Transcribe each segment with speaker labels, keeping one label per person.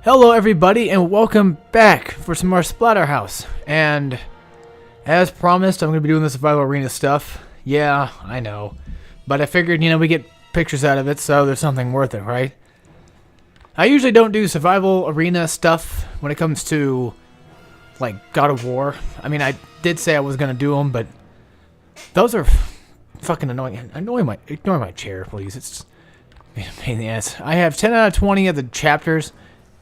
Speaker 1: Hello everybody and welcome back for some more Splatterhouse. And as promised, I'm going to be doing the survival arena stuff. Yeah, I know. But I figured, we get pictures out of it, so there's something worth it, right? I usually don't do survival arena stuff when it comes to, like, God of War. I mean, I did say I was going to do them, but those are fucking annoying. Ignore my chair, please. It's a pain in the ass. I have 10 out of 20 of the chapters.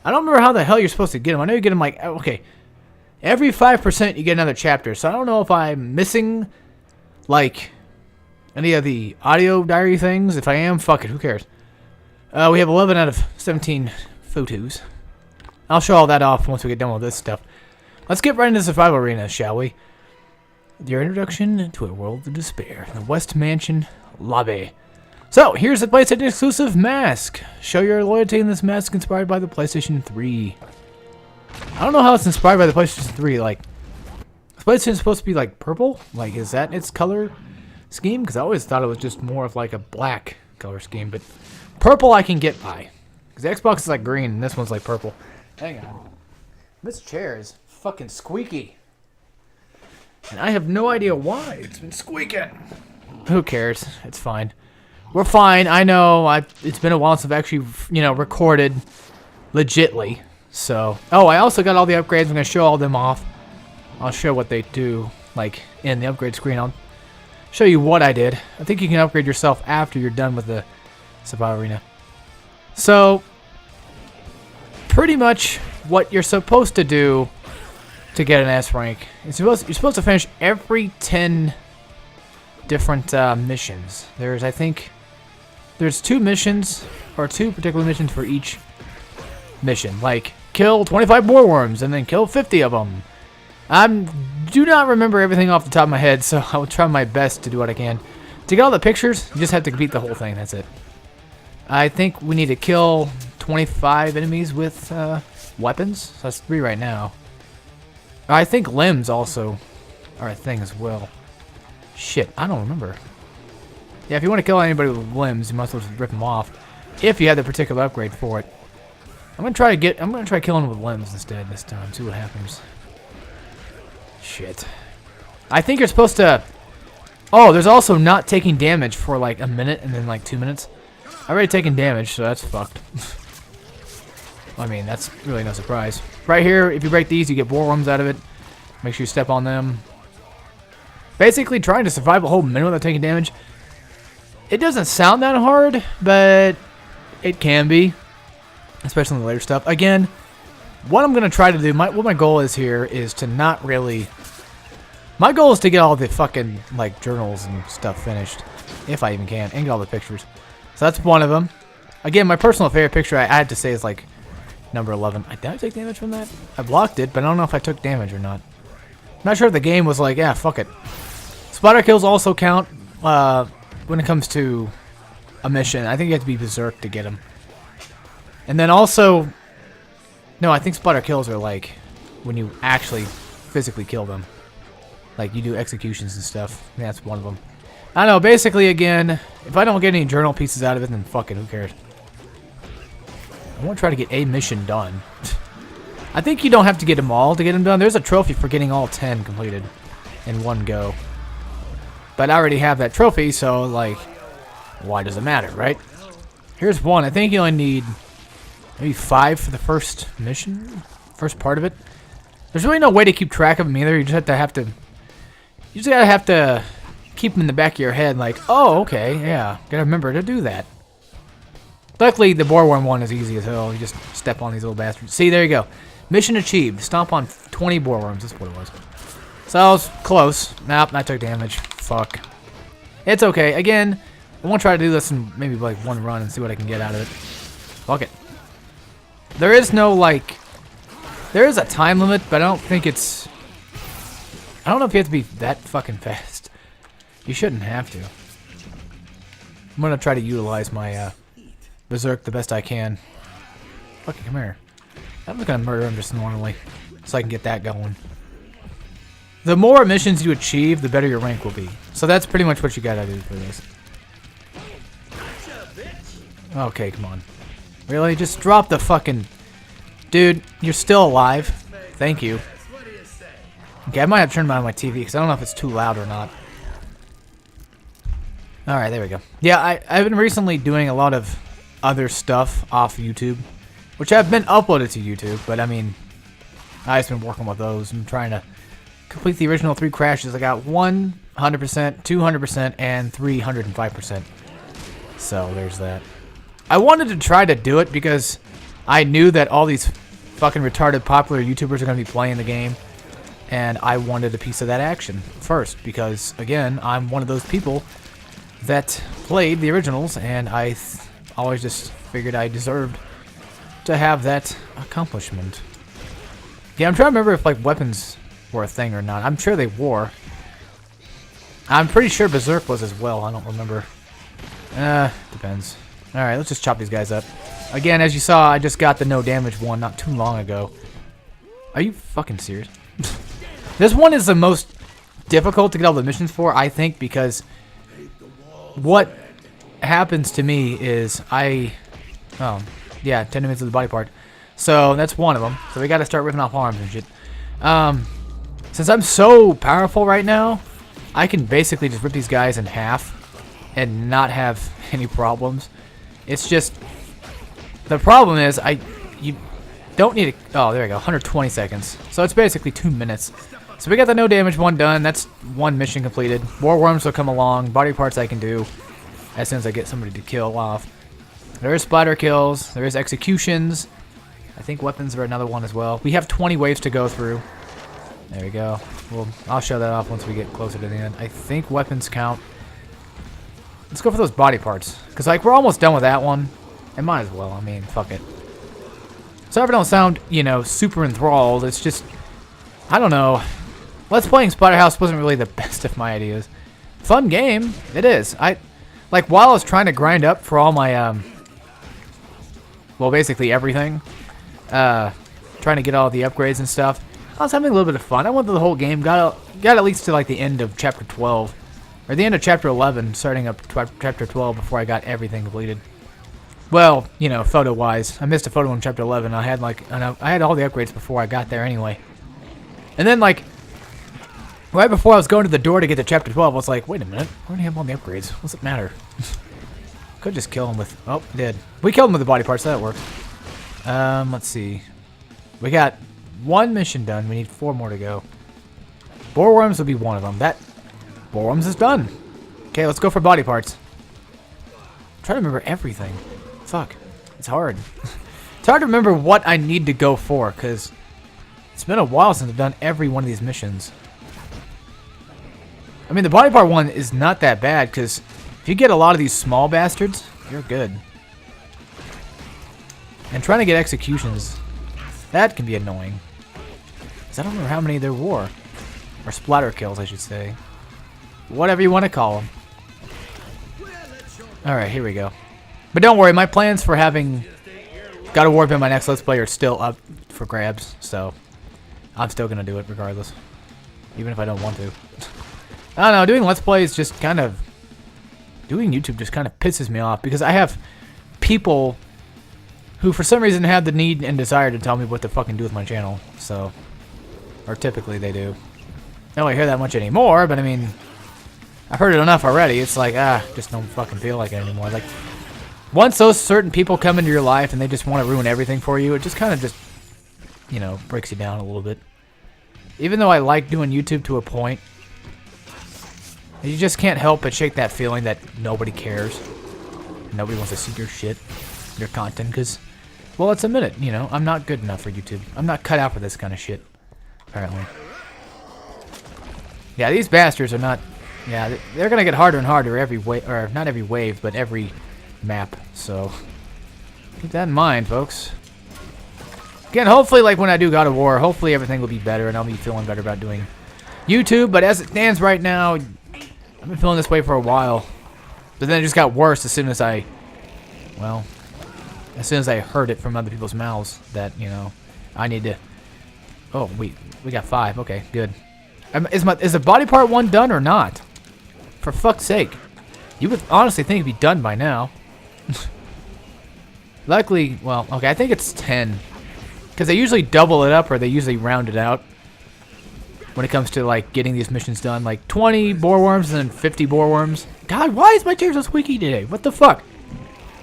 Speaker 1: I don't remember how the hell you're supposed to get them. I know you get them like, okay, every 5% you get another chapter. So I don't know if I'm missing, like, any of the audio diary things. If I am, fuck it, who cares? We have 11 out of 17 photos. I'll show all that off once we get done with this stuff. Let's get right into the survival arena, shall we? Your introduction to a world of despair. The West Mansion lobby. So, here's the PlayStation exclusive mask. Show your loyalty in this mask inspired by the PlayStation 3. I don't know how it's inspired by the PlayStation 3. Like, is PlayStation supposed to be like purple? Like, is that its color scheme? Because I always thought it was just more of like a black color scheme. But purple I can get by. Because the Xbox is like green and this one's like purple. Hang on. This chair is fucking squeaky. And I have no idea why it's been squeaking. Who cares? It's fine. We're fine. I know. It's been a while since I've actually, recorded legitly. So, I also got all the upgrades. I'm gonna show all them off. I'll show what they do, like in the upgrade screen. I'll show you what I did. I think you can upgrade yourself after you're done with the survival arena. So, pretty much what you're supposed to do to get an S rank is you're supposed to finish every 10 different missions. I think there's 2 missions, or 2 particular missions for each mission. Like, kill 25 boar worms, and then kill 50 of them. I do not remember everything off the top of my head, so I will try my best to do what I can. To get all the pictures, you just have to complete the whole thing, that's it. I think we need to kill 25 enemies with weapons, so that's 3 right now. I think limbs also are a thing as well. Shit, I don't remember. Yeah, if you want to kill anybody with limbs, you must as well just rip them off. If you have the particular upgrade for it. I'm gonna try killing with limbs instead this time. See what happens. Shit. I think you're supposed to. Oh, there's also not taking damage for like a minute and then like 2 minutes. I've already taken damage, so that's fucked. I mean, that's really no surprise. Right here, if you break these, you get boar worms out of it. Make sure you step on them. Basically, trying to survive a whole minute without taking damage. It doesn't sound that hard, but it can be. Especially in the later stuff. Again, what I'm going to try to do, what my goal is here is to not really... My goal is to get all the fucking, like, journals and stuff finished. If I even can. And get all the pictures. So that's one of them. Again, my personal favorite picture I had to say is, like, number 11. Did I take damage from that? I blocked it, but I don't know if I took damage or not. I'm not sure if the game was like, yeah, fuck it. Spotter kills also count when it comes to a mission. I think you have to be berserk to get them. And then also, no, I think spotter kills are like when you actually physically kill them. Like you do executions and stuff. Yeah, that's one of them. I don't know, basically again, if I don't get any journal pieces out of it, then fuck it, who cares? I want to try to get a mission done. I think you don't have to get them all to get them done. There's a trophy for getting all 10 completed in one go. But I already have that trophy, so, like, why does it matter, right? Here's one. I think you only need maybe 5 for the first mission, first part of it. There's really no way to keep track of them either. You just have to you just gotta have to keep them in the back of your head, like, oh, okay, yeah, gotta remember to do that. Luckily, the boar worm one is easy as hell. You just step on these little bastards. See, there you go. Mission achieved. Stomp on 20 boar worms. That's what it was. So I was close. Nope, I took damage. Fuck. It's okay. Again, I want to try to do this in maybe like one run and see what I can get out of it. Fuck it. There is no like... There is a time limit, but I don't think it's... I don't know if you have to be that fucking fast. You shouldn't have to. I'm going to try to utilize my berserk the best I can. Fucking come here. I'm just going to murder him just normally so I can get that going. The more missions you achieve, the better your rank will be. So that's pretty much what you gotta do for this. Okay, come on. Really? Just drop the fucking... Dude, you're still alive. Thank you. Okay, I might have turned on my TV because I don't know if it's too loud or not. Alright, there we go. Yeah, I've been recently doing a lot of other stuff off YouTube, which have been uploaded to YouTube, but I mean, I've been working with those. I'm trying to complete the original 3 crashes. I got 100%, 200%, and 305%. So there's that. I wanted to try to do it because I knew that all these fucking retarded popular YouTubers are going to be playing the game, and I wanted a piece of that action first because, again, I'm one of those people that played the originals, and I always just figured I deserved to have that accomplishment. Yeah, I'm trying to remember if, like, weapons were a thing or not. I'm sure they were. I'm pretty sure Berserk was as well. I don't remember. Depends. Alright, let's just chop these guys up. Again, as you saw, I just got the no damage one not too long ago. Are you fucking serious? This one is the most difficult to get all the missions for, I think, because what happens to me is oh, yeah, 10 minutes of the body part. So that's one of them. So we got to start ripping off arms and shit. Since I'm so powerful right now, I can basically just rip these guys in half and not have any problems. It's just the problem is you don't need to. Oh, there we go, 120 seconds. So it's basically 2 minutes. So we got the no damage one done. That's one mission completed. War worms will come along. Body parts I can do as soon as I get somebody to kill off. There is splatter kills. There is executions. I think weapons are another one as well. We have 20 waves to go through. There we go. Well, I'll show that off once we get closer to the end. I think weapons count. Let's go for those body parts. Because, like, we're almost done with that one. And might as well. I mean, fuck it. Sorry if I don't sound, you know, super enthralled. It's just, I don't know. Let's Playing Splatterhouse wasn't really the best of my ideas. Fun game. It is. Like, while I was trying to grind up for all my, well, basically everything. Trying to get all the upgrades and stuff. I was having a little bit of fun. I went through the whole game. Got at least to, like, the end of Chapter 12. Or the end of Chapter 11, starting up Chapter 12 before I got everything completed. Well, you know, photo-wise. I missed a photo in Chapter 11. I had, like, I had all the upgrades before I got there anyway. And then, like, right before I was going to the door to get to Chapter 12, I was like, wait a minute. I already have all the upgrades. What's it matter? Could just kill him with... Oh, did. We killed him with the body parts, so that worked. Let's see. We got 1 mission done. We need 4 more to go. Boar worms will be one of them. That boar worms is done. Okay, let's go for body parts. I'm trying to remember everything. Fuck. It's hard. It's hard to remember what I need to go for, because it's been a while since I've done every one of these missions. I mean, the body part one is not that bad, because if you get a lot of these small bastards, you're good. And trying to get executions, that can be annoying. Because I don't remember how many there were. Or splatter kills, I should say. Whatever you want to call them. Alright, here we go. But don't worry, my plans for having God of War in my next Let's Play are still up for grabs. So, I'm still going to do it regardless. Even if I don't want to. I don't know, doing Let's Plays just kind of... Doing YouTube just kind of pisses me off. Because I have people who for some reason have the need and desire to tell me what to fucking do with my channel. So, or typically they do. I don't hear that much anymore, but I mean, I've heard it enough already. It's like, just don't fucking feel like it anymore. Like, once those certain people come into your life and they just want to ruin everything for you, it just kind of just, you know, breaks you down a little bit. Even though I like doing YouTube to a point, you just can't help but shake that feeling that nobody cares. Nobody wants to see your shit, your content, because, well, let's admit it, you know, I'm not good enough for YouTube. I'm not cut out for this kind of shit, apparently. Yeah, these bastards are not... Yeah, they're gonna get harder and harder every wave, or not every wave, but every map. So keep that in mind, folks. Again, hopefully, like when I do God of War, hopefully everything will be better, and I'll be feeling better about doing YouTube. But as it stands right now, I've been feeling this way for a while. But then it just got worse as soon as I heard it from other people's mouths that, you know, I need to... Oh, we got 5. Okay, good. Is the body part one done or not? For fuck's sake. You would honestly think it'd be done by now. Luckily, well, okay, I think it's 10. Because they usually double it up or they usually round it out when it comes to like getting these missions done. Like 20 boar worms and then 50 boar worms. God, why is my chair so squeaky today? What the fuck?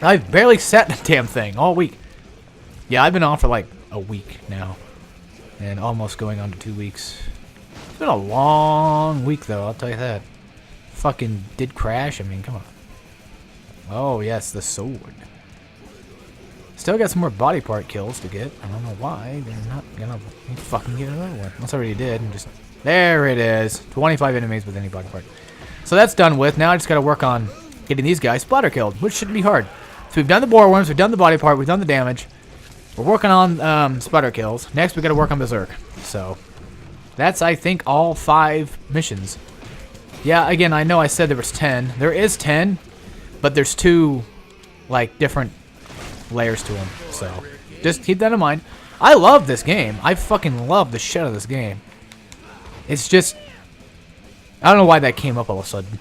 Speaker 1: I've barely sat in the damn thing all week. Yeah, I've been on for like a week now. And almost going on to 2 weeks. It's been a long week though, I'll tell you that. Fucking did crash, I mean, come on. Oh yes, the sword. Still got some more body part kills to get. I don't know why. They're not gonna fucking get another one. Unless I already did. And just there it is. 25 enemies with any body part. So that's done with. Now I just gotta work on getting these guys splatter killed, which shouldn't be hard. So we've done the boar worms, we've done the body part, we've done the damage. We're working on splatter kills. Next we gotta work on berserk. So that's I think all 5 missions. Yeah, again, I know I said there was 10. There is 10, but there's 2 like different layers to them, so just keep that in mind. I love this game. I fucking love the shit out of this game. It's just I don't know why that came up all of a sudden.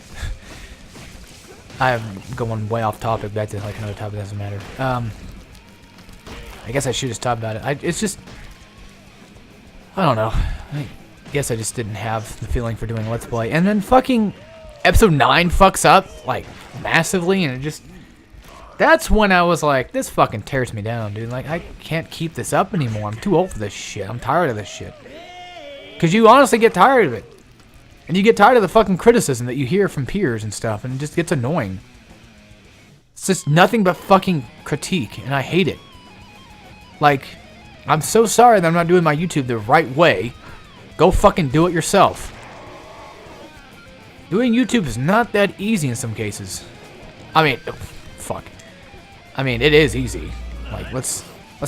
Speaker 1: I'm going way off topic back to like another topic. Doesn't matter. I guess I should just talk about it. It's just I don't know. I guess I just didn't have the feeling for doing Let's Play, and then fucking episode 9 fucks up like massively, and it just. That's when I was like, this fucking tears me down, dude. Like, I can't keep this up anymore. I'm too old for this shit. I'm tired of this shit. Because you honestly get tired of it. And you get tired of the fucking criticism that you hear from peers and stuff. And it just gets annoying. It's just nothing but fucking critique. And I hate it. Like, I'm so sorry that I'm not doing my YouTube the right way. Go fucking do it yourself. Doing YouTube is not that easy in some cases. I mean, fuck. I mean, it is easy. Like, let's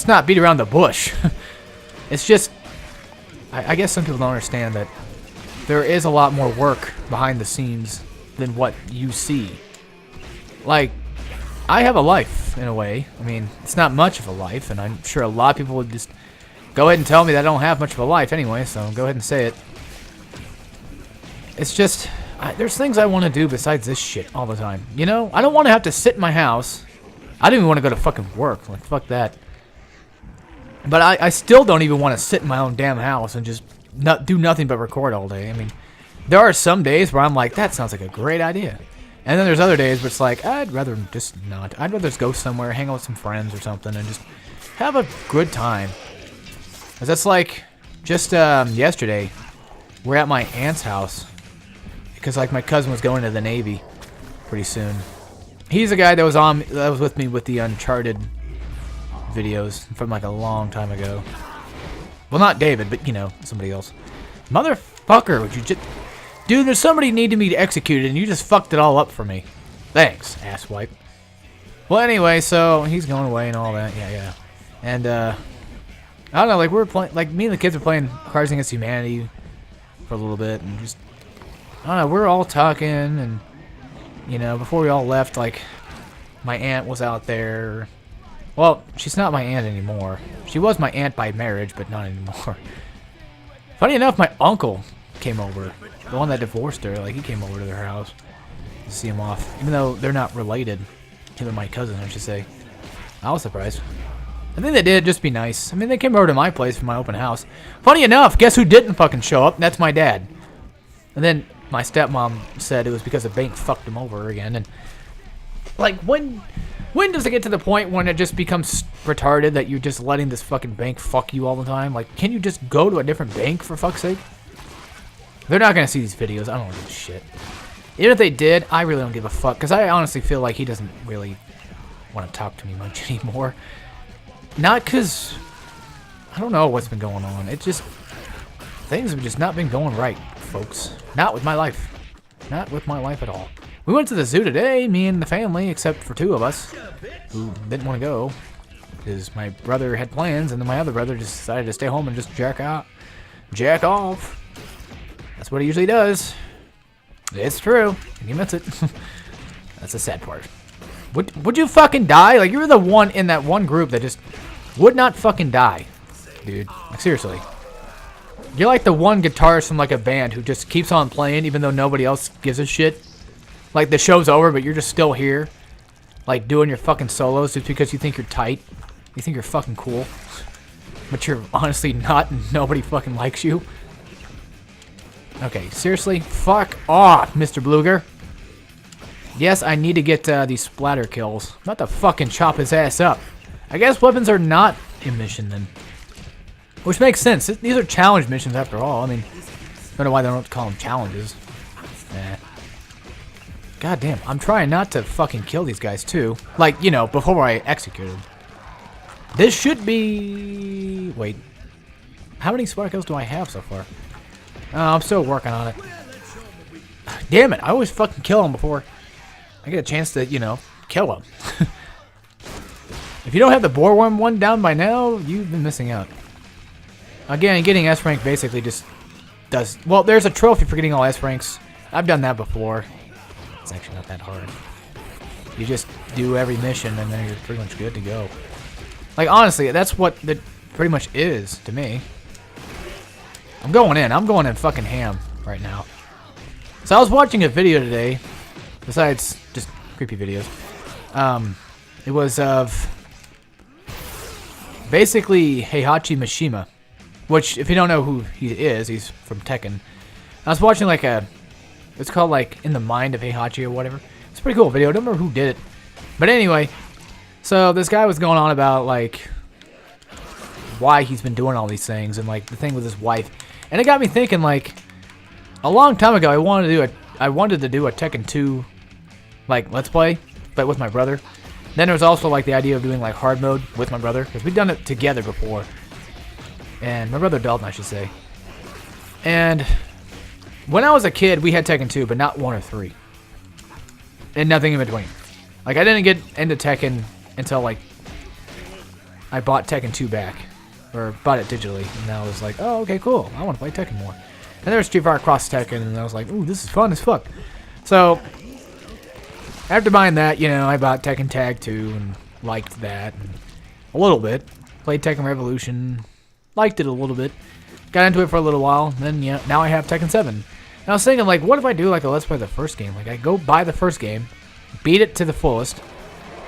Speaker 1: not beat around the bush. It's just, I guess some people don't understand that there is a lot more work behind the scenes than what you see. Like, I have a life, in a way. I mean, it's not much of a life, and I'm sure a lot of people would just go ahead and tell me that I don't have much of a life anyway, so go ahead and say it. It's just, there's things I want to do besides this shit all the time. You know, I don't want to have to sit in my house. I don't even want to go to fucking work. Like, fuck that. But I still don't even want to sit in my own damn house and just do nothing but record all day. I mean, there are some days where I'm like, that sounds like a great idea. And then there's other days where it's like, I'd rather just not. I'd rather just go somewhere, hang out with some friends or something, and just have a good time. Because that's like, just yesterday, we're at my aunt's house. Because like my cousin was going to the Navy pretty soon. He's the guy that was with me with the Uncharted videos from like a long time ago. Well, not David, but you know, somebody else. Motherfucker, would you just... Dude, there's somebody needing me to execute it, and you just fucked it all up for me. Thanks, asswipe. Well, anyway, so he's going away and all that. Yeah. And, I don't know, like, we were playing... Like, me and the kids were playing Cards Against Humanity for a little bit, and just... I don't know, we were all talking, and... You know, before we all left, like, my aunt was out there. Well, she's not my aunt anymore. She was my aunt by marriage, but not anymore. Funny enough, my uncle came over. The one that divorced her, like, he came over to their house to see him off. Even though they're not related. Him and my cousin, I should say. I was surprised. I think they did just be nice. I mean, they came over to my place for my open house. Funny enough, guess who didn't fucking show up? That's my dad. And then... my stepmom said it was because the bank fucked him over again, and like when does it get to the point when it just becomes retarded that you're just letting this fucking bank fuck you all the time? Like, can you just go to a different bank for fuck's sake? They're not gonna see these videos. I don't give a shit. Even if they did, I really don't give a fuck because I honestly feel like he doesn't really want to talk to me much anymore. Not because I don't know what's been going on. It just things have just not been going right, folks. Not with my life. Not with my life at all. We went to the zoo today, me and the family, except for 2 of us who didn't want to go because my brother had plans, and then my other brother just decided to stay home and just jack off. That's what he usually does. It's true. He admits it. That's the sad part. Would you fucking die? Like, you were the one in that one group that just would not fucking die, dude. Like, seriously. You're like the one guitarist from like a band who just keeps on playing even though nobody else gives a shit. Like the show's over, but you're just still here. Like doing your fucking solos just because you think you're tight. You think you're fucking cool. but you're honestly not, and nobody fucking likes you. Okay, seriously? Fuck off, Mr. Bluger. Yes, I need to get these splatter kills. Not to fucking chop his ass up. I guess weapons are not a mission then. Which makes sense. These are challenge missions after all. I mean, I don't know why they don't call them challenges. Eh. God damn, I'm trying not to fucking kill these guys too. Like, you know, before I execute them. This should be... Wait. How many splatter kills do I have so far? I'm still working on it. Damn it, I always fucking kill them before I get a chance to, you know, kill them. If you don't have the boreworm one down by now, you've been missing out. Again, getting S rank basically just does... Well, there's a trophy for getting all S ranks. I've done that before. It's actually not that hard. You just do every mission and then you're pretty much good to go. Like, honestly, that's what it pretty much is to me. I'm going in fucking ham right now. So I was watching a video today, besides just creepy videos. It was of basically Heihachi Mishima, which, if you don't know who he is, he's from Tekken. I was watching like a... It's called like In the Mind of Heihachi or whatever. It's a pretty cool video. I don't remember who did it. But anyway, so this guy was going on about like why he's been doing all these things and like the thing with his wife. And it got me thinking like a long time ago I wanted to do a Tekken 2 like let's play, but with my brother. Then there was also like the idea of doing like hard mode with my brother because we've done it together before. And my brother Dalton, I should say. And when I was a kid, we had Tekken 2, but not 1 or 3. And nothing in between. Like, I didn't get into Tekken until, like, I bought Tekken 2 back. Or bought it digitally. And I was like, oh, okay, cool. I want to play Tekken more. And there was Street Fighter Cross Tekken, and I was like, ooh, this is fun as fuck. So, after buying that, you know, I bought Tekken Tag 2 and liked that. And a little bit. Played Tekken Revolution. Liked it a little bit. Got into it for a little while, then yeah, now I have Tekken 7. And I was thinking, like, what if I do like a Let's Play the first game? Like, I go buy the first game, beat it to the fullest,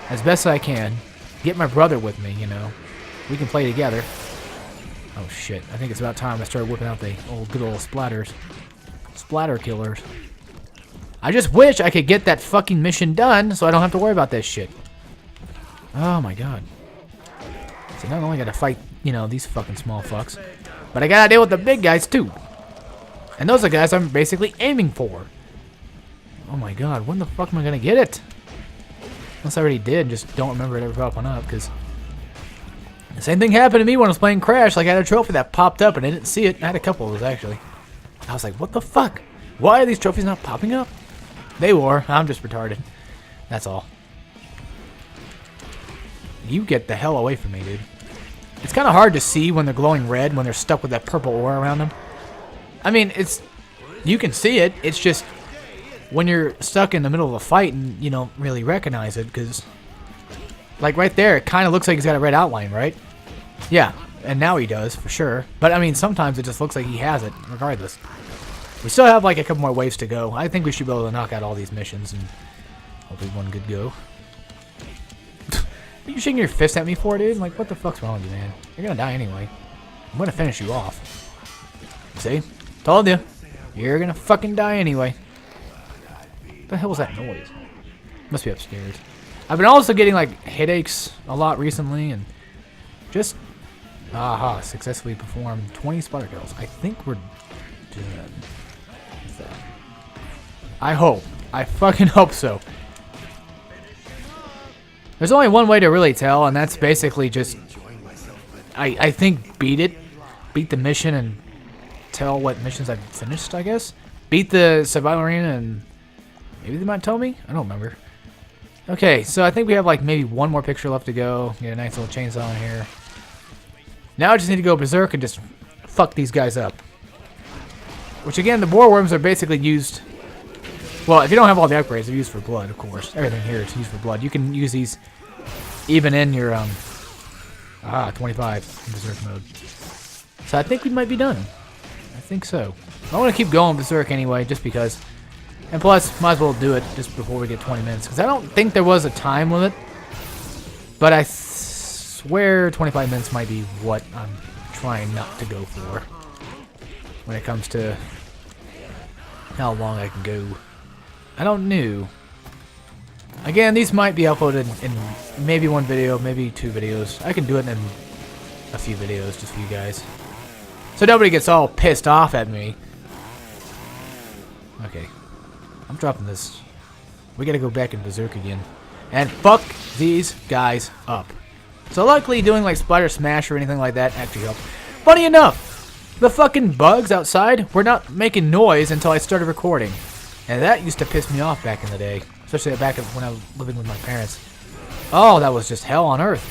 Speaker 1: as best as I can, get my brother with me, you know. We can play together. Oh shit, I think it's about time I started whipping out the good old splatters. Splatter killers. I just wish I could get that fucking mission done so I don't have to worry about this shit. Oh my god. So not only gotta fight, you know, these fucking small fucks, but I gotta deal with the big guys too. And those are guys I'm basically aiming for. Oh my god, when the fuck am I gonna get it? Unless I already did, just don't remember it ever popping up, because the same thing happened to me when I was playing Crash. Like, I had a trophy that popped up and I didn't see it. I had a couple of those, actually. I was like, what the fuck? Why are these trophies not popping up? They were. I'm just retarded. That's all. You get the hell away from me, dude. It's kind of hard to see when they're glowing red, when they're stuck with that purple aura around them. I mean, it's... You can see it. It's just when you're stuck in the middle of a fight and you don't really recognize it, because... Like, right there, it kind of looks like he's got a red outline, right? Yeah, and now he does, for sure. But, I mean, sometimes it just looks like he has it, regardless. We still have, like, a couple more waves to go. I think we should be able to knock out all these missions and hopefully one good go. Are you shaking your fist at me for, dude? Like, what the fuck's wrong with you, man? You're gonna die anyway. I'm gonna finish you off. See? Told you. You're gonna fucking die anyway. What the hell was that noise? Must be upstairs. I've been also getting, like, headaches a lot recently, and just... Aha, successfully performed 20 splatter kills. I think we're done with that. I hope. I fucking hope so. There's only one way to really tell, and that's basically just... I think beat it. Beat the mission and tell what missions I've finished, I guess. Beat the survival arena and... Maybe they might tell me? I don't remember. Okay, so I think we have like maybe one more picture left to go. Get a nice little chainsaw in here. Now I just need to go berserk and just fuck these guys up. Which again, the boar worms are basically used... Well, if you don't have all the upgrades, they're used for blood, of course. Everything here is used for blood. You can use these even in your, 25 in berserk mode. So I think we might be done. I think so. I want to keep going berserk anyway, just because. And plus, might as well do it just before we get 20 minutes. Because I don't think there was a time limit. But I swear 25 minutes might be what I'm trying not to go for when it comes to how long I can go. I don't know. Again, these might be uploaded in maybe one video, maybe 2 videos. I can do it in a few videos just for you guys. So nobody gets all pissed off at me. Okay. I'm dropping this. We gotta go back in Berserk again. And fuck these guys up. So luckily doing like Splatter Smash or anything like that actually helped. Funny enough, the fucking bugs outside were not making noise until I started recording. And that used to piss me off back in the day. Especially back when I was living with my parents. Oh, that was just hell on earth.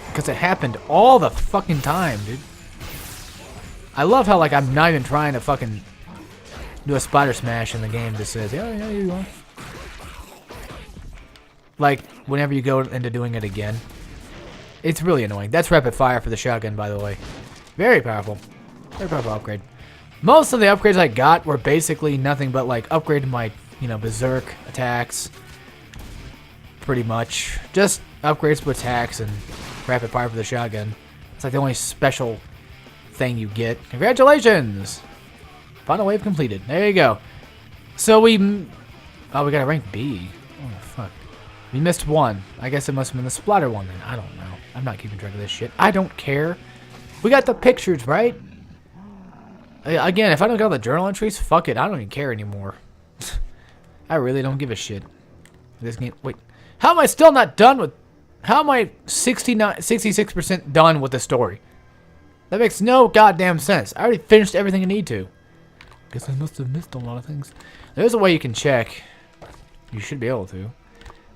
Speaker 1: Because it happened all the fucking time, dude. I love how like I'm not even trying to fucking do a Splatter Smash and the game just says, yeah, you are. Like, whenever you go into doing it again. It's really annoying. That's rapid fire for the shotgun, by the way. Very powerful. Very powerful upgrade. Most of the upgrades I got were basically nothing but like upgrade my, you know, Berserk attacks. Pretty much. Just upgrades to attacks and rapid fire for the shotgun. It's like the only special thing you get. Congratulations! Final wave completed. There you go. So we... Oh, we got a rank B. Oh, fuck. We missed one. I guess it must have been the Splatter one then. I don't know. I'm not keeping track of this shit. I don't care. We got the pictures, right? Again, if I don't get all the journal entries, fuck it. I don't even care anymore. I really don't give a shit. This game... Wait. How am I still not done with... How am I 66% done with the story? That makes no goddamn sense. I already finished everything I need to. Guess I must have missed a lot of things. There's a way you can check. You should be able to.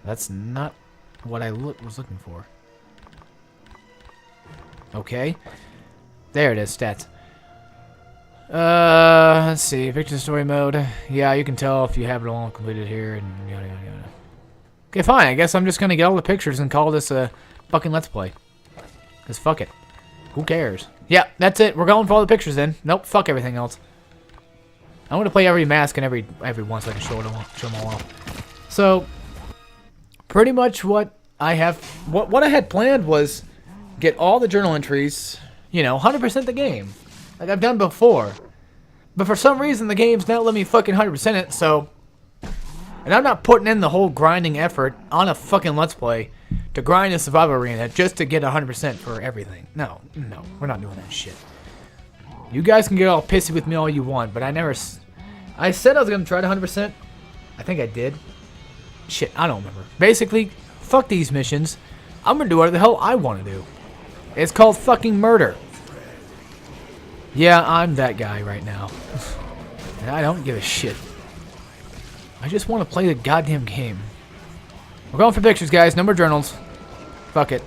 Speaker 1: That's not what I was looking for. Okay. There it is, stats. Let's see. Picture story mode. Yeah, you can tell if you have it all completed here and yada yada yada. Okay, fine. I guess I'm just gonna get all the pictures and call this a fucking Let's Play. Cause fuck it. Who cares? Yeah, that's it. We're going for all the pictures then. Nope, fuck everything else. I want to play every mask and every one so I can show them all off. So, pretty much what I have, what I had planned was get all the journal entries, you know, 100% the game, like I've done before. But for some reason, the game's not letting me fucking 100% it. So, and I'm not putting in the whole grinding effort on a fucking Let's Play to grind a survival arena just to get 100% for everything. No, we're not doing that shit. You guys can get all pissy with me all you want, but I said I was gonna try to 100%. I think I did. Shit, I don't remember. Basically, fuck these missions. I'm gonna do whatever the hell I want to do. It's called fucking murder. Yeah, I'm that guy right now. And I don't give a shit. I just want to play the goddamn game. We're going for pictures, guys. No more journals. Fuck it.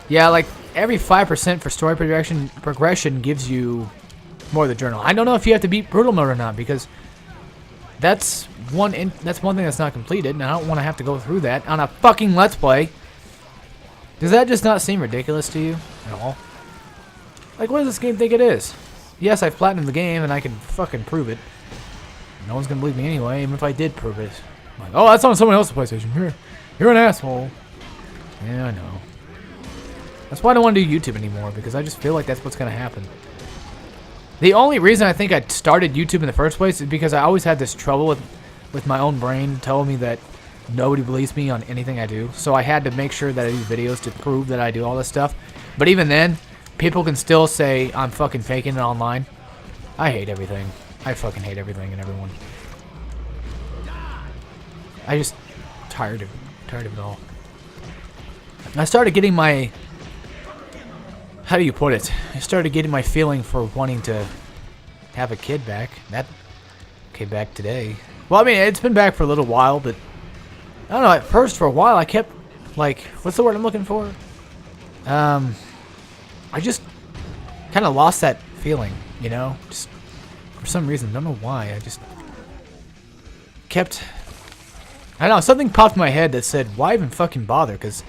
Speaker 1: Yeah, like every 5% for story progression gives you more of the journal. I don't know if you have to beat brutal mode or not because that's one thing that's not completed, and I don't want to have to go through that on a fucking Let's Play. Does that just not seem ridiculous to you at all? Like, what does this game think it is? Yes, I've platinumed the game, and I can fucking prove it. No one's gonna believe me anyway, even if I did prove it. I'm like, oh, that's on someone else's PlayStation. You're an asshole. Yeah, I know. That's why I don't want to do YouTube anymore, because I just feel like that's what's gonna happen. The only reason I think I started YouTube in the first place is because I always had this trouble with my own brain telling me that nobody believes me on anything I do. So I had to make sure that I do videos to prove that I do all this stuff. But even then, people can still say I'm fucking faking it online. I hate everything. I fucking hate everything and everyone. I just tired of it all. I started getting my... How do you put it? I started getting my feeling for wanting to have a kid back. That came back today. Well, I mean, it's been back for a little while, but... I don't know, at first, for a while, I kept... Like, what's the word I'm looking for? I just kind of lost that feeling, you know? Just for some reason, I don't know why. I just kept... I don't know, something popped in my head that said, why even fucking bother? Because...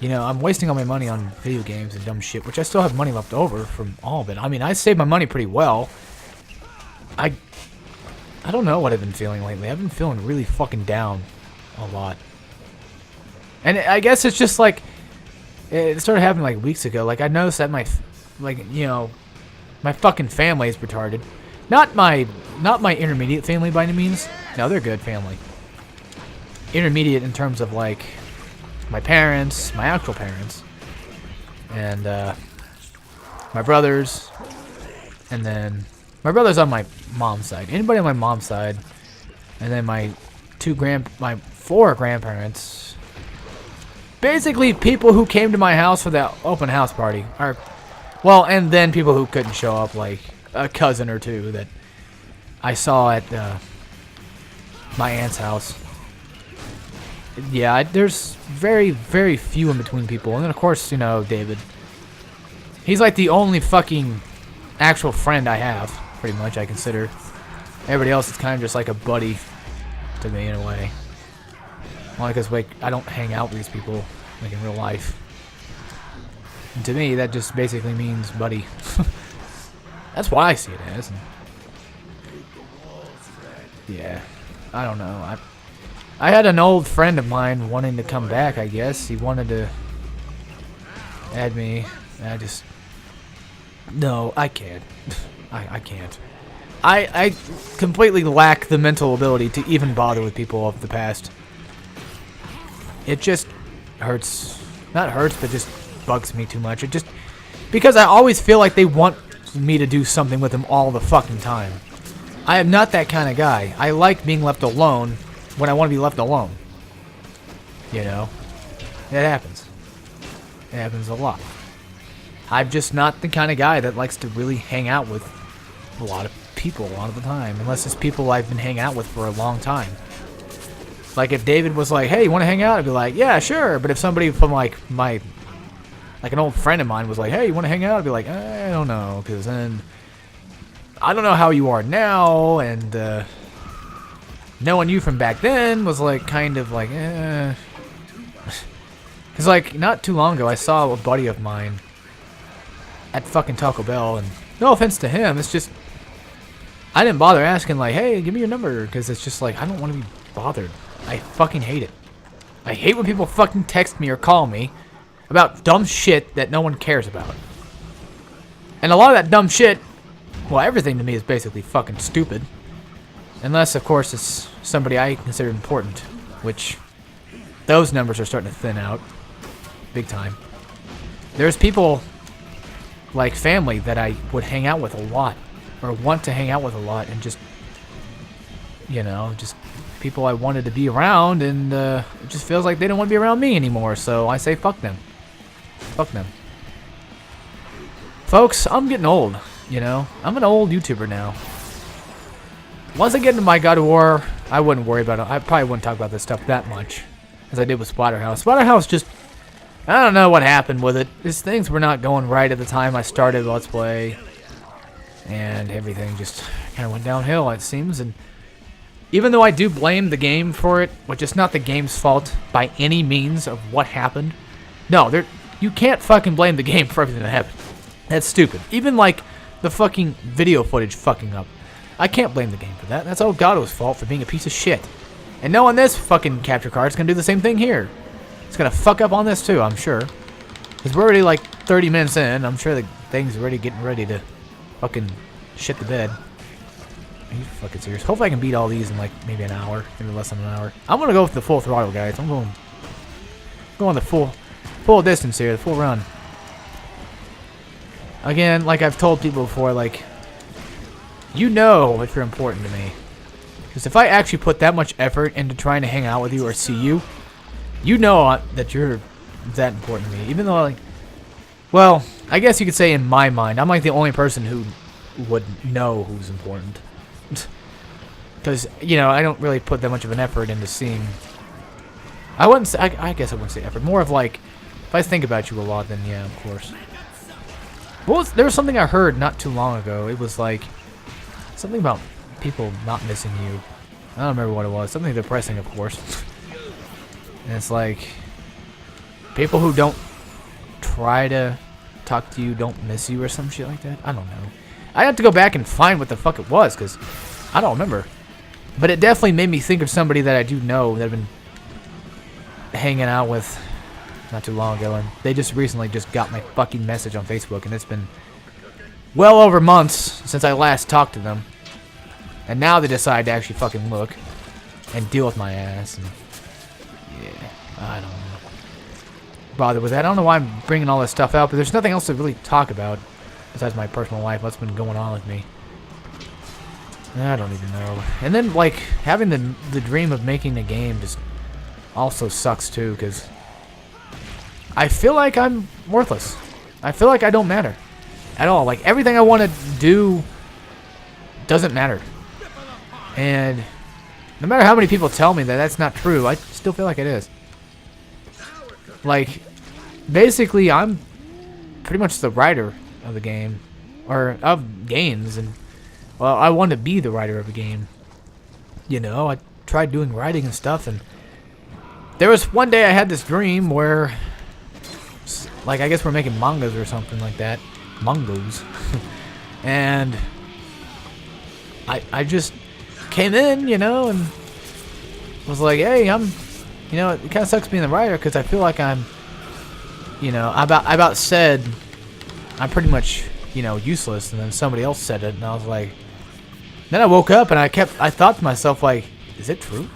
Speaker 1: You know, I'm wasting all my money on video games and dumb shit, which I still have money left over from all of it. I mean, I saved my money pretty well. I don't know what I've been feeling lately. I've been feeling really fucking down a lot. And I guess it's just like, It started happening like weeks ago. Like I noticed that my fucking family is retarded. Not my intermediate family by any means. No, they're good family. Intermediate in terms of like my parents, my actual parents, and my brothers, and then my brother's on my mom's side. Anybody on my mom's side, and then my four grandparents. Basically, people who came to my house for that open house party are, well, and then people who couldn't show up, like a cousin or two that I saw at my aunt's house. Yeah, there's very, very few in between people, and then of course, you know, David. He's like the only fucking actual friend I have, pretty much, I consider. Everybody else is kind of just like a buddy to me in a way. Only because, like, I don't hang out with these people, like, in real life. And to me, that just basically means buddy. That's why I see it as. And yeah, I don't know. I had an old friend of mine wanting to come back, I guess. He wanted to add me. And no, I can't. I can't. I completely lack the mental ability to even bother with people of the past. It just hurts. Not hurts, but just bugs me too much. It just... Because I always feel like they want me to do something with them all the fucking time. I am not that kind of guy. I like being left alone when I want to be left alone. You know? It happens. It happens a lot. I'm just not the kind of guy that likes to really hang out with a lot of people a lot of the time. Unless it's people I've been hanging out with for a long time. Like, if David was like, hey, you want to hang out? I'd be like, yeah, sure. But if somebody from, like, an old friend of mine was like, hey, you want to hang out? I'd be like, I don't know. Because then, I don't know how you are now. And, knowing you from back then was, like, kind of like, Because, like, not too long ago, I saw a buddy of mine at fucking Taco Bell. And no offense to him, it's just, I didn't bother asking, like, hey, give me your number. Because it's just like, I don't want to be bothered. I fucking hate it. I hate when people fucking text me or call me about dumb shit that no one cares about. And a lot of that dumb shit, well, everything to me is basically fucking stupid. Unless, of course, it's somebody I consider important, which those numbers are starting to thin out. Big time. There's people like family that I would hang out with a lot, or want to hang out with a lot, and just, you know, just people I wanted to be around, and it just feels like they don't want to be around me anymore, so I say fuck them. Fuck them. Folks, I'm getting old, you know? I'm an old YouTuber now. Once I get into my God of War, I wouldn't worry about it. I probably wouldn't talk about this stuff that much as I did with Splatterhouse. Splatterhouse just, I don't know what happened with it. These things were not going right at the time I started Let's Play, and everything just kind of went downhill, it seems, and even though I do blame the game for it, which is not the game's fault by any means of what happened. No, you can't fucking blame the game for everything that happened. That's stupid. Even like the fucking video footage fucking up. I can't blame the game for that. That's Elgato's fault for being a piece of shit. And knowing this fucking capture card's gonna do the same thing here. It's gonna fuck up on this too, I'm sure. Because we're already like 30 minutes in. I'm sure the thing's already getting ready to fucking shit the bed. Are you fucking serious? Hopefully I can beat all these in like maybe an hour, maybe less than an hour. I'm gonna go with the full throttle, guys. I'm going the full distance here, the full run. Again, like I've told people before, like, you know if you're important to me. Because if I actually put that much effort into trying to hang out with you or see you, you know that you're that important to me. Even though, like, well, I guess you could say in my mind, I'm like the only person who would know who's important. Because, you know, I don't really put that much of an effort into seeing... I wouldn't say... I guess I wouldn't say effort. More of like, if I think about you a lot, then yeah, of course. Well, there was something I heard not too long ago. It was like... something about people not missing you. I don't remember what it was. Something depressing, of course. And it's like... people who don't try to talk to you don't miss you or some shit like that. I don't know. I have to go back and find what the fuck it was, because I don't remember. But it definitely made me think of somebody that I do know that I've been hanging out with not too long ago, and they just recently just got my fucking message on Facebook, and it's been well over months since I last talked to them. And now they decide to actually fucking look and deal with my ass. And yeah, I don't know. Bother with that. I don't know why I'm bringing all this stuff out, but there's nothing else to really talk about besides my personal life, what's been going on with me. I don't even know. And then, like, having the dream of making a game just also sucks, too, because I feel like I'm worthless. I feel like I don't matter at all. Like, everything I want to do doesn't matter. And no matter how many people tell me that that's not true, I still feel like it is. Like, basically, I'm pretty much the writer of the game, or of games, and, well, I want to be the writer of a game. You know, I tried doing writing and stuff, and there was one day I had this dream where, like, I guess we're making mangas or something like that. Mangas. And I just came in, you know, and was like, hey, you know, it kind of sucks being the writer because I feel like I'm, you know, I about said I'm pretty much, you know, useless, and then somebody else said it, and I was like, then I woke up and I thought to myself, like, is it true?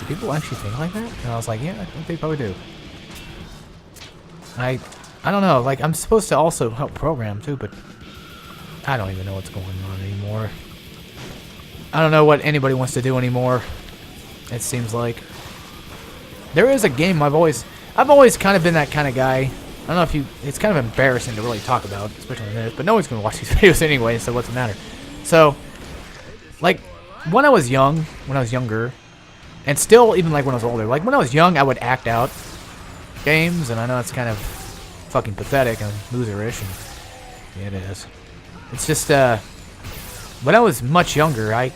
Speaker 1: Do people actually think like that? And I was like, yeah, I think they probably do. I don't know, like, I'm supposed to also help program too, but I don't even know what's going on anymore. I don't know what anybody wants to do anymore. It seems like there is a game I've always kind of been that kind of guy. I don't know if you. It's kind of embarrassing to really talk about, especially in this, but no one's gonna watch these videos anyway, so what's the matter? So, like, when I was younger, and still even like when I was older, like when I was young, I would act out games, and I know it's kind of fucking pathetic and loserish, and yeah, it is. It's just when I was much younger, I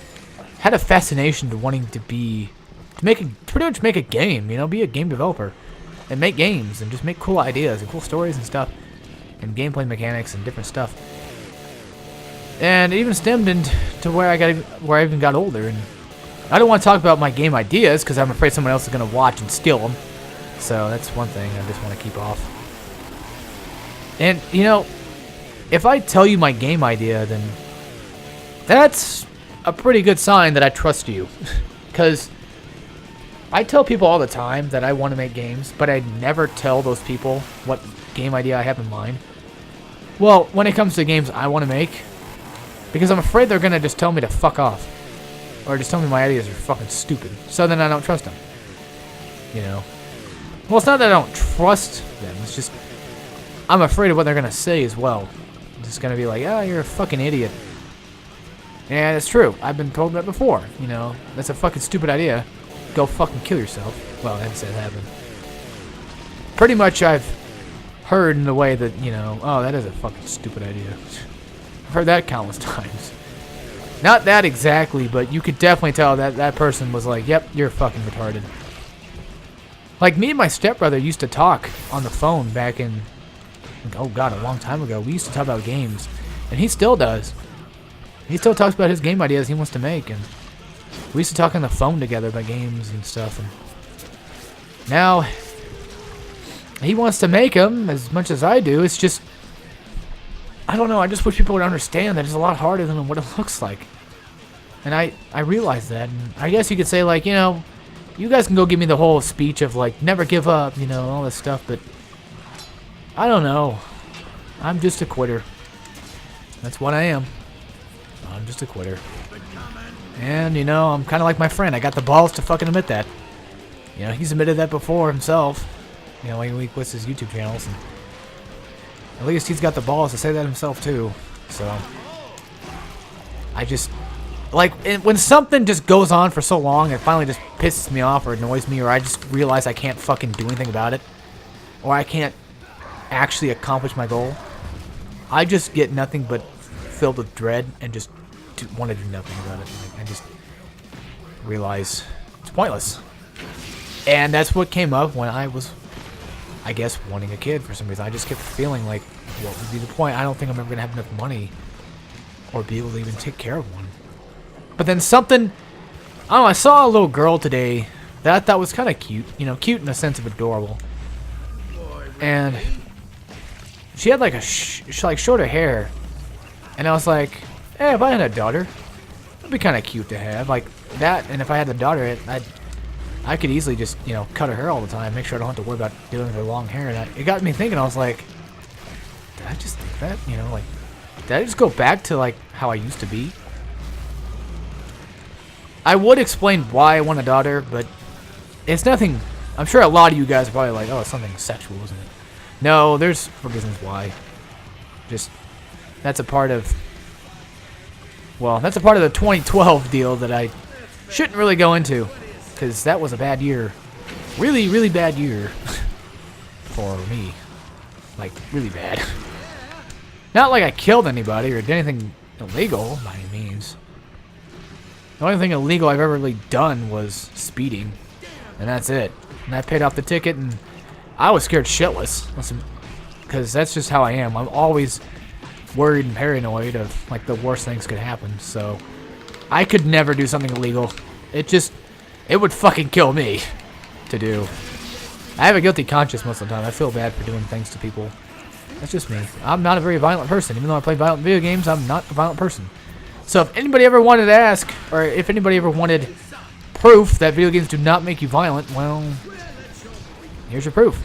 Speaker 1: had a fascination to wanting to pretty much make a game, you know, be a game developer and make games and just make cool ideas and cool stories and stuff and gameplay mechanics and different stuff. And it even stemmed into where I even got older, and I don't want to talk about my game ideas because I'm afraid someone else is going to watch and steal them. So that's one thing I just want to keep off. And, you know, if I tell you my game idea, then that's a pretty good sign that I trust you. Because I tell people all the time that I want to make games, but I never tell those people what game idea I have in mind. Well, when it comes to games I want to make, because I'm afraid they're going to just tell me to fuck off. Or just tell me my ideas are fucking stupid. So then I don't trust them. You know? Well, it's not that I don't trust them. It's just I'm afraid of what they're going to say as well. I'm just going to be like, oh, you're a fucking idiot. And it's true. I've been told that before. You know, that's a fucking stupid idea. Go fucking kill yourself. Well, I haven't said that, but pretty much I've heard in the way that, you know, oh, that is a fucking stupid idea. I've heard that countless times. Not that exactly, but you could definitely tell that that person was like, yep, you're fucking retarded. Like, me and my stepbrother used to talk on the phone back in, oh god, a long time ago. We used to talk about games, and he still does. He still talks about his game ideas he wants to make, and we used to talk on the phone together about games and stuff, and now he wants to make them as much as I do. It's just, I don't know, I just wish people would understand that it's a lot harder than what it looks like. And I realize that, and I guess you could say, like, you know, you guys can go give me the whole speech of, like, never give up, you know, all this stuff, but I don't know. I'm just a quitter. That's what I am. I'm just a quitter. And, you know, I'm kind of like my friend. I got the balls to fucking admit that. You know, he's admitted that before himself. You know, when he quits his YouTube channels. And at least he's got the balls to say that himself, too. So, I just, like, when something just goes on for so long, it finally just pisses me off or annoys me, or I just realize I can't fucking do anything about it, or I can't actually accomplish my goal, I just get nothing but filled with dread and just want to do nothing about it. I just realize it's pointless. And that's what came up when I was, I guess, wanting a kid for some reason. I just kept feeling like, what would be the point? I don't think I'm ever going to have enough money or be able to even take care of one. But then something, I don't know, I saw a little girl today that I thought was kind of cute. You know, cute in the sense of adorable. and she had like like shorter hair, and I was like, hey, if I had a daughter, it'd be kind of cute to have like that. And if I had a daughter, I could easily just, you know, cut her hair all the time, make sure I don't have to worry about dealing with her long hair. And it got me thinking. I was like, did I just think that? You know, like, did I just go back to like how I used to be? I would explain why I want a daughter, but it's nothing. I'm sure a lot of you guys are probably like, oh, it's something sexual, isn't it? No, there's reasons why. Just, that's a part of, well, that's a part of the 2012 deal that I shouldn't really go into, because that was a bad year. Really, really bad year for me. Like, really bad. Not like I killed anybody or did anything illegal by any means. The only thing illegal I've ever really done was speeding. And that's it. And I paid off the ticket, and I was scared shitless. Listen, because that's just how I am. I'm always worried and paranoid of like the worst things could happen. So I could never do something illegal. It would fucking kill me to do. I have a guilty conscience most of the time. I feel bad for doing things to people. That's just me. I'm not a very violent person. Even though I play violent video games, I'm not a violent person. So if anybody ever wanted to ask, or if anybody ever wanted proof that video games do not make you violent, well, here's your proof.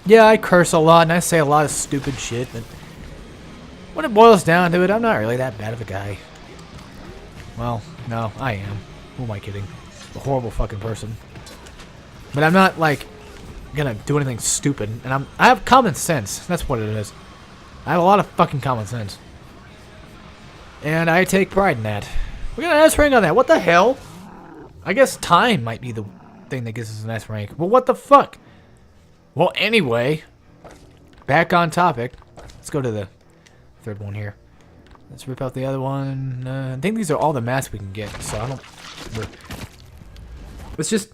Speaker 1: Yeah, I curse a lot and I say a lot of stupid shit, but when it boils down to it, I'm not really that bad of a guy. Well, no, I am. Who am I kidding? A horrible fucking person. But I'm not, like, gonna do anything stupid. And I have common sense. That's what it is. I have a lot of fucking common sense. And I take pride in that. We got an S rank on that. What the hell? I guess time might be the thing that gives us an S rank. Well, what the fuck? Well, anyway. Back on topic. Let's go to the third one here. Let's rip out the other one. I think these are all the masks we can get. So I don't... Let's just...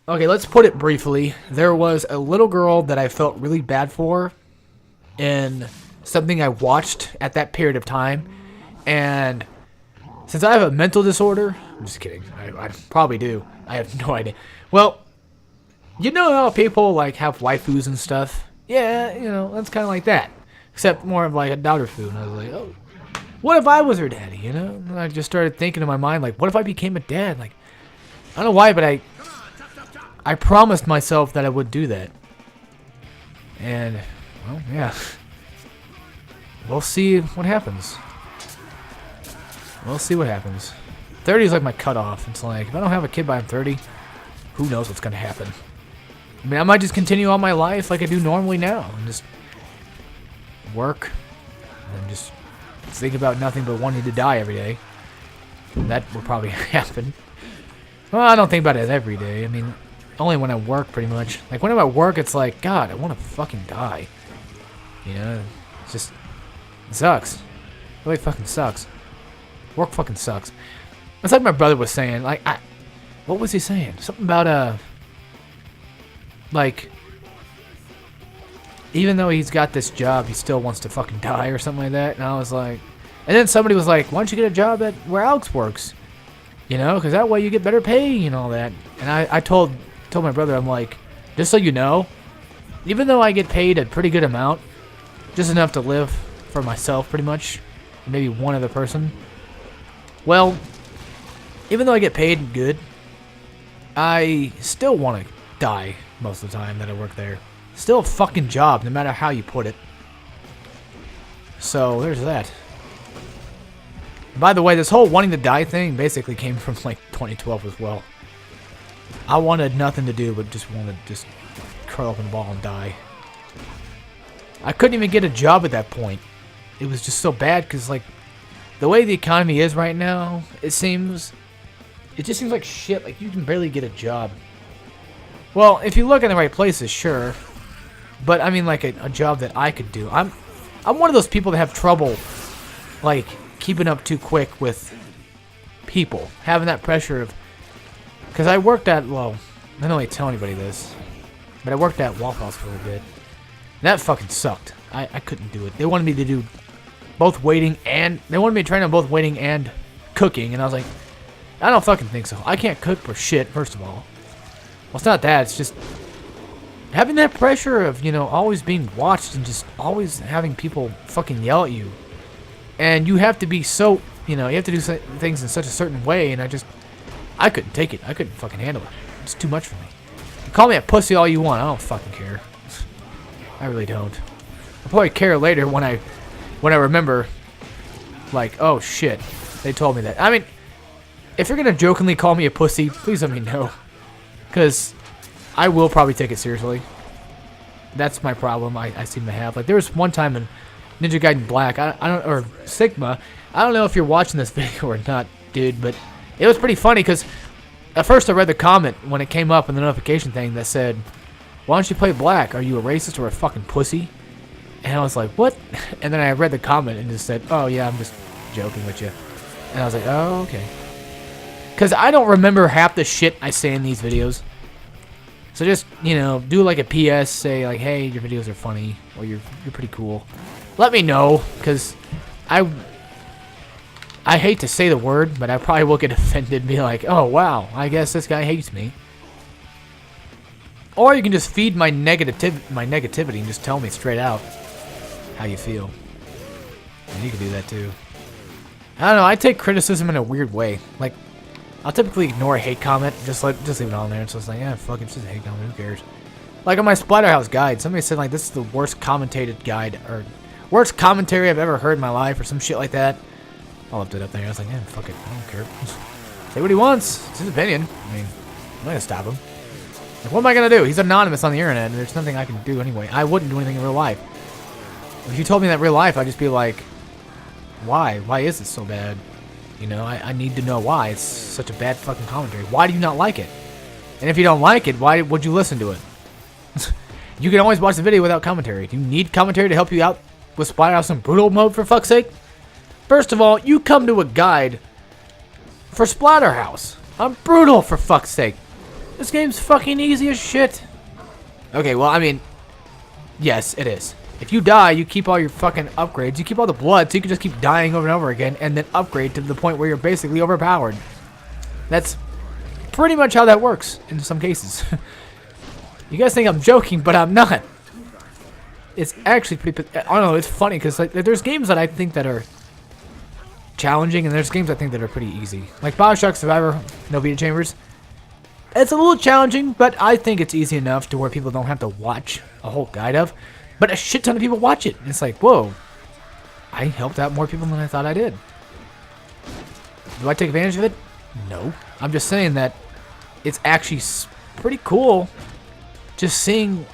Speaker 1: Okay, let's put it briefly. There was a little girl that I felt really bad for in something I watched at that period of time. And since I have a mental disorder... I'm just kidding. I probably do. I have no idea. Well, you know how people like have waifus and stuff? Yeah, you know, that's kind of like that. Except more of like a daughter food. And I was like, oh, what if I was her daddy, you know? And I just started thinking in my mind, like, what if I became a dad? Like, I don't know why, but I promised myself that I would do that. And, well, yeah. We'll see what happens. We'll see what happens. 30 is like my cutoff. It's like, if I don't have a kid by I'm 30, who knows what's going to happen. I mean, I might just continue on my life like I do normally now. And just work. And just think about nothing but wanting to die every day. That will probably happen. Well, I don't think about it every day. I mean, only when I work, pretty much. Like, when I'm at work, it's like, God, I want to fucking die. You know? It's just... It sucks. It really fucking sucks. Work fucking sucks. It's like my brother was saying. Like, what was he saying? Something about, like... Even though he's got this job, he still wants to fucking die or something like that. And I was like... And then somebody was like, why don't you get a job at where Alex works? You know, because that way you get better pay and all that. And I told my brother, I'm like, just so you know, even though I get paid a pretty good amount, just enough to live for myself pretty much, and maybe one other person, well, even though I get paid good, I still want to die most of the time that I work there. Still a fucking job, no matter how you put it. So, there's that. By the way, this whole wanting to die thing basically came from like 2012 as well. I wanted nothing to do but just wanted to just curl up in a ball and die. I couldn't even get a job at that point. It was just so bad because, like, the way the economy is right now, it just seems like shit. Like, you can barely get a job. Well, if you look in the right places, sure. But I mean, like a job that I could do. I'm one of those people that have trouble, like, keeping up too quick with people, having that pressure of, because I worked at, well, I don't really tell anybody this, but I worked at Waffle House for a bit. That fucking sucked. I couldn't do it. They wanted me to do both waiting and, they wanted me to train on both waiting and cooking, and I was like, I don't fucking think so. I can't cook for shit, first of all. Well, it's not that, it's just, having that pressure of, you know, always being watched and just always having people fucking yell at you. And you have to be so, you know, you have to do things in such a certain way, and I couldn't take it. I couldn't fucking handle it. It's too much for me. You call me a pussy all you want. I don't fucking care. I really don't. I'll probably care later when I remember, like, oh shit, they told me that. I mean, if you're gonna jokingly call me a pussy, please let me know, because I will probably take it seriously. That's my problem. I seem to have. Like, there was one time in Ninja Gaiden Black, I don't, or Sigma. I don't know if you're watching this video or not, dude, but it was pretty funny because at first I read the comment when it came up in the notification thing that said, "Why don't you play Black? Are you a racist or a fucking pussy?" And I was like, what? And then I read the comment and just said, oh yeah, I'm just joking with you. And I was like, oh, okay. Because I don't remember half the shit I say in these videos. So just, you know, do like a PS, say like, hey, your videos are funny, or you're pretty cool. Let me know, because I hate to say the word, but I probably will get offended and be like, oh wow, I guess this guy hates me. Or you can just feed my negativity and just tell me straight out how you feel. And you can do that too. I don't know, I take criticism in a weird way. Like, I'll typically ignore a hate comment, just leave it on there. So it's like, yeah, fuck it, it's just a hate comment, who cares? Like on my Splatterhouse guide, somebody said like, this is the worst commentated guide, or worst commentary I've ever heard in my life, or some shit like that. I left it up there, I was like, yeah, fuck it, I don't care. Say what he wants, it's his opinion. I mean, I'm not gonna stop him. Like, what am I gonna do? He's anonymous on the internet, and there's nothing I can do anyway. I wouldn't do anything in real life. If you told me that in real life, I'd just be like, why? Why is it so bad? You know, I need to know why. It's such a bad fucking commentary. Why do you not like it? And if you don't like it, why would you listen to it? You can always watch the video without commentary. Do you need commentary to help you out with Splatterhouse and Brutal mode, for fuck's sake? First of all, you come to a guide for Splatterhouse. I'm Brutal, for fuck's sake. This game's fucking easy as shit. Okay, well, I mean, yes, it is. If you die, you keep all your fucking upgrades. You keep all the blood, so you can just keep dying over and over again, and then upgrade to the point where you're basically overpowered. That's pretty much how that works in some cases. You guys think I'm joking, but I'm not. It's actually pretty... I don't know, it's funny, because like, there's games that I think that are challenging, and there's games I think that are pretty easy. Like BioShock Survivor, No Beta Chambers. It's a little challenging, but I think it's easy enough to where people don't have to watch a whole guide of. But a shit ton of people watch it. And it's like, whoa, I helped out more people than I thought I did. Do I take advantage of it? No. I'm just saying that it's actually pretty cool just seeing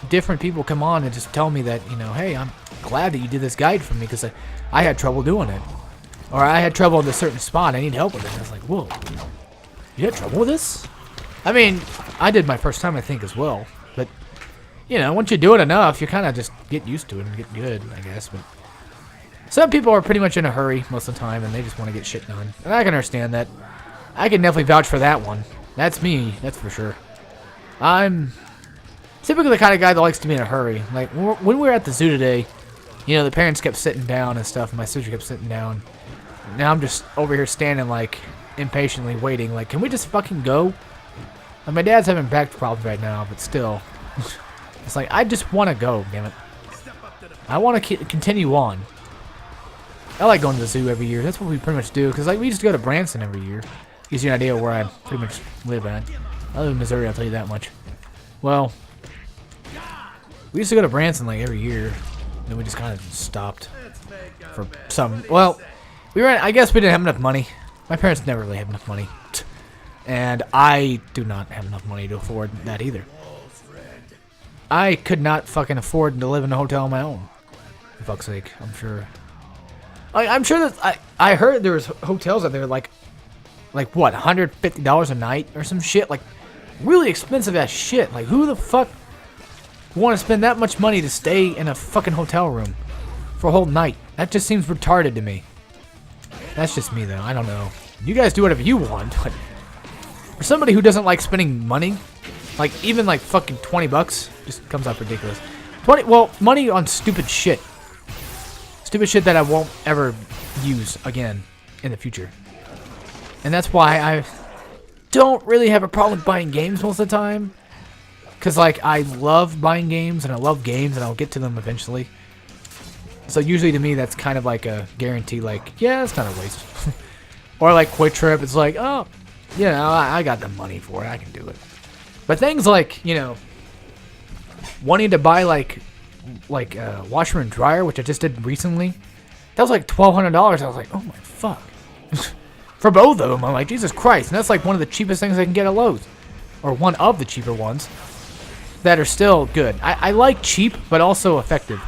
Speaker 1: different people come on and just tell me that, you know, hey, I'm glad that you did this guide for me because I had trouble doing it. Or I had trouble in a certain spot. I need help with it. And I was like, whoa, you had trouble with this? I mean, I did my first time, I think, as well. But, you know, once you do it enough, you kind of just get used to it and get good, I guess. But some people are pretty much in a hurry most of the time, and they just want to get shit done. And I can understand that. I can definitely vouch for that one. That's me, that's for sure. I'm typically the kind of guy that likes to be in a hurry. Like, when we were at the zoo today, you know, the parents kept sitting down and stuff, and my sister kept sitting down. Now I'm just over here standing, like, impatiently waiting. Like, can we just fucking go? Like, my dad's having back problems right now, but still. It's like, I just want to go, damn it. I want to continue on. I like going to the zoo every year. That's what we pretty much do. Because, like, we used to go to Branson every year. Gives you an idea where I pretty much live at. I live in Missouri, I'll tell you that much. Well, we used to go to Branson, like, every year. Then we just kind of stopped. For some... Well, we were... I guess we didn't have enough money. My parents never really have enough money. And I do not have enough money to afford that either. I could not fucking afford to live in a hotel on my own. For fuck's sake, I'm sure. I'm sure that I heard there was hotels out there like what, $150 a night or some shit, like really expensive ass shit. Like who the fuck want to spend that much money to stay in a fucking hotel room for a whole night? That just seems retarded to me. That's just me though. I don't know. You guys do whatever you want, but for somebody who doesn't like spending money, like even like fucking $20 just comes out ridiculous. Money on stupid shit. Stupid shit that I won't ever use again in the future. And that's why I don't really have a problem with buying games most of the time. Because, like, I love buying games, and I love games, and I'll get to them eventually. So usually to me, that's kind of like a guarantee, like, yeah, it's not a waste. Or like Quick Trip, it's like, oh, you know, I got the money for it, I can do it. But things like, you know, wanting to buy like a washer and dryer, which I just did recently, that was like $1,200. I was like, oh my fuck. For both of them, I'm like, Jesus Christ. And that's like one of the cheapest things I can get at Lowe's. Or one of the cheaper ones that are still good. I like cheap, but also effective.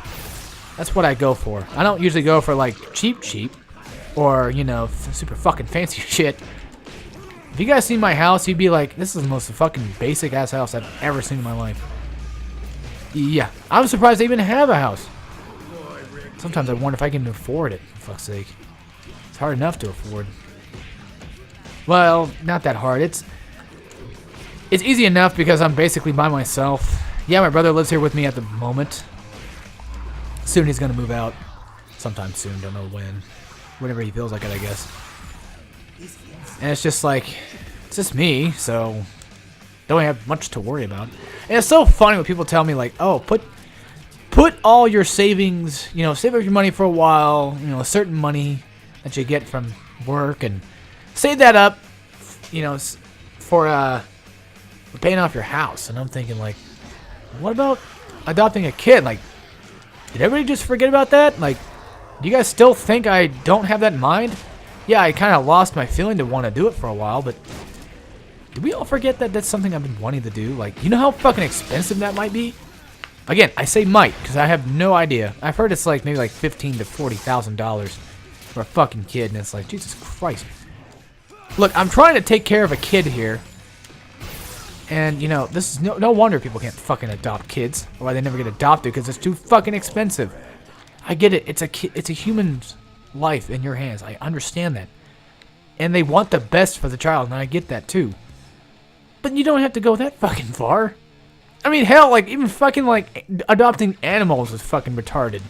Speaker 1: That's what I go for. I don't usually go for like cheap, or, you know, super fucking fancy shit. If you guys see my house, you'd be like, this is the most fucking basic ass house I've ever seen in my life. Yeah, I'm surprised they even have a house. Sometimes I wonder if I can afford it, for fuck's sake. It's hard enough to afford. Well, not that hard. It's easy enough because I'm basically by myself. Yeah, my brother lives here with me at the moment. Soon he's gonna move out. Sometime soon, don't know when. Whenever he feels like it, I guess. And it's just like, it's just me, so don't have much to worry about. And it's so funny when people tell me like, oh, put all your savings, you know, save up your money for a while, you know, a certain money that you get from work, and save that up, you know, for paying off your house. And I'm thinking like, what about adopting a kid? Like, did everybody just forget about that? Like, do you guys still think I don't have that in mind? Yeah, I kind of lost my feeling to want to do it for a while, but did we all forget that that's something I've been wanting to do? Like, you know how fucking expensive that might be? Again, I say might, because I have no idea. I've heard it's like maybe like $15,000 to $40,000 for a fucking kid, and it's like, Jesus Christ. Look, I'm trying to take care of a kid here. And, you know, this is no wonder people can't fucking adopt kids. Or why they never get adopted, because it's too fucking expensive. I get it. It's a human's life in your hands. I understand that. And they want the best for the child, and I get that too. But you don't have to go that fucking far. I mean, hell, like, even fucking, like, adopting animals is fucking retarded.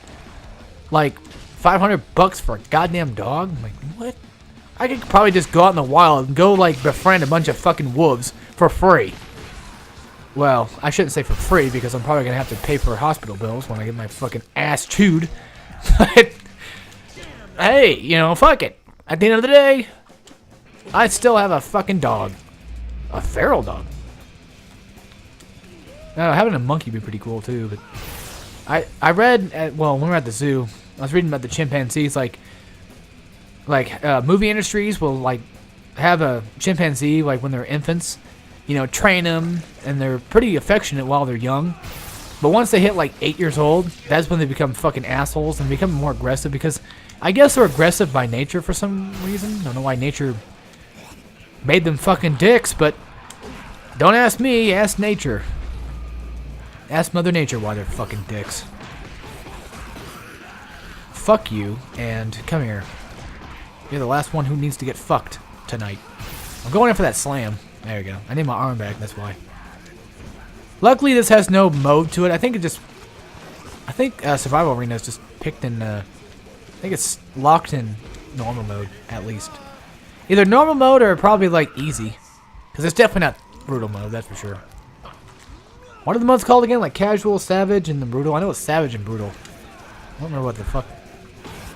Speaker 1: Like, $500 for a goddamn dog? I'm like, what? I could probably just go out in the wild and go, like, befriend a bunch of fucking wolves for free. Well, I shouldn't say for free, because I'm probably going to have to pay for hospital bills when I get my fucking ass chewed. But, hey, you know, fuck it. At the end of the day, I still have a fucking dog. A feral dog. Having a monkey would be pretty cool, too. But I read, well, when we were at the zoo, I was reading about the chimpanzees, like movie industries will, like, have a chimpanzee, like, when they're infants. You know, train them, and they're pretty affectionate while they're young. But once they hit like 8 years old, that's when they become fucking assholes and become more aggressive, because I guess they're aggressive by nature for some reason. I don't know why nature made them fucking dicks, but don't ask me, ask nature. Ask Mother Nature why they're fucking dicks. Fuck you, and come here. You're the last one who needs to get fucked tonight. I'm going in for that slam. There we go. I need my arm back, that's why. Luckily, this has no mode to it. I think Survival Arena is just picked in, I think it's locked in normal mode, at least. Either normal mode or probably, like, easy. Because it's definitely not brutal mode, that's for sure. What are the modes called again? Like casual, savage, and the brutal? I know it's savage and brutal. I don't remember what the fuck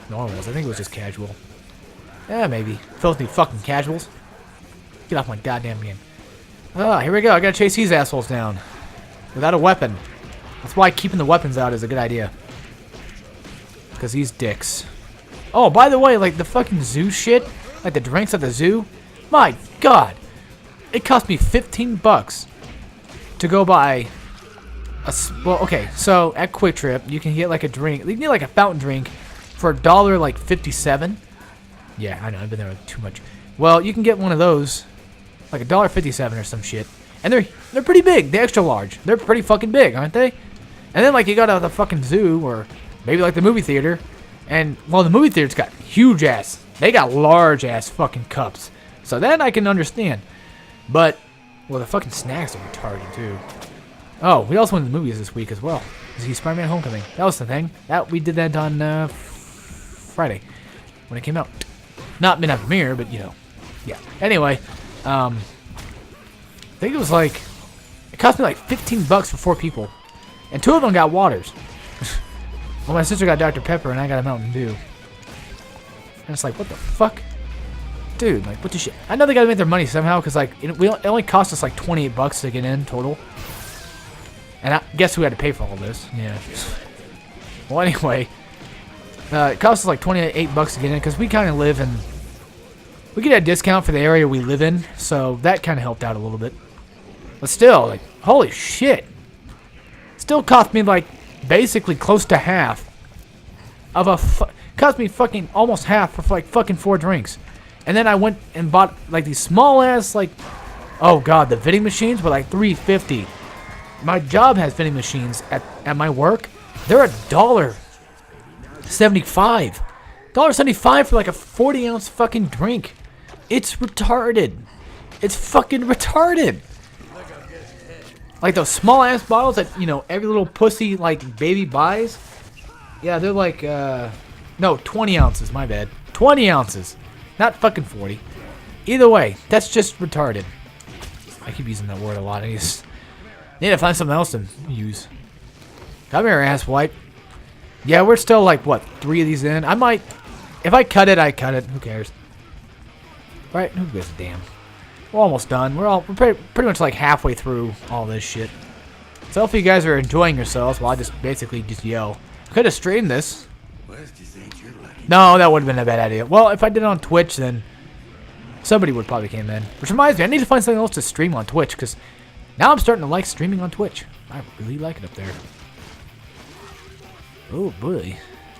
Speaker 1: normal was. I think it was just casual. Yeah, maybe. Filthy fucking casuals. Get off my goddamn game. Ah, here we go. I gotta chase these assholes down. Without a weapon. That's why keeping the weapons out is a good idea. Because these dicks. Oh, by the way, like the fucking zoo shit, like the drinks at the zoo, my god. It cost me $15 to go buy a... Well, okay, so at Quick Trip, you can get like a drink. You can get like a fountain drink for $1, like 57. Yeah, I know, I've been there too much. Well, you can get one of those, like $1.57 or some shit, and they're pretty big. The extra large, they're pretty fucking big, aren't they? And then like you go to the fucking zoo or maybe like the movie theater, and well, the movie theater's got huge ass. They got large ass fucking cups, so then I can understand. But well, the fucking snacks are retarded too. Oh, we also went to the movies this week as well. See Spider-Man: Homecoming. That was the thing. That we did that on Friday when it came out. Not midnight premiere, but you know. Yeah. Anyway, I think it was like It cost me like 15 bucks for 4 people. And 2 of them got waters. Well, my sister got Dr. Pepper and I got a Mountain Dew. And it's like, what the fuck? Dude, like, what the shit? I know they gotta make their money somehow, because, like, it only cost us, like, 28 bucks to get in total. And guess who had to pay for all this? Yeah. Well, anyway. It cost us, like, 28 bucks to get in, because we kind of live in... We get a discount for the area we live in, so that kind of helped out a little bit. But still, like, holy shit. Still cost me, like, basically close to half of a... Cost me fucking almost half for, like, fucking 4 drinks. And then I went and bought, like, these small-ass, like... Oh, God, the vending machines were, like, $3.50. My job has vending machines at my work. They're $1.75. $1.75 for, like, a 40-ounce fucking drink. It's retarded. It's fucking retarded. Like those small ass bottles that, you know, every little pussy like baby buys. Yeah, they're like no, 20 ounces, my bad. 20 ounces. Not fucking 40. Either way, that's just retarded. I keep using that word a lot. I need to find something else to use. Come here, asswipe. Yeah, we're still like what, 3 of these in? I might, if I cut it, I cut it. Who cares? Right? Who gives a damn? We're almost done. We're pretty much like halfway through all this shit. So hopefully you guys are enjoying yourselves while I just basically just yell. I could have streamed this. No, that would have been a bad idea. Well, if I did it on Twitch, then somebody would probably came in. Which reminds me, I need to find something else to stream on Twitch, because now I'm starting to like streaming on Twitch. I really like it up there. Oh boy.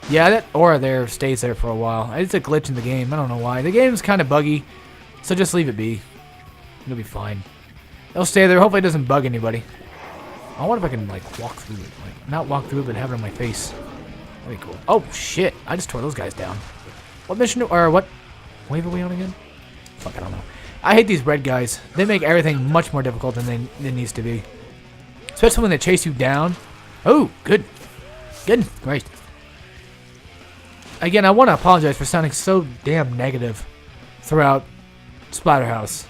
Speaker 1: Yeah, that aura there stays there for a while. It's a glitch in the game. I don't know why. The game's kind of buggy, so just leave it be. It'll be fine. It'll stay there. Hopefully it doesn't bug anybody. I wonder if I can, like, walk through it. Like, not walk through it, but have it on my face. That'd be cool. Oh, shit. I just tore those guys down. What mission, or what wave are we on again? Fuck, I don't know. I hate these red guys. They make everything much more difficult than it needs to be. Especially when they chase you down. Oh, good. Good. Great. Again, I want to apologize for sounding so damn negative throughout Splatterhouse.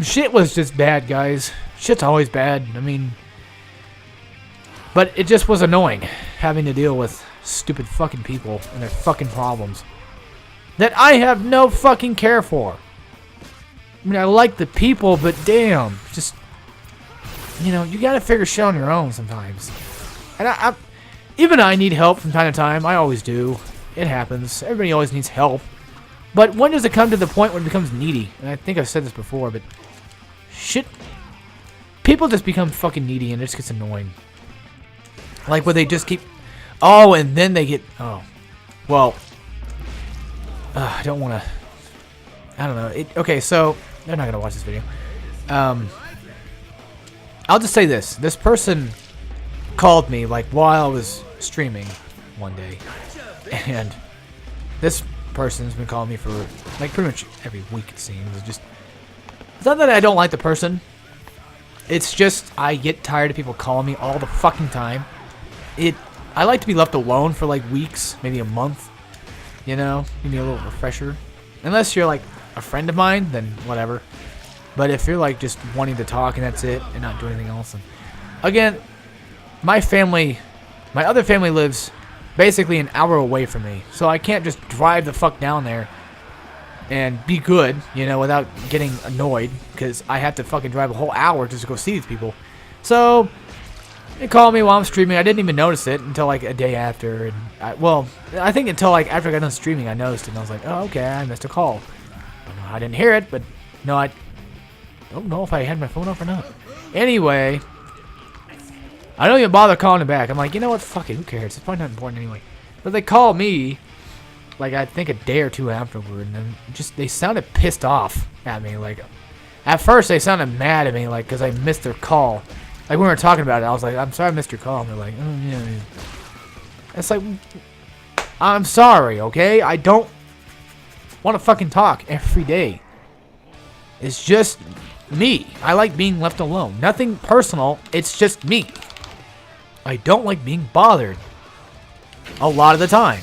Speaker 1: Shit was just bad, guys. Shit's always bad. I mean, but it just was annoying having to deal with stupid fucking people and their fucking problems that I have no fucking care for. I mean, I like the people, but damn, just, you know, you gotta figure shit on your own sometimes. And even I need help from time to time. I always do. It happens. Everybody always needs help. But when does it come to the point when it becomes needy? And I think I've said this before, but shit. People just become fucking needy and it just gets annoying. Like where they just keep... Oh, and then they get... Oh. Well. I don't want to... I don't know. Okay, so... They're not going to watch this video. I'll just say this. This person called me like while I was streaming one day. And this person's been calling me for like pretty much every week, it seems. It's not that I don't like the person. It's just I get tired of people calling me all the fucking time. I like to be left alone for like weeks, maybe a month. You know, give me a little refresher. Unless you're like a friend of mine, then whatever. But if you're like just wanting to talk and that's it, and not do anything else, and again, my other family lives basically an hour away from me, so I can't just drive the fuck down there and be good, you know, without getting annoyed, because I have to fucking drive a whole hour just to go see these people. So they called me while I'm streaming. I didn't even notice it until like a day after, and I think until like after I got done streaming, I noticed it, and I was like, oh, okay, I missed a call. I didn't hear it, but no, I don't know if I had my phone off or not. Anyway, I don't even bother calling it back. I'm like, you know what? Fuck it. Who cares? It's probably not important anyway. But they called me, like, I think a day or two afterward, and then they sounded pissed off at me. Like, at first, they sounded mad at me, like, because I missed their call. Like, when we were talking about it, I was like, I'm sorry I missed your call. And they're like, oh, yeah. It's like, I'm sorry, okay? I don't want to fucking talk every day. It's just me. I like being left alone. Nothing personal. It's just me. I don't like being bothered. A lot of the time.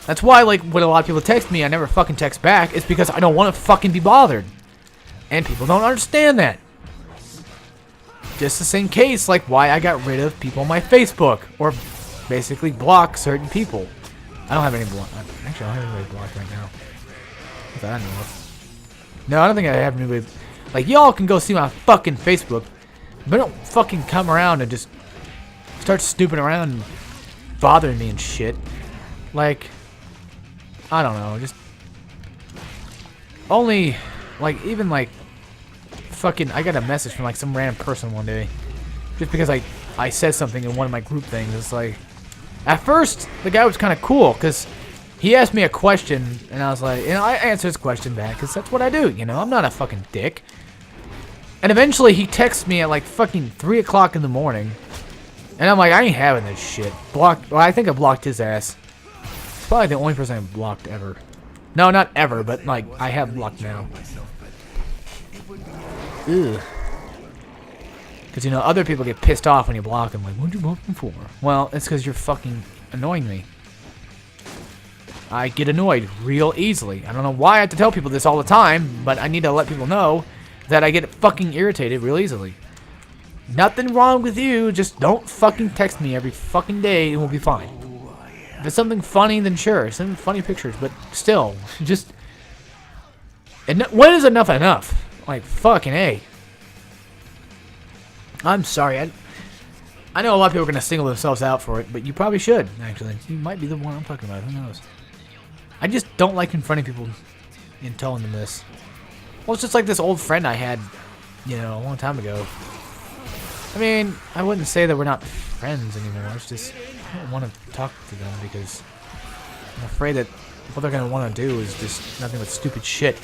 Speaker 1: That's why, like, when a lot of people text me, I never fucking text back. It's because I don't want to fucking be bothered. And people don't understand that. just the same case like why I got rid of people on my Facebook, or basically block certain people. I don't have any block. Actually, I don't have anybody blocked right now that I know of. No, I don't think I have anybody. Like, y'all can go see my fucking Facebook, but don't fucking come around and just start snooping around and bothering me and shit. Like, I don't know, just only, like, even like fucking, I got a message from like some random person one day just because I said something in one of my group things. It's like, at first the guy was kind of cool because he asked me a question and I was like, you know, I answered his question back because that's what I do, you know, I'm not a fucking dick. And eventually he texts me at like fucking 3 o'clock in the morning and I'm like, I ain't having this shit. Blocked. Well, I think I blocked his ass. It's probably the only person I've blocked ever. No, not ever, but like I have blocked now. Ugh. Because, you know, other people get pissed off when you block them. Like, what'd you block them for? Well, it's because you're fucking annoying me. I get annoyed real easily. I don't know why I have to tell people this all the time, but I need to let people know that I get fucking irritated real easily. Nothing wrong with you, just don't fucking text me every fucking day and we'll be fine. If it's something funny, then sure, send funny pictures, but still, just... When is enough enough? Like, fucking A. I'm sorry, I know a lot of people are going to single themselves out for it, but you probably should, actually. You might be the one I'm talking about, who knows. I just don't like confronting people and telling them this. Well, it's just like this old friend I had, you know, a long time ago. I mean, I wouldn't say that we're not friends anymore, it's just, I don't want to talk to them because I'm afraid that what they're going to want to do is just nothing but stupid shit.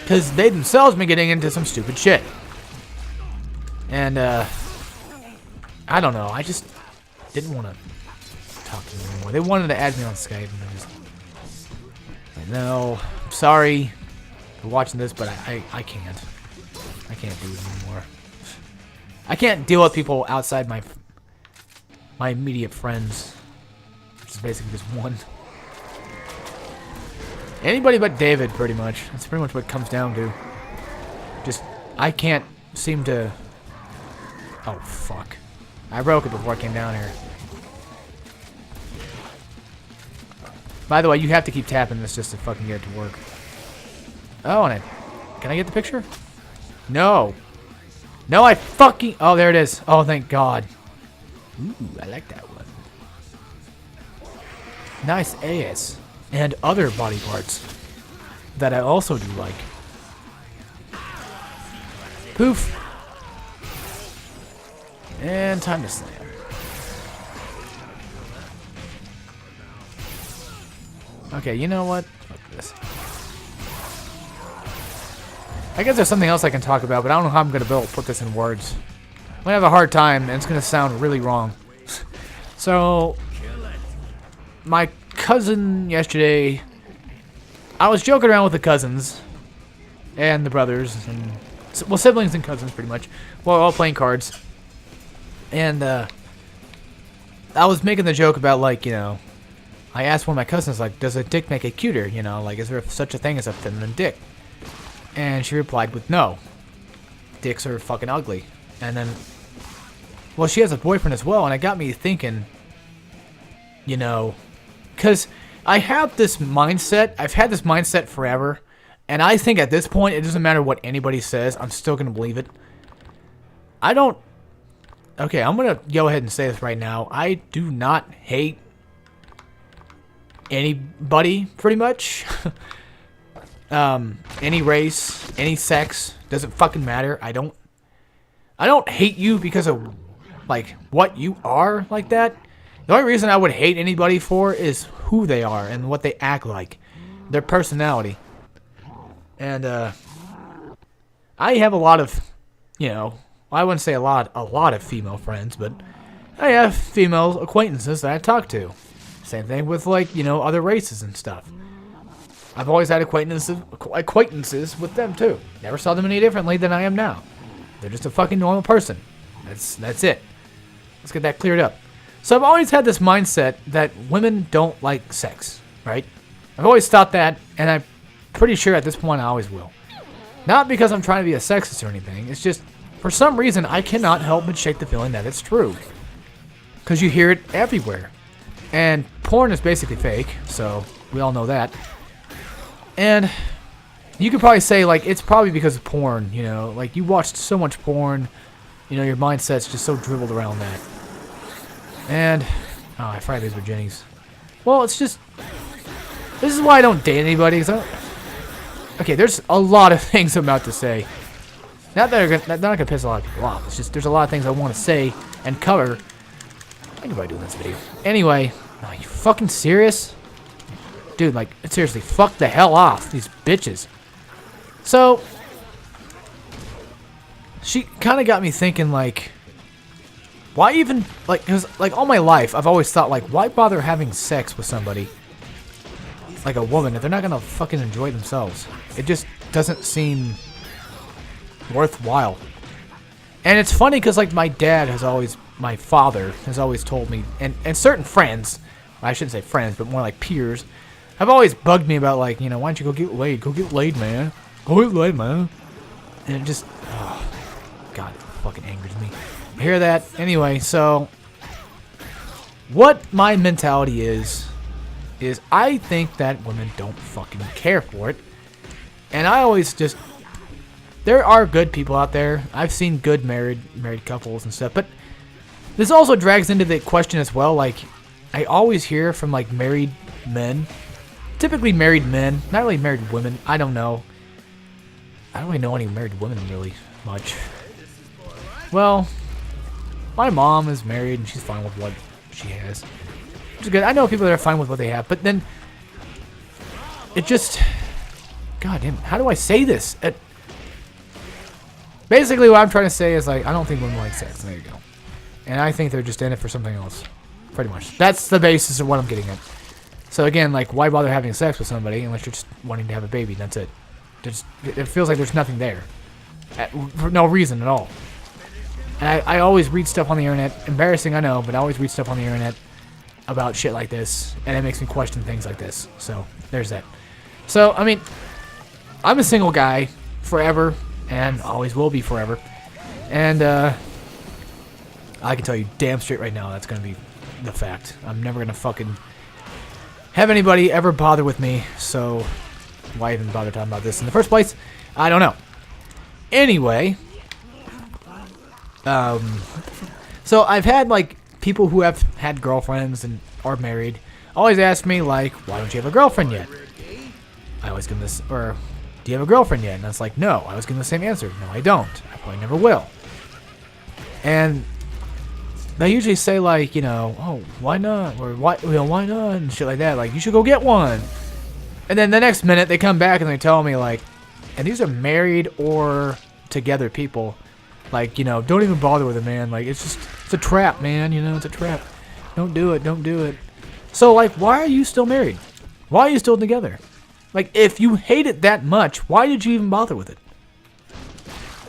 Speaker 1: Because they themselves been getting into some stupid shit. And, I don't know, I just didn't want to talk to them anymore. They wanted to add me on Skype, and I just... Like, no, I'm sorry for watching this, but I can't. I can't do it anymore. I can't deal with people outside my immediate friends. Which is basically just one. Anybody but David, pretty much. That's pretty much what it comes down to. Just, I can't seem to... Oh, fuck. I broke it before I came down here. By the way, you have to keep tapping this just to fucking get it to work. Oh, and can I get the picture? No. No, I fucking... Oh, there it is. Oh, thank God. Ooh, I like that one. Nice ass. And other body parts that I also do like. Poof. And time to slam. Okay, you know what? Fuck this. I guess there's something else I can talk about, but I don't know how I'm going to be able to put this in words. I'm going to have a hard time, and it's going to sound really wrong. So, my cousin yesterday... I was joking around with the cousins and the brothers, and well, siblings and cousins, pretty much. Well, all playing cards. And, I was making the joke about, like, you know... I asked one of my cousins, like, does a dick make it cuter? You know, like, is there such a thing as a feminine dick? And she replied with no. Dicks are fucking ugly. And then, well, she has a boyfriend as well, and it got me thinking, you know, because I have this mindset, I've had this mindset forever, and I think at this point, it doesn't matter what anybody says, I'm still going to believe it. I don't, okay, I'm going to go ahead and say this right now. I do not hate anybody, pretty much. Any race, any sex, doesn't fucking matter. I don't hate you because of, like, what you are like that. The only reason I would hate anybody for is who they are and what they act like. Their personality. And, I have a lot of, you know, I wouldn't say a lot of female friends, but I have female acquaintances that I talk to. Same thing with, like, you know, other races and stuff. I've always had acquaintances with them, too. Never saw them any differently than I am now. They're just a fucking normal person. That's it. Let's get that cleared up. So I've always had this mindset that women don't like sex, right? I've always thought that, and I'm pretty sure at this point I always will. Not because I'm trying to be a sexist or anything. It's just for some reason, I cannot help but shake the feeling that it's true. Because you hear it everywhere. And porn is basically fake, so we all know that. And you could probably say, like, it's probably because of porn, you know. Like, you watched so much porn, you know, your mindset's just so dribbled around that. And, oh, I fried these virginies. Well, it's just, this is why I don't date anybody. Okay, there's a lot of things I'm about to say. Not that they're not gonna piss a lot of people off. It's just there's a lot of things I want to say and cover. I think about doing this video. Anyway, are you fucking serious? Dude, like, seriously, fuck the hell off, these bitches. So, she kind of got me thinking, like, why even, like, because, like, all my life, I've always thought, like, why bother having sex with somebody, like a woman, if they're not going to fucking enjoy themselves? It just doesn't seem worthwhile. And it's funny because, like, my father has always told me, and certain friends, I shouldn't say friends, but more like peers, have always bugged me about, like, you know, why don't you go get laid? Go get laid, man. Go get laid, man. And it just, oh, God, it fucking angers me. I hear that. Anyway, so, what my mentality is I think that women don't fucking care for it. And I always just, there are good people out there. I've seen good married couples and stuff, but this also drags into the question as well, like, I always hear from, like, married men, typically married men, not really married women, I don't know. I don't really know any married women really much. Well, my mom is married and she's fine with what she has. Which is good. I know people that are fine with what they have, but then it just, God damn, how do I say this? Basically what I'm trying to say is, like, I don't think women like sex. There you go. And I think they're just in it for something else. Pretty much. That's the basis of what I'm getting at. So again, like, why bother having sex with somebody unless you're just wanting to have a baby? That's it. It feels like there's nothing there. For no reason at all. And I always read stuff on the internet. Embarrassing, I know, but I always read stuff on the internet about shit like this. And it makes me question things like this. So, there's that. So, I mean, I'm a single guy forever. And always will be forever. And, I can tell you damn straight right now that's going to be the fact. I'm never going to fucking have anybody ever bother with me. So, why even bother talking about this in the first place? I don't know. Anyway, so I've had, like, people who have had girlfriends and are married always ask me, like, why don't you have a girlfriend yet? I always give this, or, do you have a girlfriend yet? And I was like, no. I was giving the same answer. No, I don't. I probably never will. And they usually say, like, you know, oh, why not? Or why not? And shit like that. Like, you should go get one. And then the next minute they come back and they tell me, like, and these are married or together people, like, you know, don't even bother with it, man. Like, it's a trap, man. You know, it's a trap. Don't do it. Don't do it. So, like, why are you still married? Why are you still together? Like, if you hate it that much, why did you even bother with it?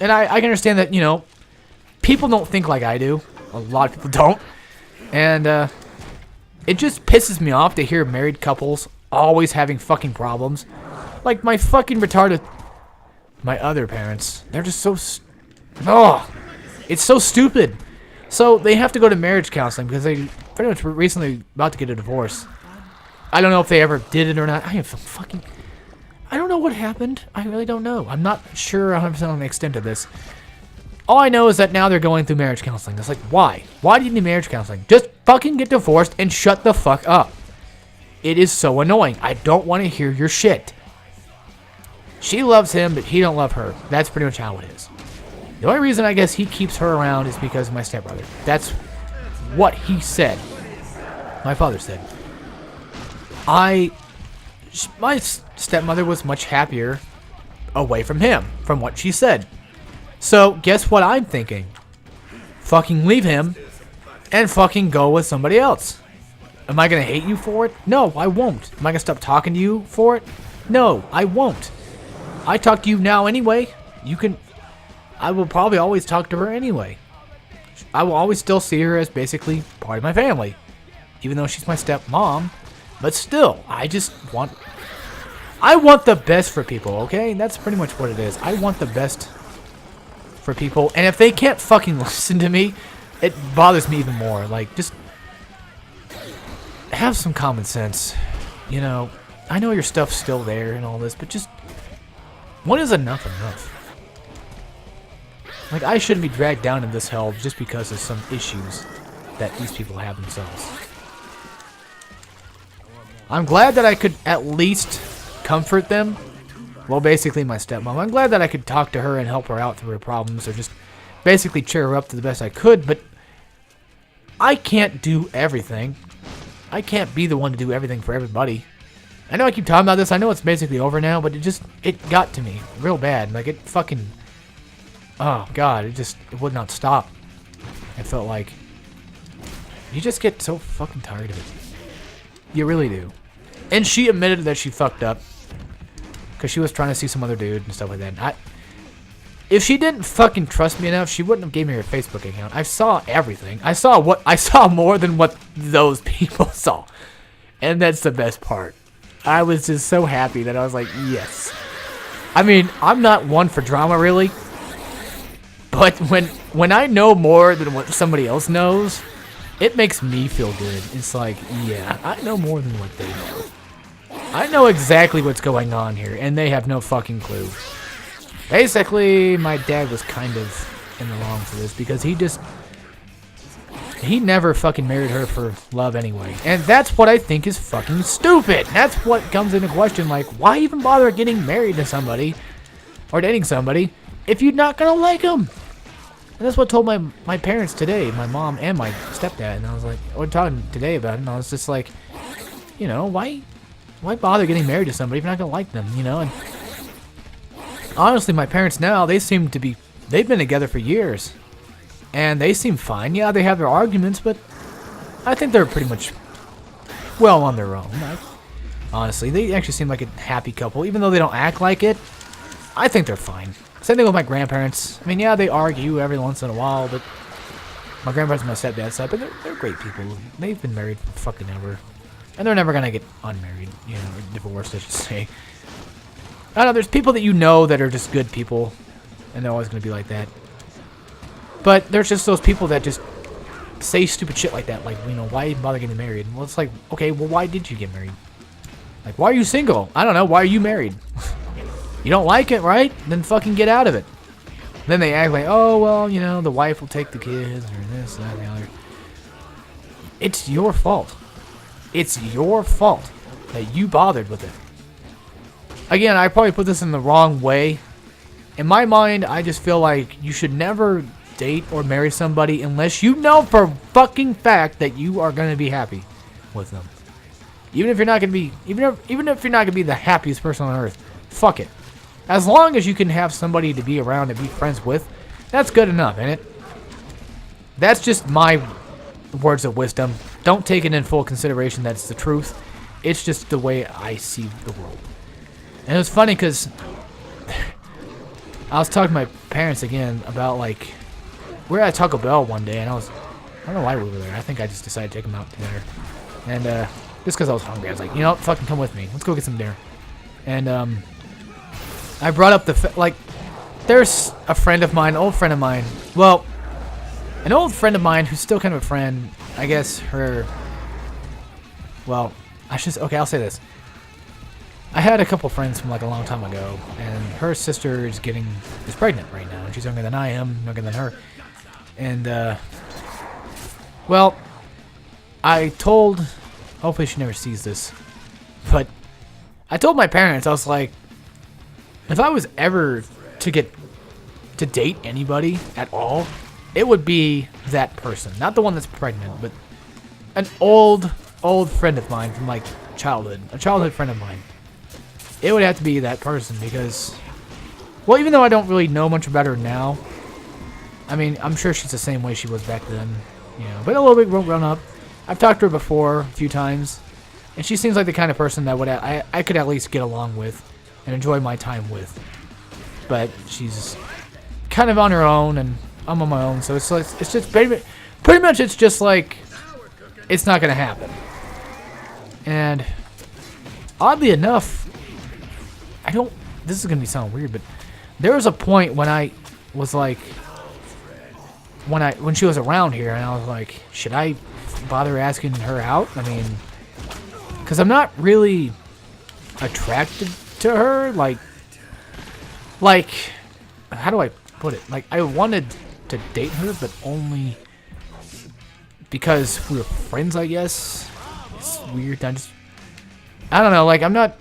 Speaker 1: And I can understand that, you know, people don't think like I do. A lot of people don't. And it just pisses me off to hear married couples always having fucking problems. Like my fucking retarded, my other parents, they're just so, it's so stupid. So they have to go to marriage counseling because they pretty much were recently about to get a divorce. I don't know if they ever did it or not. I don't know what happened. I really don't know. I'm not sure 100% on the extent of this. All I know is that now they're going through marriage counseling. It's like, why? Why do you need marriage counseling? Just fucking get divorced and shut the fuck up. It is so annoying. I don't want to hear your shit. She loves him, but he don't love her. That's pretty much how it is. The only reason I guess he keeps her around is because of my stepbrother. That's what he said. My father said. My stepmother was much happier away from him, from what she said. So, guess what I'm thinking? Fucking leave him and fucking go with somebody else. Am I going to hate you for it? No, I won't. Am I going to stop talking to you for it? No, I won't. I talk to you now anyway. I will probably always talk to her anyway. I will always still see her as basically part of my family. Even though she's my stepmom. But still, I want the best for people, okay? That's pretty much what it is. I want the best for people, and if they can't fucking listen to me, it bothers me even more. Like, just have some common sense. You know, I know your stuff's still there and all this, but just, when is enough enough? Like, I shouldn't be dragged down in this hell just because of some issues that these people have themselves. I'm glad that I could at least comfort them. Well, basically my stepmom. I'm glad that I could talk to her and help her out through her problems, or just basically cheer her up to the best I could, but I can't do everything. I can't be the one to do everything for everybody. I know I keep talking about this. I know it's basically over now, but it got to me real bad. Like, it fucking... Oh, God, it would not stop. I felt like... You just get so fucking tired of it. You really do. And she admitted that she fucked up. Because she was trying to see some other dude and stuff like that. If she didn't fucking trust me enough, she wouldn't have gave me her Facebook account. I saw everything. I saw more than what those people saw. And that's the best part. I was just so happy that I was like, yes. I mean, I'm not one for drama, really. But when I know more than what somebody else knows, it makes me feel good. It's like, yeah, I know more than what they know. I know exactly what's going on here, and they have no fucking clue. Basically, my dad was kind of in the wrong for this, because he never fucking married her for love anyway. And that's what I think is fucking stupid. That's what comes into question, like, why even bother getting married to somebody, or dating somebody, if you're not gonna like them? And that's what I told my parents today, my mom and my stepdad, and I was like, we're talking today about it, and I was just like, you know, why bother getting married to somebody if you're not gonna like them, you know? And honestly, my parents now, they've been together for years, and they seem fine. Yeah, they have their arguments, but I think they're pretty much well on their own. Honestly, they actually seem like a happy couple, even though they don't act like it. I think they're fine. Same thing with my grandparents. I mean, yeah, they argue every once in a while, but my grandparents and my stepdad's side, but they're great people. They've been married for fucking ever. And they're never gonna get unmarried, you know, or divorced, I should say. I don't know, there's people that you know that are just good people, and they're always gonna be like that. But there's just those people that just say stupid shit like that, like, you know, why even bother getting married? Well, it's like, okay, well, why did you get married? Like, why are you single? I don't know, why are you married? You don't like it, right? Then fucking get out of it. Then they act like, oh, well, you know, the wife will take the kids, or this, that, and the other. It's your fault. It's your fault that you bothered with it. Again, I probably put this in the wrong way. In my mind, I just feel like you should never date or marry somebody unless you know for a fucking fact that you are going to be happy with them. Even if you're not going to be, even if you're not going to be the happiest person on earth, fuck it. As long as you can have somebody to be around and be friends with, that's good enough, ain't it? That's just my words of wisdom. Don't take it in full consideration that it's the truth. It's just the way I see the world. And it was funny because I was talking to my parents again about, like, we were at Taco Bell one day, and I don't know why we were there. I think I just decided to take them out to dinner. And just because I was hungry, I was like, you know what, fucking come with me. Let's go get some dinner. And I brought up there's a friend of mine, an old friend of mine. Well, an old friend of mine who's still kind of a friend. I guess I'll say this. I had a couple friends from like a long time ago, and her sister is pregnant right now, and she's younger than I am, younger than her. And, well, hopefully she never sees this, but I told my parents, I was like, if I was ever to date anybody at all, it would be that person. Not the one that's pregnant, but an old friend of mine from like childhood. A childhood friend of mine. It would have to be that person because, well, even though I don't really know much about her now, I mean, I'm sure she's the same way she was back then, you know, but a little bit grown up. I've talked to her before a few times, and she seems like the kind of person that I could at least get along with and enjoy my time with. But she's kind of on her own, and I'm on my own, so it's just pretty much it's just like it's not gonna happen. And oddly enough, this is gonna sound weird, but there was a point when was like when she was around here, and I was like, should I bother asking her out? I mean, because I'm not really attracted to her. Like, how do I put it? Like, I wanted to date her, but only because we were friends, I guess. It's weird. I don't know. Like, I'm not.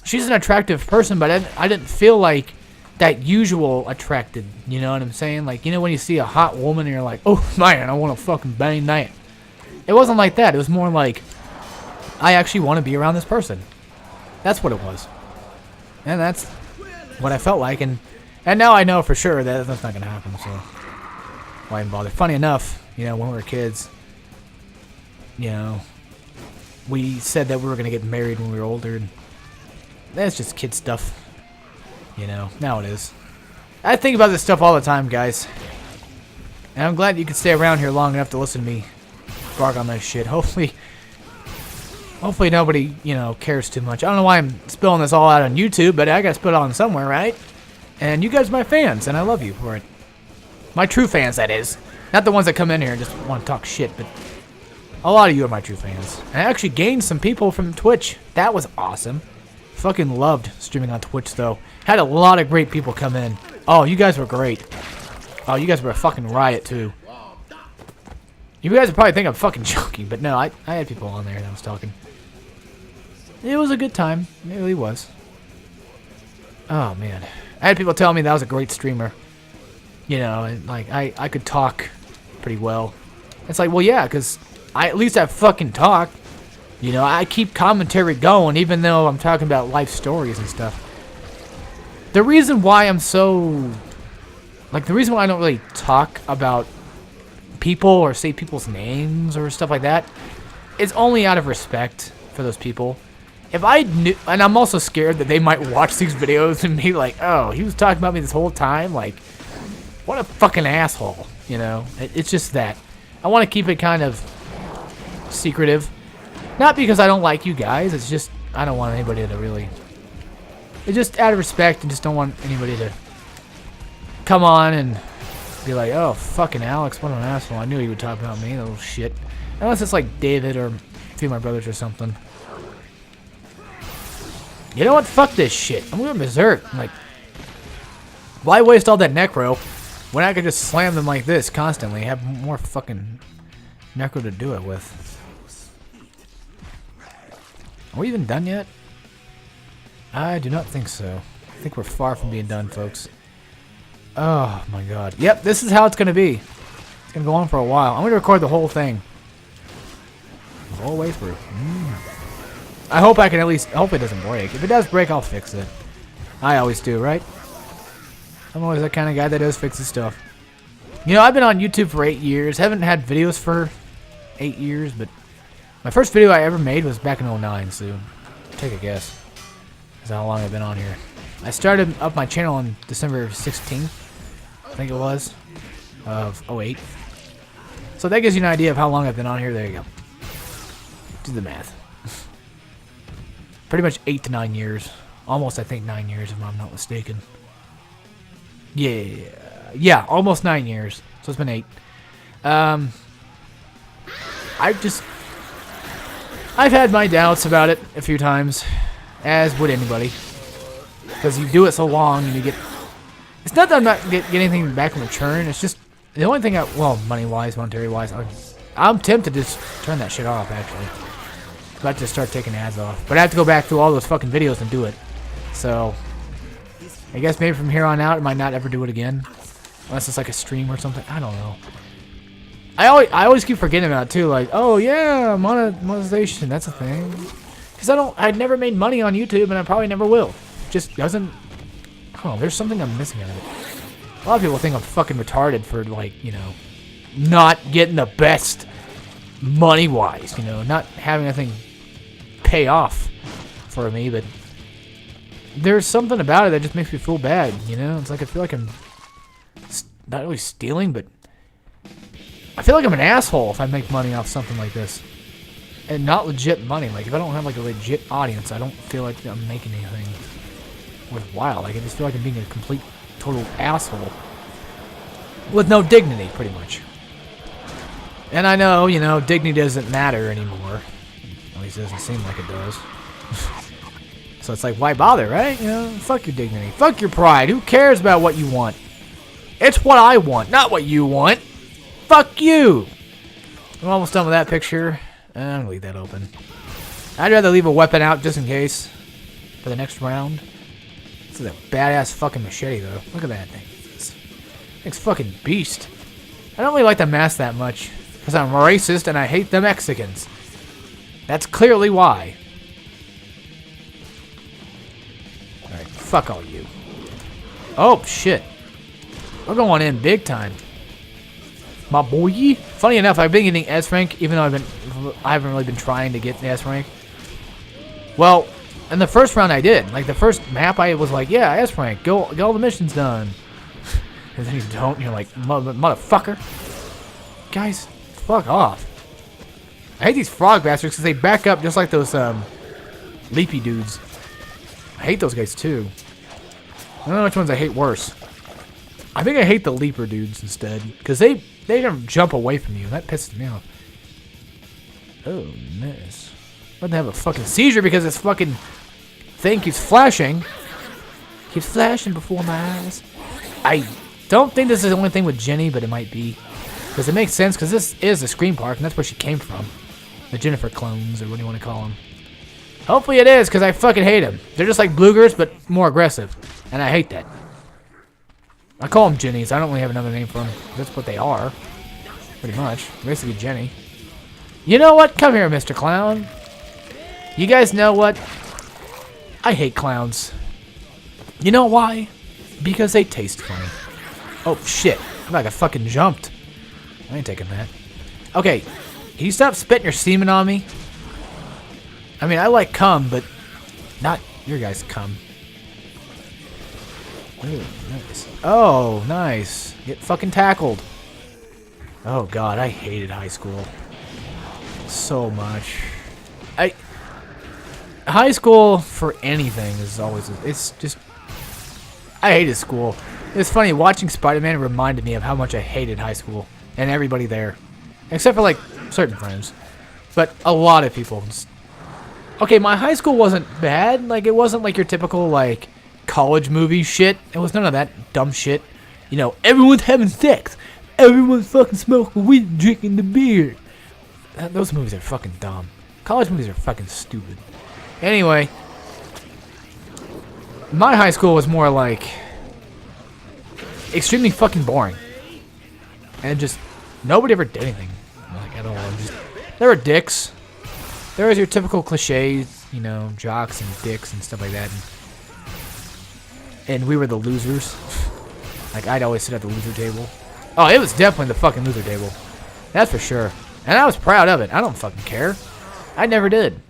Speaker 1: She's an attractive person, but I didn't feel like that usual attracted. You know what I'm saying? Like, you know when you see a hot woman and you're like, oh man, I want to fucking bang that. It wasn't like that. It was more like, I actually want to be around this person. That's what it was. And that's what I felt like. And now I know for sure that that's not going to happen. So why even bother? Funny enough, you know, when we were kids, you know, we said that we were going to get married when we were older. And that's just kid stuff. You know, now it is. I think about this stuff all the time, guys. And I'm glad you could stay around here long enough to listen to me bark on that shit. Hopefully nobody, you know, cares too much. I don't know why I'm spilling this all out on YouTube, but I gotta spill it on somewhere, right? And you guys are my fans, and I love you for it. My true fans, that is. Not the ones that come in here and just want to talk shit, but a lot of you are my true fans. And I actually gained some people from Twitch. That was awesome. Fucking loved streaming on Twitch, though. Had a lot of great people come in. Oh, you guys were great. Oh, you guys were a fucking riot, too. You guys would probably think I'm fucking joking, but no, I had people on there that was talking. It was a good time. It really was. Oh, man. I had people tell me that I was a great streamer. You know, and like, I could talk pretty well. It's like, well, yeah, because I at least have fucking talk. You know, I keep commentary going, even though I'm talking about life stories and stuff. The reason why I'm so... Like, the reason why I don't really talk about people or say people's names or stuff like that is only out of respect for those people. If I knew... And I'm also scared that they might watch these videos and be like, oh, he was talking about me this whole time? Like, what a fucking asshole, you know? It's just that. I want to keep it kind of secretive. Not because I don't like you guys, it's just I don't want anybody to really... It's just out of respect and just don't want anybody to come on and be like, oh, fucking Alex, what an asshole. I knew he would talk about me, that little shit. Unless it's like David or a few of my brothers or something. You know what? Fuck this shit. I'm going berserk. I'm like, why waste all that necro when I could just slam them like this constantly? Have more fucking necro to do it with. Are we even done yet? I do not think so. I think we're far from being done, folks. Oh my god. Yep, this is how it's going to be. It's going to go on for a while. I'm going to record the whole thing. The whole way through. I hope I can at least... I hope it doesn't break. If it does break, I'll fix it. I always do, right? I'm always that kind of guy that does fix his stuff. You know, I've been on YouTube for 8 years. Haven't had videos for 8 years, but... My first video I ever made was back in 09, so take a guess. That's how long I've been on here. I started up my channel on December 16th, I think it was, of 08. So that gives you an idea of how long I've been on here. There you go. Do the math. Pretty much 8 to 9 years. Almost, I think, 9 years, if I'm not mistaken. Yeah, almost 9 years. So it's been 8. I've had my doubts about it a few times, as would anybody, because you do it so long and you get... It's not that I'm not getting anything back in return, it's just the only thing well, money-wise, monetary-wise, I'm tempted to just turn that shit off, actually. I'm about to start taking ads off, but I have to go back through all those fucking videos and do it. So, I guess maybe from here on out, I might not ever do it again, unless it's like a stream or something, I don't know. I always keep forgetting about it too, like, oh yeah, monetization, that's a thing. Because I'd never made money on YouTube, and I probably never will. It just doesn't, oh, there's something I'm missing out of it. A lot of people think I'm fucking retarded for, like, you know, not getting the best money-wise, you know, not having anything pay off for me, but there's something about it that just makes me feel bad, you know? It's like I feel like I'm not really stealing, but I feel like I'm an asshole if I make money off something like this. And not legit money. Like, if I don't have, like, a legit audience, I don't feel like I'm making anything worthwhile. Like, I just feel like I'm being a complete, total asshole with no dignity, pretty much. And I know, you know, dignity doesn't matter anymore. At least it doesn't seem like it does. So it's like, why bother, right? You know, fuck your dignity. Fuck your pride. Who cares about what you want? It's what I want, not what you want. Fuck you. I'm almost done with that picture. I'm gonna leave that open. I'd rather leave a weapon out just in case for the next round. This is a badass fucking machete, though. Look at that thing. It's fucking beast. I don't really like the mask that much because I'm racist and I hate the Mexicans. That's clearly why. Alright, fuck all you. Oh, shit. We're going in big time. My boy. Funny enough, I've been getting S rank, even though I haven't really been trying to get the S rank. Well, in the first round I did. Like the first map, I was like, yeah, S rank, get all the missions done. And then you don't, and you're like, motherfucker. Guys, fuck off. I hate these frog bastards because they back up just like those leapy dudes. I hate those guys too. I don't know which ones I hate worse. I think I hate the leaper dudes instead because they don't jump away from you. That pisses me off. Oh, nice. I'm about to have a fucking seizure because this fucking thing keeps flashing. Keeps flashing before my eyes. I don't think this is the only thing with Jenny, but it might be. Because it makes sense, because this is the Scream Park, and that's where she came from. The Jennifer clones, or what do you want to call them. Hopefully it is, because I fucking hate them. They're just like bloogers, but more aggressive. And I hate that. I call them Jennies. I don't really have another name for them. That's what they are. Pretty much. Basically Jenny. You know what? Come here, Mr. Clown. You guys know what? I hate clowns. You know why? Because they taste funny. Oh, shit. I like I fucking jumped. I ain't taking that. Okay. Can you stop spitting your semen on me? I mean, I like cum, but not your guys' cum. Ooh, nice. Oh, nice. Get fucking tackled. Oh, God. I hated high school. So much. High school for anything is always... It's just... I hated school. It's funny, watching Spider-Man reminded me of how much I hated high school. And everybody there. Except for, like, certain friends. But a lot of people. Okay, my high school wasn't bad. Like, it wasn't like your typical, like, college movie shit. It was none of that dumb shit. You know, everyone's having sex. Everyone's fucking smoking weed and drinking the beer. Those movies are fucking dumb. College movies are fucking stupid. Anyway, my high school was more like extremely fucking boring. And just nobody ever did anything like at all. There were dicks. There was your typical cliches, you know, jocks and dicks and stuff like that. And we were the losers. Like I'd always sit at the loser table. Oh, it was definitely the fucking loser table. That's for sure. And I was proud of it. I don't fucking care. I never did.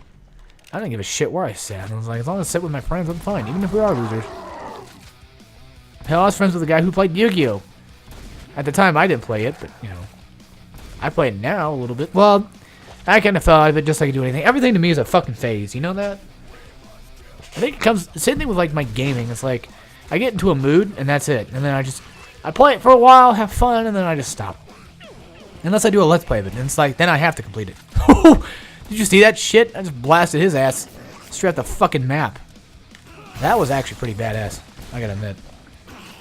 Speaker 1: I didn't give a shit where I sat. I was like, as long as I sit with my friends, I'm fine. Even if we are losers. Hell, I was friends with a guy who played Yu-Gi-Oh! At the time, I didn't play it, but, you know. I play it now a little bit. Well, I kind of fell out of it just so I could do anything. Everything to me is a fucking phase. You know that? I think it comes... Same thing with, like, my gaming. It's like, I get into a mood, and that's it. And then I play it for a while, have fun, and then I just stop. Unless I do a Let's Play of it. And it's like, then I have to complete it. Did you see that shit? I just blasted his ass straight at the fucking map. That was actually pretty badass. I gotta admit.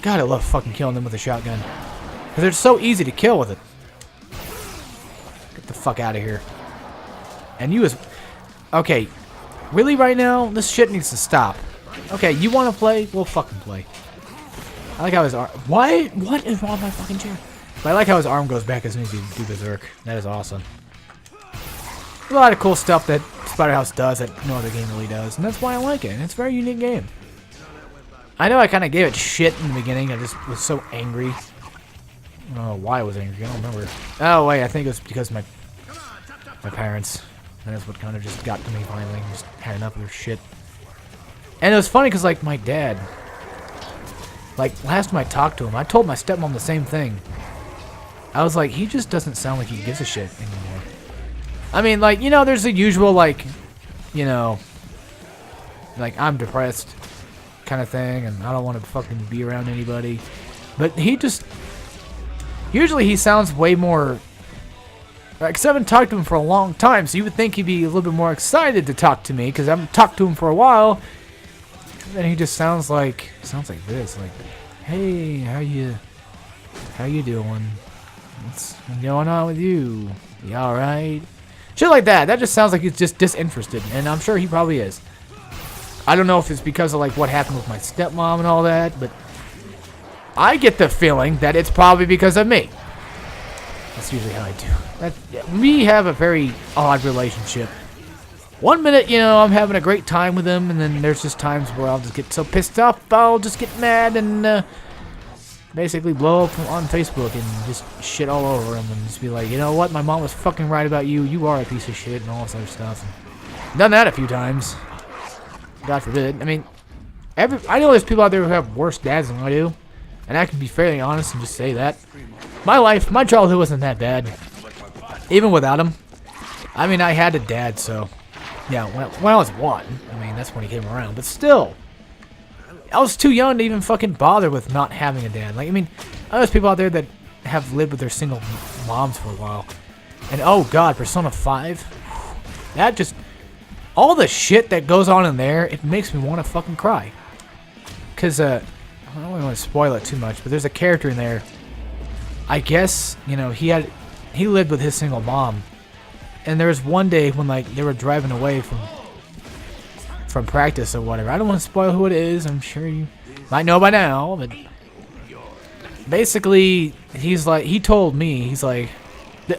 Speaker 1: God, I love fucking killing them with a shotgun. Because they're so easy to kill with it. Get the fuck out of here. And you as... Okay. Really right now? This shit needs to stop. Okay, you want to play? We'll fucking play. I like how his arm... What is wrong with my fucking chair? But I like how his arm goes back as soon as you do berserk. That is awesome. A lot of cool stuff that Splatterhouse does that no other game really does. And that's why I like it. And it's a very unique game. I know I kind of gave it shit in the beginning. I just was so angry. I don't know why I was angry. I don't remember. Oh, wait. I think it was because my parents. And that's what kind of just got to me finally. Just had enough of their shit. And it was funny because, like, my dad... Like, last time I talked to him, I told my stepmom the same thing. I was like, he just doesn't sound like he gives a shit anymore. I mean, like, you know, there's the usual, like, you know, like, I'm depressed kind of thing, and I don't want to fucking be around anybody. But he just, Usually he sounds way more... Because I haven't talked to him for a long time, so you would think he'd be a little bit more excited to talk to me, because I haven't talked to him for a while. And then he just sounds like this, like, hey, how you doing? What's going on with you? You alright? Shit like that. That just sounds like he's just disinterested, and I'm sure he probably is. I don't know if it's because of like what happened with my stepmom and all that, but I get the feeling that it's probably because of me. That's usually how I do. We have a very odd relationship. One minute, you know, I'm having a great time with him, and then there's just times where I'll just get so pissed off, I'll just get mad and basically blow up on Facebook and just shit all over him and just be like, you know what, my mom was fucking right about you, you are a piece of shit, and all this other stuff. And done that a few times. God forbid. I mean, I know there's people out there who have worse dads than I do, and I can be fairly honest and just say that. My childhood wasn't that bad. Even without him. I mean, I had a dad, so... Yeah, when I was 1, I mean, that's when he came around. But still, I was too young to even fucking bother with not having a dad. Like, I mean, there's people out there that have lived with their single moms for a while. And, oh, God, Persona 5? That just... All the shit that goes on in there, it makes me want to fucking cry. Because, I don't really want to spoil it too much, but there's a character in there. I guess, you know, he lived with his single mom. And there was one day when, like, they were driving away from practice or whatever. I don't want to spoil who it is. I'm sure you might know by now. But basically, he's like, he told me, he's like,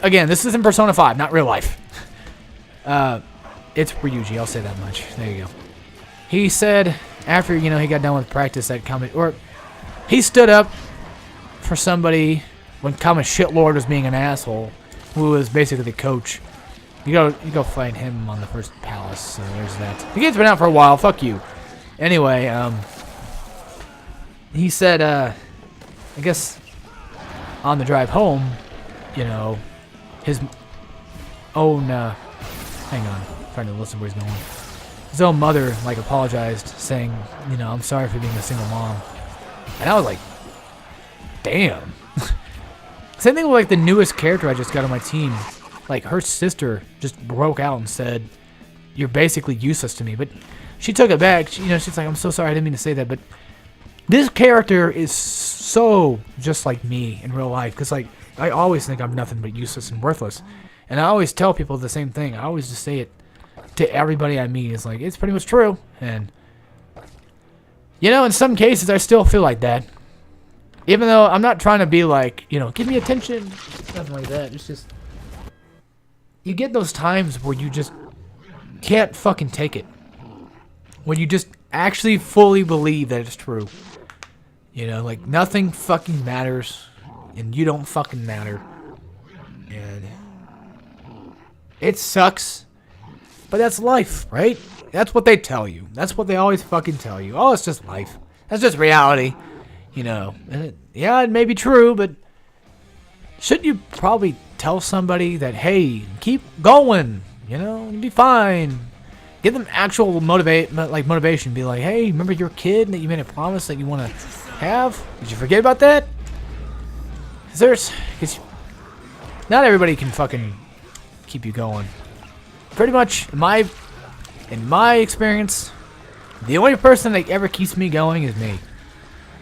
Speaker 1: again, this is in Persona 5, not real life. It's Ryuji, I'll say that much. There you go. He said, after, you know, he got done with practice at or he stood up for somebody when Kama Shitlord was being an asshole, who was basically the coach. You go find him on the first palace, so there's that. The game's been out for a while, fuck you. Anyway, he said, I guess, on the drive home, you know, his own, hang on, I'm trying to listen where he's going. His own mother, like, apologized, saying, you know, I'm sorry for being a single mom. And I was like, damn. Same thing with, like, the newest character I just got on my team. Like, her sister just broke out and said, you're basically useless to me. But she took it back. You know, she's like, I'm so sorry, I didn't mean to say that. But this character is so just like me in real life. Because, like, I always think I'm nothing but useless and worthless. And I always tell people the same thing. I always just say it to everybody I meet. It's like, it's pretty much true. And, you know, in some cases, I still feel like that. Even though I'm not trying to be like, you know, give me attention. Nothing like that. It's just... You get those times where you just can't fucking take it. When you just actually fully believe that it's true. You know, like nothing fucking matters. And you don't fucking matter. And it sucks. But that's life, right? That's what they tell you. That's what they always fucking tell you. Oh, it's just life. That's just reality. You know. And yeah, it may be true, but shouldn't you probably tell somebody that, hey, keep going, you know, you'll be fine. Give them actual motivation. Be like, hey, remember your kid that you made a promise that you want to have? Did you forget about that? Because not everybody can fucking keep you going. Pretty much, in my experience, the only person that ever keeps me going is me.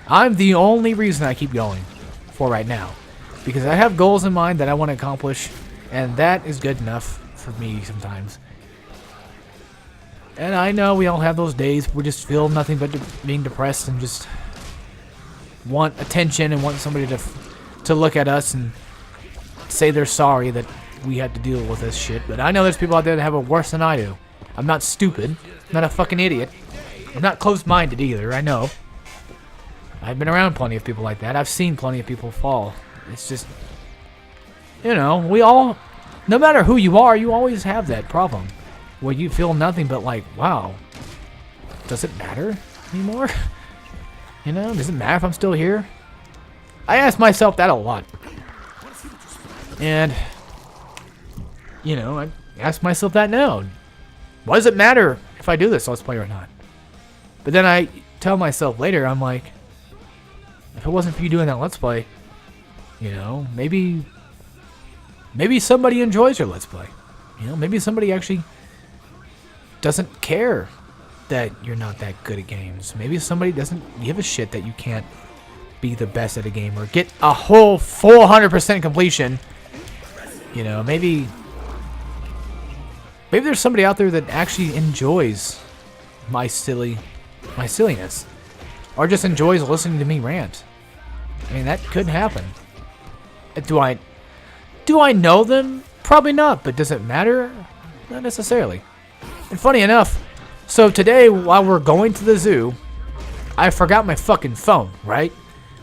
Speaker 1: I'm the only reason I keep going for right now. Because I have goals in mind that I want to accomplish, and that is good enough for me sometimes. And I know we all have those days where we just feel nothing but being depressed and just want attention and want somebody to look at us and say they're sorry that we had to deal with this shit. But I know there's people out there that have it worse than I do. I'm not stupid. I'm not a fucking idiot. I'm not closed-minded either, I know. I've been around plenty of people like that. I've seen plenty of people fall. It's just, you know, we all, no matter who you are, you always have that problem where you feel nothing but like, wow, does it matter anymore? You know, does it matter if I'm still here? I ask myself that a lot. And, you know, I ask myself that now. What does it matter if I do this Let's Play or not? But then I tell myself later, I'm like, if it wasn't for you doing that Let's Play, You know, maybe somebody enjoys your Let's Play. You know, maybe somebody actually doesn't care that you're not that good at games. Maybe somebody doesn't give a shit that you can't be the best at a game or get a whole 400% completion. You know, maybe there's somebody out there that actually enjoys my silliness, or just enjoys listening to me rant. I mean, that could happen. Do I know them? Probably not, but does it matter? Not necessarily. And funny enough, so today while we're going to the zoo, I forgot my fucking phone, right?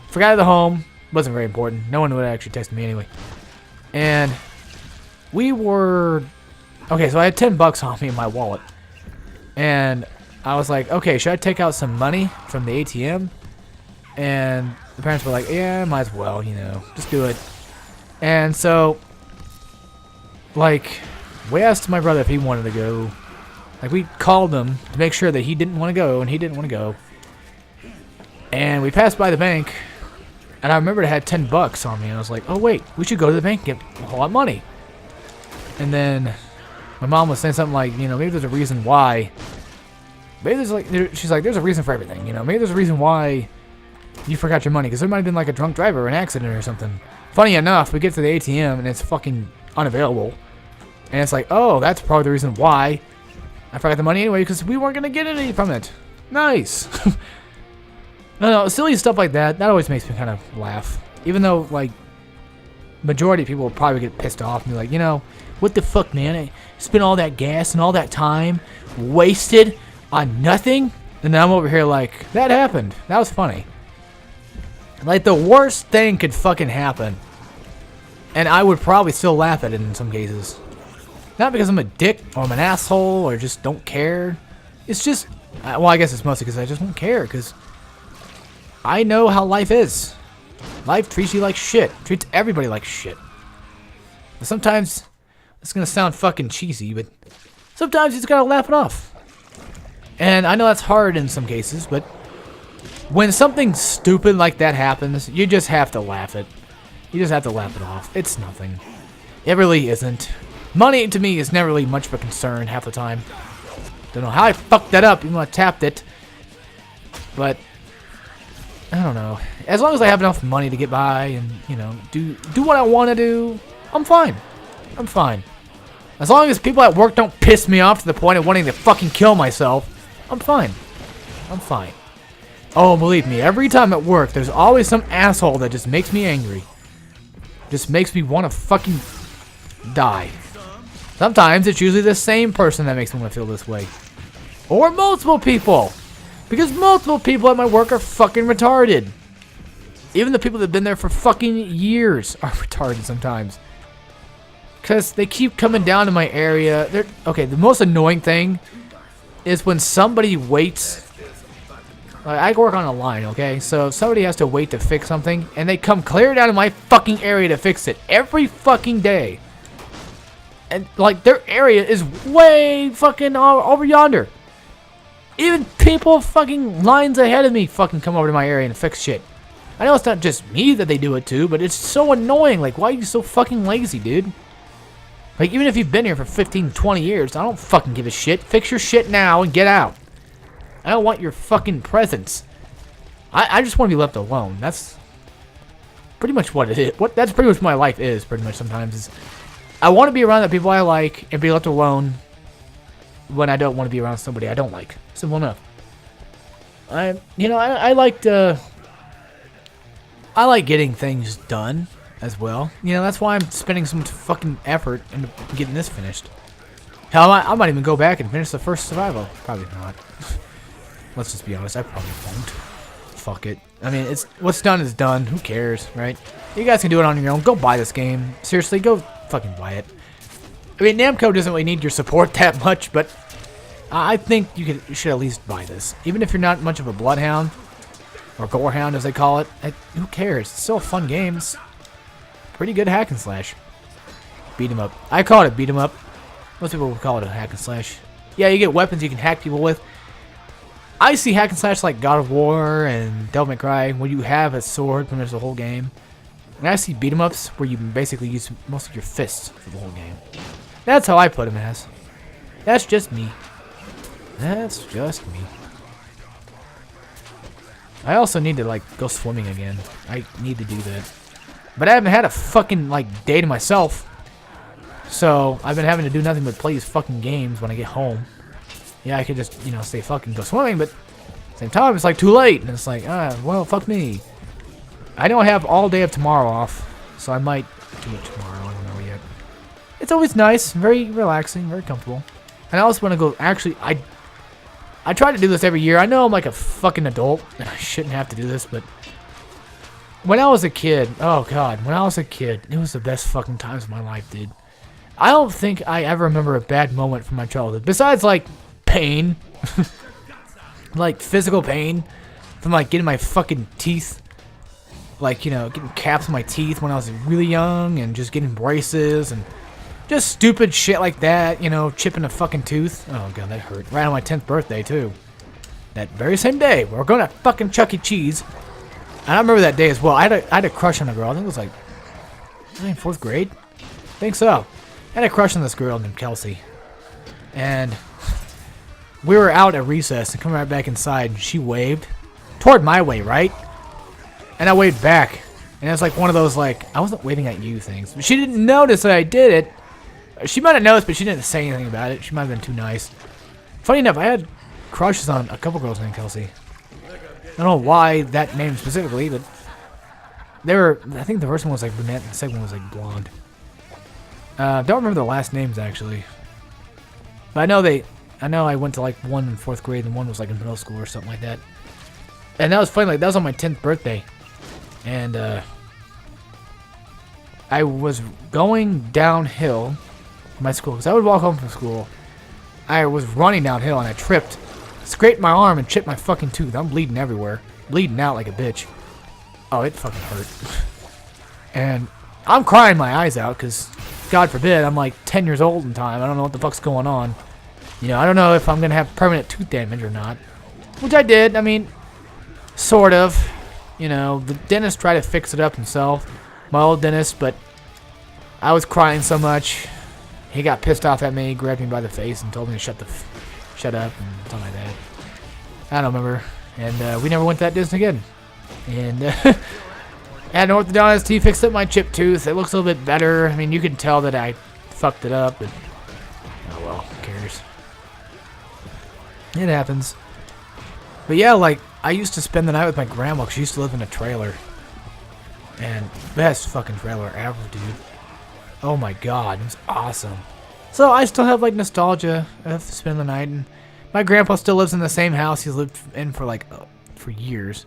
Speaker 1: Forgot it at home. Wasn't very important. No one would actually text me anyway. And we were... Okay, so I had $10 on me in my wallet. And I was like, okay, should I take out some money from the ATM? And the parents were like, yeah, might as well, you know, just do it. And so, like, we asked my brother if he wanted to go. Like, we called him to make sure that he didn't want to go, and he didn't want to go. And we passed by the bank, and I remembered I had $10 on me, and I was like, oh, wait, we should go to the bank and get a whole lot of money. And then my mom was saying something like, you know, maybe there's a reason why. Maybe there's like, she's like, there's a reason for everything, you know. Maybe there's a reason why you forgot your money, because there might have been like a drunk driver or an accident or something. Funny enough, we get to the ATM, and it's fucking unavailable. And it's like, oh, that's probably the reason why I forgot the money anyway, because we weren't going to get any from it. Nice. No, silly stuff like that, that always makes me kind of laugh. Even though, like, majority of people will probably get pissed off and be like, you know, what the fuck, man? I spent all that gas and all that time wasted on nothing? And then I'm over here like, that happened. That was funny. Like, the worst thing could fucking happen, and I would probably still laugh at it in some cases. Not because I'm a dick, or I'm an asshole, or just don't care. It's just, well, I guess it's mostly because I just don't care, because I know how life is. Life treats you like shit. Treats everybody like shit. And sometimes, it's gonna sound fucking cheesy, but sometimes you just gotta laugh it off. And I know that's hard in some cases, but when something stupid like that happens, you just have to laugh it. You just have to laugh it off. It's nothing. It really isn't. Money to me is never really much of a concern half the time. Don't know how I fucked that up even when I tapped it. But I don't know. As long as I have enough money to get by and, you know, do what I want to do, I'm fine. I'm fine. As long as people at work don't piss me off to the point of wanting to fucking kill myself, I'm fine. I'm fine. Oh, believe me, every time at work, there's always some asshole that just makes me angry. Just makes me want to fucking die. Sometimes it's usually the same person that makes me want to feel this way. Or multiple people. Because multiple people at my work are fucking retarded. Even the people that have been there for fucking years are retarded sometimes. Because they keep coming down to my area. Okay, the most annoying thing is when somebody waits. Like, I work on a line, okay? So if somebody has to wait to fix something, and they come clear down to my fucking area to fix it every fucking day. And, like, their area is way fucking over yonder. Even people fucking lines ahead of me fucking come over to my area and fix shit. I know it's not just me that they do it to, but it's so annoying. Like, why are you so fucking lazy, dude? Like, even if you've been here for 15, 20 years, I don't fucking give a shit. Fix your shit now and get out. I don't want your fucking presence. I just want to be left alone. That's pretty much what it is. That's pretty much what my life is, pretty much sometimes. Is I want to be around the people I like and be left alone when I don't want to be around somebody I don't like. Simple enough. I like getting things done as well. You know, that's why I'm spending some fucking effort into getting this finished. Hell, I might even go back and finish the first survival. Probably not. Let's just be honest, I probably won't. Fuck it. I mean, what's done is done. Who cares, right? You guys can do it on your own. Go buy this game. Seriously, go fucking buy it. I mean, Namco doesn't really need your support that much, but I think you should at least buy this. Even if you're not much of a bloodhound, or gorehound as they call it, who cares? It's still a fun game. It's pretty good hack and slash. Beat 'em up. I call it a beat 'em up. Most people would call it a hack and slash. Yeah, you get weapons you can hack people with. I see hack and slash like God of War and Devil May Cry, where you have a sword pretty much the whole game. And I see beat 'em ups where you basically use most of your fists for the whole game. That's how I put them as. That's just me. That's just me. I also need to like go swimming again. I need to do that. But I haven't had a fucking like day to myself. So I've been having to do nothing but play these fucking games when I get home. Yeah, I could just, you know, say fucking go swimming, but at the same time it's like too late. And it's like, well, fuck me. I don't have all day of tomorrow off, so I might do it tomorrow. I don't know yet. It's always nice, very relaxing, very comfortable. And I also want to go, actually, I try to do this every year. I know I'm like a fucking adult, and I shouldn't have to do this, but when I was a kid, oh god, when I was a kid, it was the best fucking times of my life, dude. I don't think I ever remember a bad moment from my childhood, besides like pain, like physical pain from like getting my fucking teeth, like, you know, getting caps in my teeth when I was really young, and just getting braces and just stupid shit like that, you know, chipping a fucking tooth. Oh god, that hurt. Right on my 10th birthday too. That very same day, we were going to fucking Chuck E. Cheese. And I remember that day as well. I had a crush on a girl. I think it was like, in 4th grade? I think so. I had a crush on this girl named Kelsey. And we were out at recess and coming right back inside, and she waved toward my way, right? And I waved back. And it was like one of those, like, I wasn't waving at you things. But she didn't notice that I did it. She might have noticed, but she didn't say anything about it. She might have been too nice. Funny enough, I had crushes on a couple girls named Kelsey. I don't know why that name specifically, but they were, I think the first one was like brunette and the second one was like blonde. Don't remember the last names actually. But I know I went to like one in 4th grade and one was like in middle school or something like that. And that was funny, like that was on my 10th birthday. And I was going downhill from my school, because I would walk home from school. I was running downhill and I tripped, scraped my arm and chipped my fucking tooth. I'm bleeding everywhere. Bleeding out like a bitch. Oh, it fucking hurt. And I'm crying my eyes out because, God forbid, I'm like 10 years old in time. I don't know what the fuck's going on. You know, I don't know if I'm going to have permanent tooth damage or not. Which I did. I mean, sort of. You know, the dentist tried to fix it up himself. My old dentist, but I was crying so much. He got pissed off at me, grabbed me by the face, and told me to shut up and something like that. I don't remember. And we never went to that dentist again. And had an orthodontist. He fixed up my chipped tooth. It looks a little bit better. I mean, you can tell that I fucked it up, but oh well, who cares? It happens. But yeah, like, I used to spend the night with my grandma because she used to live in a trailer. And best fucking trailer ever, dude. Oh my god, it was awesome. So I still have like nostalgia of spending the night, and my grandpa still lives in the same house he's lived in for like for years.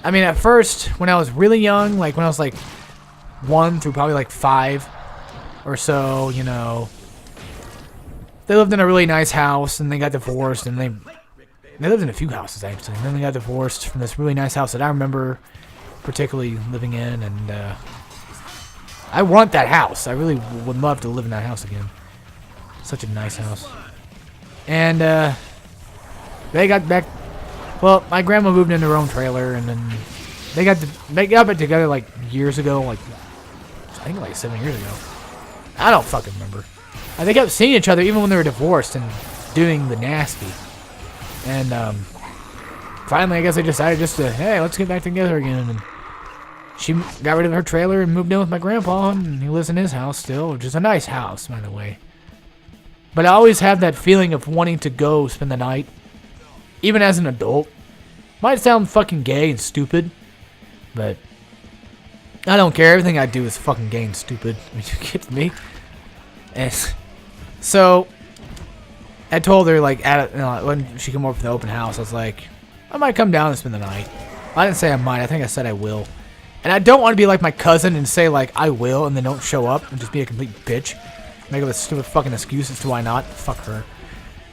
Speaker 1: I mean, at first when I was really young, like when I was like 1 through probably like 5 or so, you know, they lived in a really nice house and they got divorced, and they lived in a few houses actually, and then they got divorced from this really nice house that I remember particularly living in, and I want that house. I really would love to live in that house again. Such a nice house. And they got back. Well, my grandma moved in her own trailer, and then they got back together like years ago, like I think like 7 years ago. I don't fucking remember. They kept seeing each other even when they were divorced and doing the nasty. And finally, I guess they decided just to, hey, let's get back together again. And she got rid of her trailer and moved in with my grandpa, and he lives in his house still, which is a nice house, by the way. But I always have that feeling of wanting to go spend the night, even as an adult. Might sound fucking gay and stupid, but I don't care. Everything I do is fucking gay and stupid. I mean, you get me? And so I told her, like, when she came over for the open house, I was like, I might come down and spend the night. I didn't say I might. I think I said I will. And I don't want to be like my cousin and say, like, I will, and then don't show up and just be a complete bitch. Make up a stupid fucking excuse as to why not. Fuck her.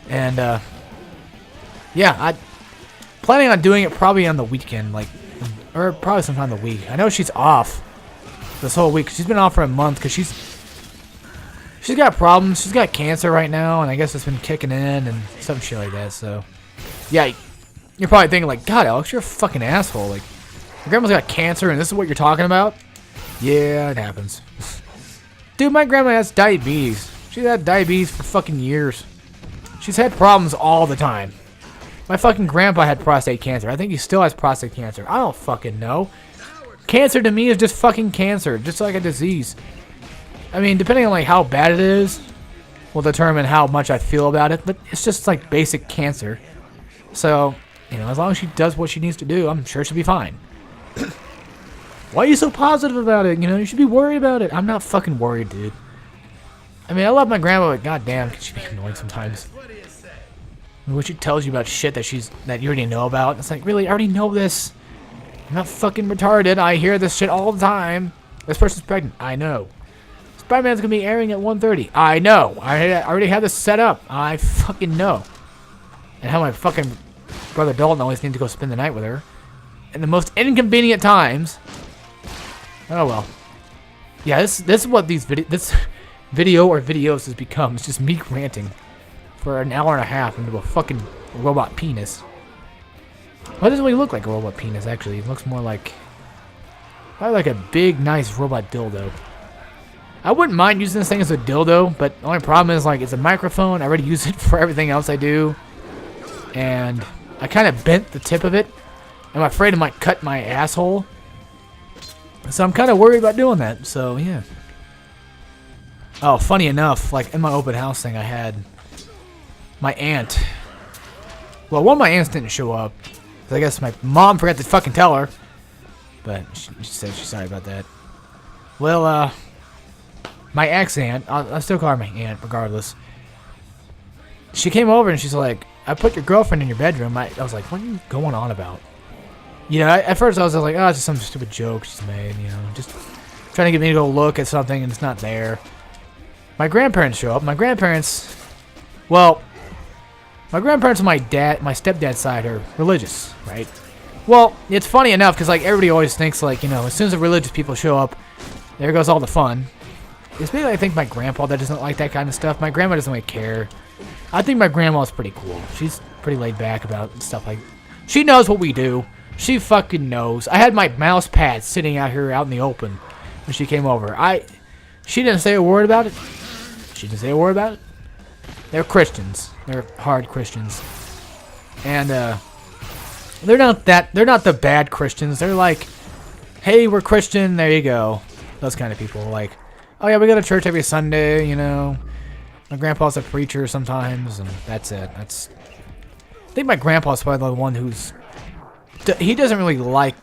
Speaker 1: And, yeah, I'm planning on doing it probably on the weekend, like, or probably sometime in the week. I know she's off this whole week. She's been off for a month because she's got problems. She's got cancer right now, and I guess it's been kicking in and some shit like that, so. Yeah, you're probably thinking, like, God, Alex, you're a fucking asshole. Like, your grandma's got cancer, and this is what you're talking about? Yeah, it happens. Dude, my grandma has diabetes. She's had diabetes for fucking years. She's had problems all the time. My fucking grandpa had prostate cancer. I think he still has prostate cancer. I don't fucking know. Cancer to me is just fucking cancer. Just like a disease. I mean, depending on like how bad it is, will determine how much I feel about it. But it's just like basic cancer. So, you know, as long as she does what she needs to do, I'm sure she'll be fine. Why are you so positive about it? You know, you should be worried about it. I'm not fucking worried, dude. I mean, I love my grandma, but goddamn, can she be annoying sometimes? I mean, what she tells you about shit that you already know about. It's like, really, I already know this. I'm not fucking retarded. I hear this shit all the time. This person's pregnant. I know. Spider-Man's gonna be airing at 1:30. I know. I already have this set up. I fucking know. And how my fucking brother Dalton always needs to go spend the night with her. In the most inconvenient times. Oh well. Yeah, this is what this video or videos has become. It's just me ranting for an hour and a half into a fucking robot penis. Well, it doesn't really look like a robot penis, actually. It looks more like probably like a big, nice robot dildo. I wouldn't mind using this thing as a dildo, but the only problem is, like, it's a microphone. I already use it for everything else I do. And I kind of bent the tip of it. I'm afraid it might cut my asshole. So I'm kind of worried about doing that. So, yeah. Oh, funny enough, like, in my open house thing, I had my aunt. Well, one of my aunts didn't show up. I guess my mom forgot to fucking tell her. But she said she's sorry about that. Well, my ex-aunt, I'll still call her my aunt regardless. She came over and she's like, I put your girlfriend in your bedroom. I was like, what are you going on about? You know, at first I was like, oh, it's just some stupid joke she's made, you know. Just trying to get me to go look at something and it's not there. My grandparents show up. My grandparents, well, my grandparents on my stepdad's side are religious, right? Well, it's funny enough because, like, everybody always thinks, like, you know, as soon as the religious people show up, there goes all the fun. Especially, I think my grandpa that doesn't like that kind of stuff. My grandma doesn't really care. I think my grandma's pretty cool. She's pretty laid back about stuff like... She knows what we do. She fucking knows. I had my mouse pad sitting out here out in the open when she came over. She didn't say a word about it. She didn't say a word about it. They're Christians. They're hard Christians. And, they're not the bad Christians. They're like, hey, we're Christian, there you go. Those kind of people. Like, oh yeah, we go to church every Sunday, you know. My grandpa's a preacher sometimes, and that's it. I think my grandpa's probably the one who's... He doesn't really like...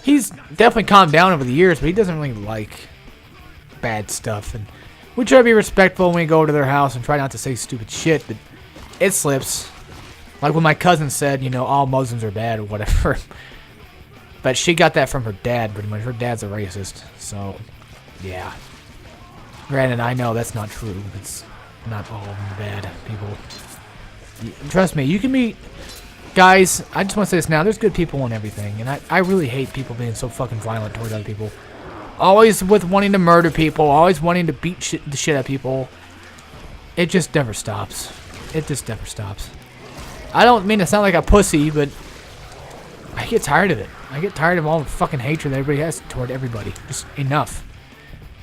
Speaker 1: He's definitely calmed down over the years, but he doesn't really like bad stuff. And we try to be respectful when we go to their house and try not to say stupid shit, but it slips. Like when my cousin said, you know, all Muslims are bad or whatever. But she got that from her dad, pretty much. Her dad's a racist, so, yeah. Granted, I know that's not true. It's not all of them bad people. Trust me, you can meet... Guys, I just want to say this now. There's good people and everything, and I really hate people being so fucking violent toward other people. Always with wanting to murder people, always wanting to beat the shit out of people. It just never stops. It just never stops. I don't mean to sound like a pussy, but I get tired of it. I get tired of all the fucking hatred that everybody has toward everybody. Just enough.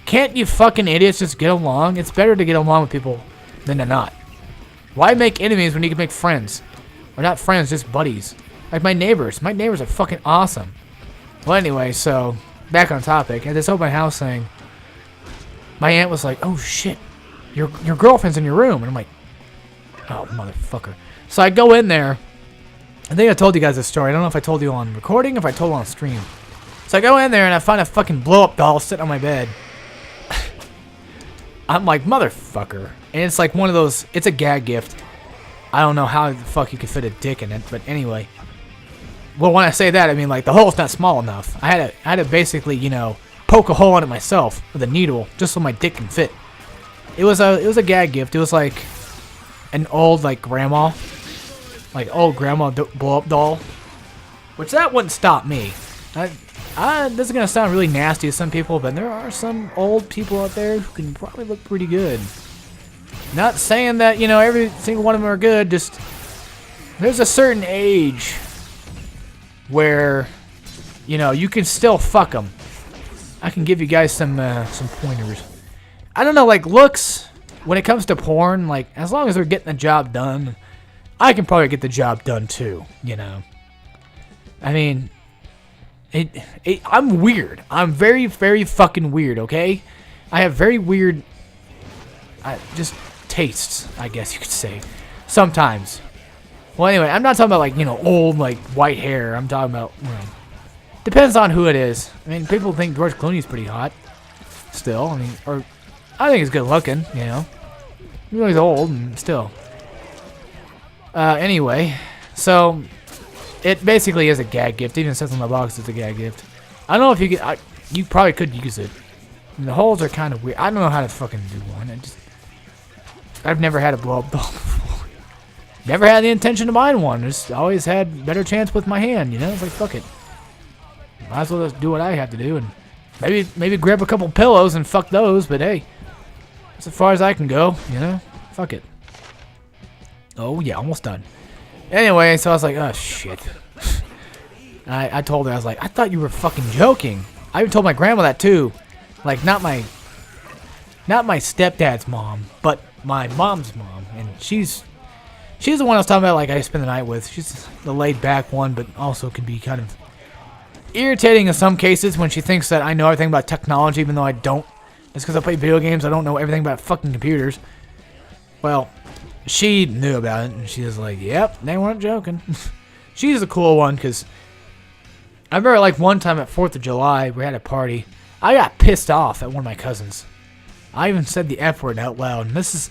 Speaker 1: Can't you fucking idiots just get along? It's better to get along with people than to not. Why make enemies when you can make friends? Or not friends, just buddies. Like my neighbors. My neighbors are fucking awesome. Well, anyway, so back on topic. At this open house thing, my aunt was like, "Oh shit, your girlfriend's in your room," and I'm like, "Oh motherfucker." So I go in there. I think I told you guys this story. I don't know if I told you on recording, or if I told you on stream. So I go in there and I find a fucking blow-up doll sitting on my bed. I'm like, motherfucker. And it's like one of those, it's a gag gift. I don't know how the fuck you could fit a dick in it, but anyway. Well, when I say that, I mean like the hole's not small enough. I had to basically, you know, poke a hole in it myself with a needle just so my dick can fit. It was a gag gift. It was like an old like grandma, blow up doll, which that wouldn't stop me. This is gonna sound really nasty to some people, but there are some old people out there who can probably look pretty good. Not saying that, you know, every single one of them are good, just there's a certain age where, you know, you can still fuck them. I can give you guys some pointers. I don't know, like, looks, when it comes to porn, like, as long as they're getting the job done, I can probably get the job done too, you know. I mean, I'm weird. I'm very, very fucking weird, okay? I have very weird, just tastes, I guess you could say. Sometimes. Well, anyway, I'm not talking about, like, you know, old, like, white hair. I'm talking about, you know, depends on who it is. I mean, people think George Clooney's pretty hot. Still, I mean, or I think he's good looking, you know. Even though he's old and still. Anyway, so it basically is a gag gift. It even says on the box it's a gag gift. I don't know if you could. You probably could use it. And the holes are kind of weird. I don't know how to fucking do one. I've never had a blow up doll before. Never had the intention to buy one. Just always had better chance with my hand. You know, it's like fuck it. Might as well just do what I have to do and maybe grab a couple pillows and fuck those. But hey, that's as far as I can go. You know, fuck it. Oh yeah, almost done. Anyway, so I was like, oh shit. I told her, I was like, I thought you were fucking joking. I even told my grandma that too. Like, not my stepdad's mom, but my mom's mom. And she's the one I was talking about, like, I spend the night with. She's the laid back one, but also can be kind of irritating in some cases when she thinks that I know everything about technology, even though I don't. It's because I play video games, I don't know everything about fucking computers. Well, she knew about it, and she was like, yep, they weren't joking. She's a cool one, because I remember, like, one time at 4th of July, we had a party. I got pissed off at one of my cousins. I even said the F word out loud, and this is...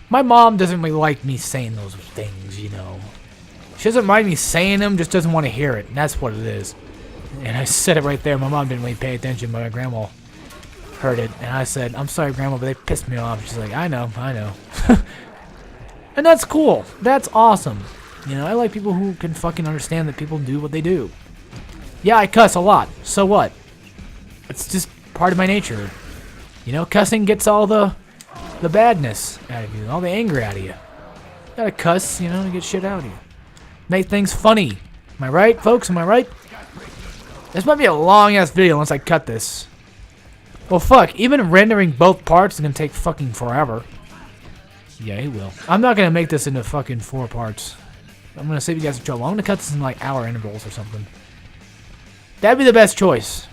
Speaker 1: My mom doesn't really like me saying those things, you know. She doesn't mind me saying them, just doesn't want to hear it, and that's what it is. And I said it right there. My mom didn't really pay attention, but my grandma heard it. And I said, I'm sorry, Grandma, but they pissed me off. She's like, I know. And that's cool. That's awesome. You know, I like people who can fucking understand that people do what they do. Yeah, I cuss a lot. So what? It's just part of my nature. You know, cussing gets all the badness out of you, all the anger out of you. You gotta cuss, you know, to get shit out of you. Make things funny. Am I right, folks? Am I right? This might be a long-ass video unless I cut this. Well, fuck. Even rendering both parts is gonna take fucking forever. Yeah, it will. I'm not gonna make this into fucking 4 parts. I'm gonna save you guys some trouble. I'm gonna cut this in, like, hour intervals or something. That'd be the best choice.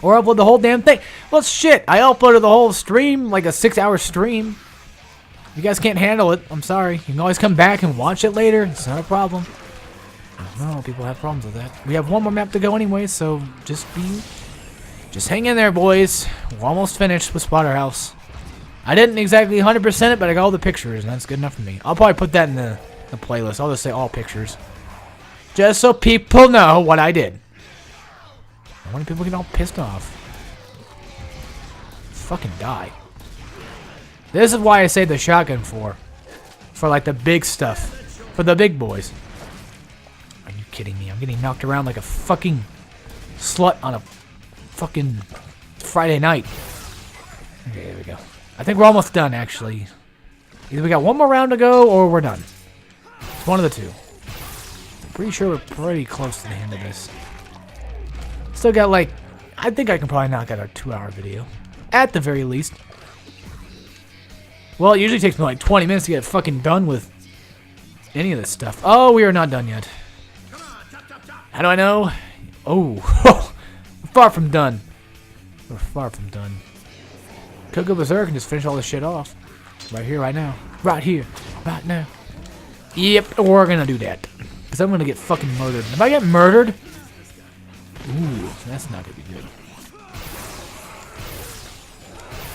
Speaker 1: Or upload the whole damn thing. Well, shit. I uploaded the whole stream, like a 6-hour stream. You guys can't handle it. I'm sorry. You can always come back and watch it later. It's not a problem. No, people have problems with that. We have one more map to go anyway, so just hang in there, boys. We're almost finished with Splatterhouse. I didn't exactly 100% it, but I got all the pictures, and that's good enough for me. I'll probably put that in the playlist. I'll just say all pictures. Just so people know what I did. Why do people get all pissed off? Fucking die. This is why I say the shotgun for like the big stuff. For the big boys. Are you kidding me? I'm getting knocked around like a fucking slut on a fucking Friday night. Okay, there we go. I think we're almost done, actually. Either we got one more round to go, or we're done. It's one of the two. I'm pretty sure we're pretty close to the end of this. Still got, like... I think I can probably knock out a 2-hour video. At the very least. Well, it usually takes me like 20 minutes to get fucking done with any of this stuff. Oh, we are not done yet. How do I know? Oh, we're far from done. We're far from done. Could go berserk and just finish all this shit off. Right here, right now. Right here, right now. Yep, we're gonna do that. Because I'm gonna get fucking murdered. If I get murdered... Ooh, that's not gonna be good.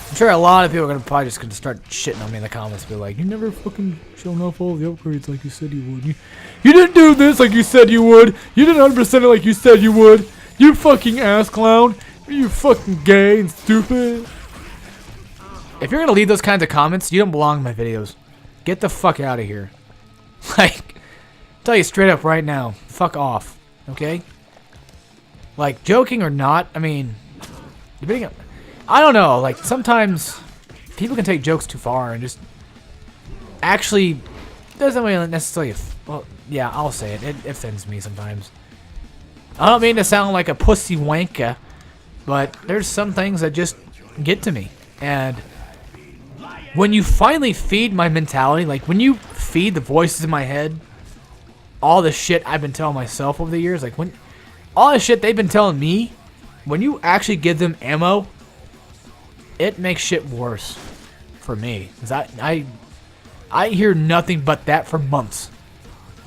Speaker 1: I'm sure a lot of people are probably just gonna start shitting on me in the comments, be like, "You never fucking shown off all the upgrades like you said you would. You didn't do this like you said you would. You didn't 100% it like you said you would. You fucking ass clown. You fucking gay and stupid." If you're gonna leave those kinds of comments, you don't belong in my videos. Get the fuck out of here. Like, I'll tell you straight up right now, fuck off. Okay? Like, joking or not, I mean, depending on... I don't know, like, sometimes people can take jokes too far and just actually doesn't really necessarily, well, yeah, I'll say it. It offends me sometimes. I don't mean to sound like a pussy wanker, But there's some things that just get to me. And when you finally feed my mentality, like when you feed the voices in my head, all the shit I've been telling myself over the years, like when all the shit they've been telling me, when you actually give them ammo, it makes shit worse for me. 'Cause I hear nothing but that for months,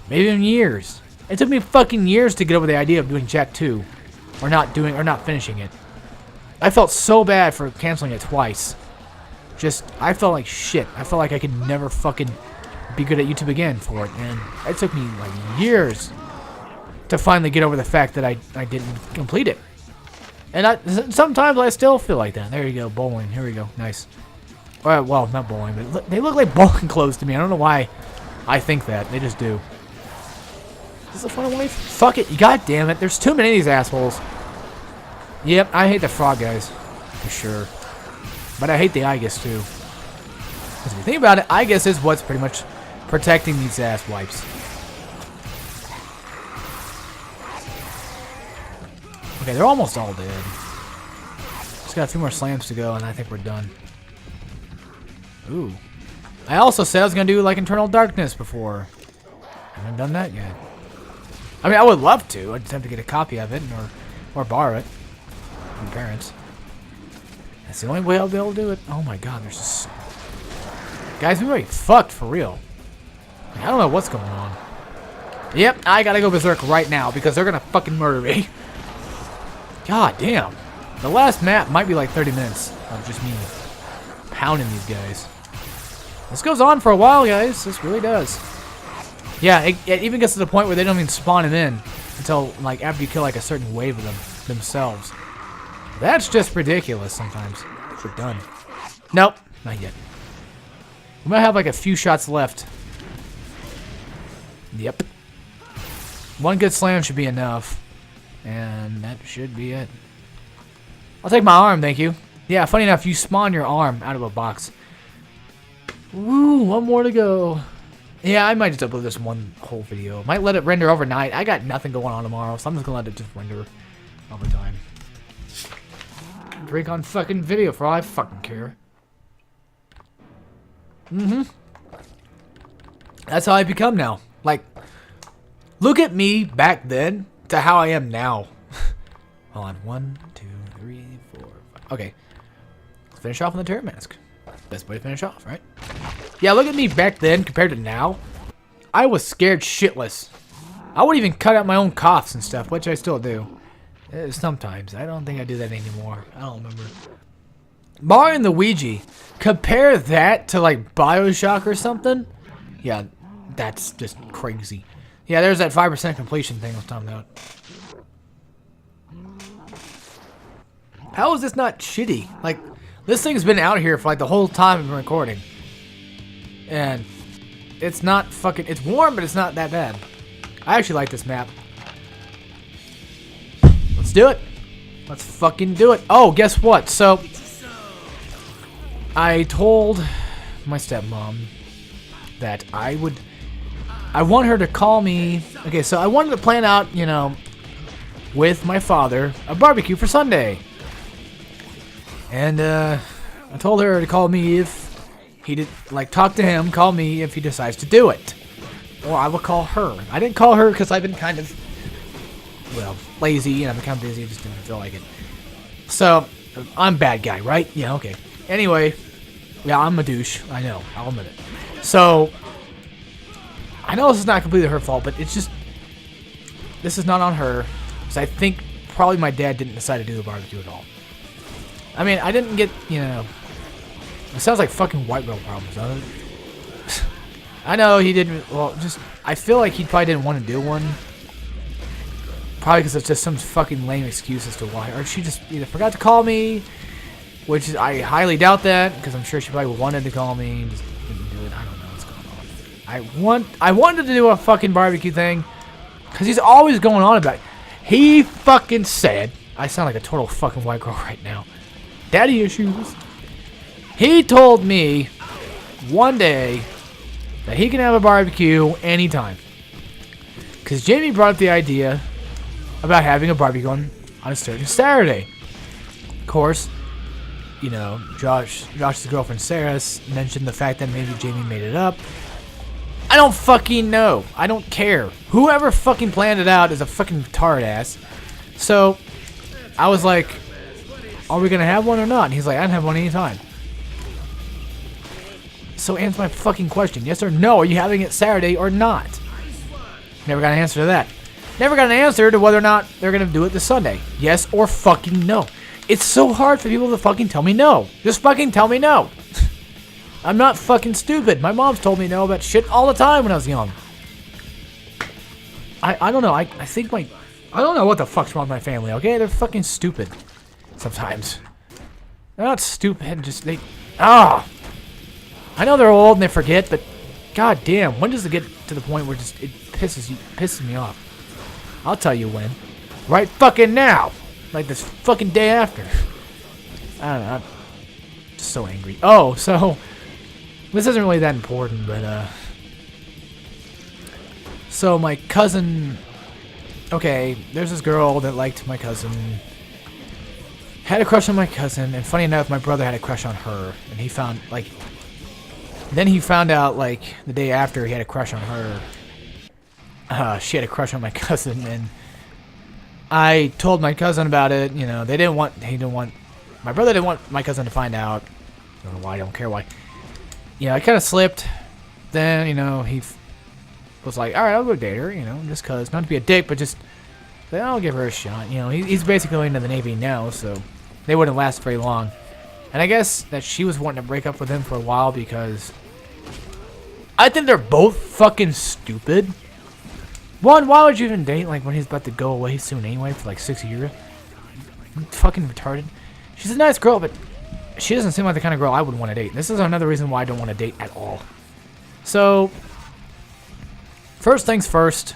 Speaker 1: maybe even years. It took me fucking years to get over the idea of doing Jack 2, or not finishing it. I felt so bad for canceling it twice. I felt like shit. I felt like I could never fucking be good at YouTube again for it, and it took me like years to finally get over the fact that I didn't complete it. And sometimes I still feel like that. There you go, bowling. Here we go. Nice. Well, not bowling, but they look like bowling clothes to me. I don't know why I think that. They just do. Is this a fun way? Fuck it. God damn it. There's too many of these assholes. Yep, I hate the frog guys. For sure. But I hate the Igus too. Because if you think about it, Igus is what's pretty much protecting these ass wipes. Okay, they're almost all dead. Just got a few more slams to go, and I think we're done. Ooh. I also said I was going to do, like, Internal Darkness before. I haven't done that yet. I mean, I would love to. I just have to get a copy of it, or borrow it from parents. That's the only way I'll be able to do it. Oh my god, there's just... Guys, we might be fucked for real. I don't know what's going on. Yep, I gotta go berserk right now, because they're gonna fucking murder me. God damn. The last map might be like 30 minutes of just me pounding these guys. This goes on for a while, guys. This really does. Yeah, it even gets to the point where they don't even spawn them in until, like, after you kill, like, a certain wave of them themselves. That's just ridiculous sometimes. We're done. Nope, not yet. We might have, like, a few shots left. Yep. One good slam should be enough. And that should be it. I'll take my arm, thank you. Yeah, funny enough, you spawn your arm out of a box. Woo, one more to go. Yeah, I might just upload this one whole video. Might let it render overnight. I got nothing going on tomorrow, so I'm just gonna let it just render over time. Drink on fucking video for all I fucking care. That's how I become now. Like, look at me back then to how I am now. Hold on. 1, 2, 3, 4, 5. Okay. Let's finish off on the turret mask. Best way to finish off, right? Yeah, look at me back then compared to now. I was scared shitless. I would even cut out my own coughs and stuff, which I still do. Sometimes. I don't think I do that anymore. I don't remember. Mario and Luigi. Compare that to like Bioshock or something. Yeah, that's just crazy. Yeah, there's that 5% completion thing I was talking about. How is this not shitty? Like, this thing's been out here for like the whole time I've been recording. And it's not fucking... It's warm, but it's not that bad. I actually like this map. Let's do it. Let's fucking do it. Oh, guess what? So, I told my stepmom that I want her to call me. Okay, so I wanted to plan out, you know, with my father, a barbecue for Sunday. And I told her to call me if he did, like, talk to him, call me if he decides to do it. Or I will call her. I didn't call her because I've been kind of, well, lazy and I've been kind of busy. I just didn't feel like it. So, I'm a bad guy, right? Yeah, okay. Anyway, yeah, I'm a douche. I know. I'll admit it. So, I know this is not completely her fault, but it's just, this is not on her. Because I think probably my dad didn't decide to do the barbecue at all. I mean, I didn't get, you know, it sounds like fucking white girl problems, doesn't it? I know he didn't, well, just, I feel like he probably didn't want to do one. Probably because it's just some fucking lame excuse as to why. Or she just either forgot to call me, which is, I highly doubt that, because I'm sure she probably wanted to call me and just didn't do it. I don't know what's going on. I wanted to do a fucking barbecue thing, because he's always going on about it. He fucking said, I sound like a total fucking white girl right now. Daddy issues. He told me one day that he can have a barbecue anytime. Because Jamie brought up the idea about having a barbecue on a certain Saturday. Of course, you know, Josh's girlfriend Sarah mentioned the fact that maybe Jamie made it up. I don't fucking know. I don't care. Whoever fucking planned it out is a fucking retard ass. So, I was like, are we gonna have one or not? And he's like, I can have one anytime. So answer my fucking question. Yes or no, are you having it Saturday or not? Never got an answer to that. Never got an answer to whether or not they're gonna do it this Sunday. Yes or fucking no. It's so hard for people to fucking tell me no. Just fucking tell me no. I'm not fucking stupid. My mom's told me no about shit all the time when I was young. I don't know. I think I don't know what the fuck's wrong with my family, okay? They're fucking stupid. Sometimes. They're not stupid, just I know they're old and they forget, but god damn, when does it get to the point where it pisses me off? I'll tell you when. Right fucking now! Like this fucking day after. I don't know. I'm just so angry. Oh, so this isn't really that important, but so my cousin, okay, there's this girl that liked my cousin, had a crush on my cousin, and funny enough, my brother had a crush on her, and he found out like the day after he had a crush on her. She had a crush on my cousin, and I told my cousin about it. You know, my brother didn't want my cousin to find out. I don't know why, I don't care why. Yeah, I kind of slipped. Then, you know, he was like, alright, I'll go date her, you know, just cause, not to be a dick, but just, I'll give her a shot. You know, he's basically going into the Navy now, so they wouldn't last very long. And I guess that she was wanting to break up with him for a while because I think they're both fucking stupid. One, why would you even date, like, when he's about to go away soon anyway for, like, 6 years? Fucking retarded. She's a nice girl, but she doesn't seem like the kind of girl I would want to date. This is another reason why I don't want to date at all. So, first things first,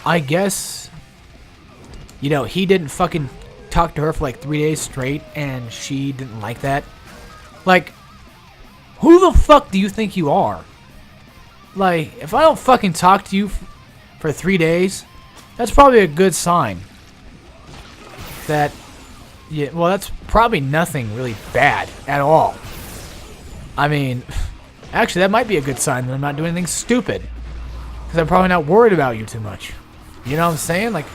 Speaker 1: I guess, you know, he didn't fucking talk to her for, like, 3 days straight, and she didn't like that. Like, who the fuck do you think you are? Like, if I don't fucking talk to you for 3 days, that's probably a good sign. That, yeah, well, that's probably nothing really bad at all. I mean, actually, that might be a good sign that I'm not doing anything stupid. Because I'm probably not worried about you too much. You know what I'm saying? Like,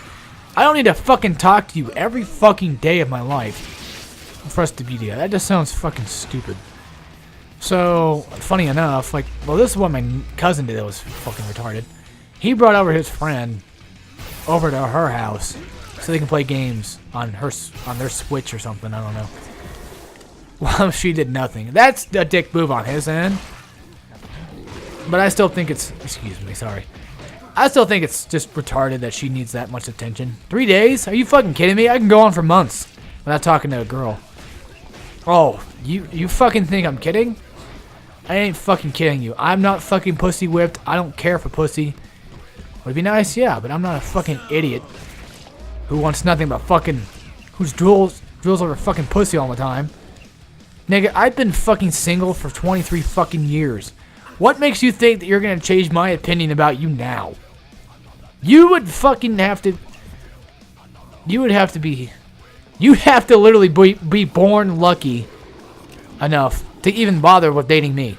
Speaker 1: I don't need to fucking talk to you every fucking day of my life for us to be together. That just sounds fucking stupid. So, funny enough, like, well, this is what my cousin did that was fucking retarded. He brought over his friend over to her house so they can play games on their Switch or something. I don't know. Well, she did nothing. That's a dick move on his end. But I still think it's... Excuse me, sorry. I still think it's just retarded that she needs that much attention. 3 days? Are you fucking kidding me? I can go on for months without talking to a girl. Oh, you fucking think I'm kidding? I ain't fucking kidding you. I'm not fucking pussy whipped. I don't care for pussy. Would it be nice? Yeah, but I'm not a fucking idiot who wants nothing but fucking... who's drools over fucking pussy all the time. Nigga, I've been fucking single for 23 fucking years. What makes you think that you're gonna change my opinion about you now? You would fucking have to... You would have to be... You have to literally be born lucky enough to even bother with dating me.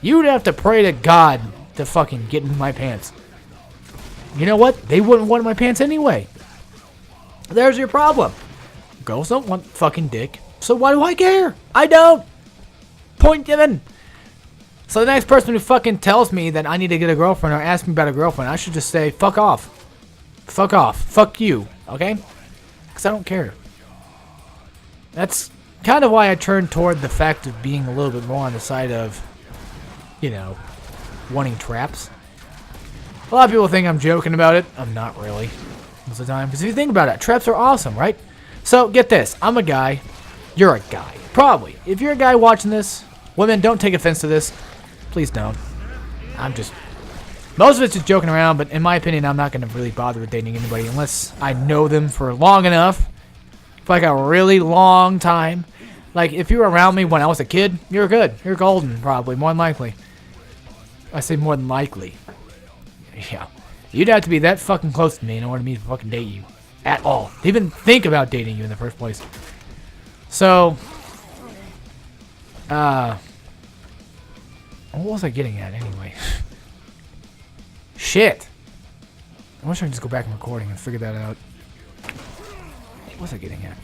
Speaker 1: You would have to pray to God to fucking get in my pants. You know what? They wouldn't want my pants anyway. There's your problem. Girls don't want fucking dick, so why do I care? I don't. Point given. So the next person who fucking tells me that I need to get a girlfriend or ask me about a girlfriend, I should just say, fuck off. Fuck off. Fuck you. Okay? Because I don't care. That's kind of why I turned toward the fact of being a little bit more on the side of, you know, wanting traps. A lot of people think I'm joking about it. I'm not really most of the time. Because if you think about it, traps are awesome, right? So, get this. I'm a guy. You're a guy. Probably. If you're a guy watching this, women, don't take offense to this. Please don't. Most of it's just joking around, but in my opinion, I'm not going to really bother with dating anybody unless I know them for long enough. For like a really long time. Like, if you were around me when I was a kid, you're good. You're golden, probably. More than likely. I say more than likely. Yeah. You'd have to be that fucking close to me in order for me to fucking date you. At all. To even think about dating you in the first place. So, what was I getting at anyway? Shit. I wish I could just go back in recording and figure that out. What was I getting at?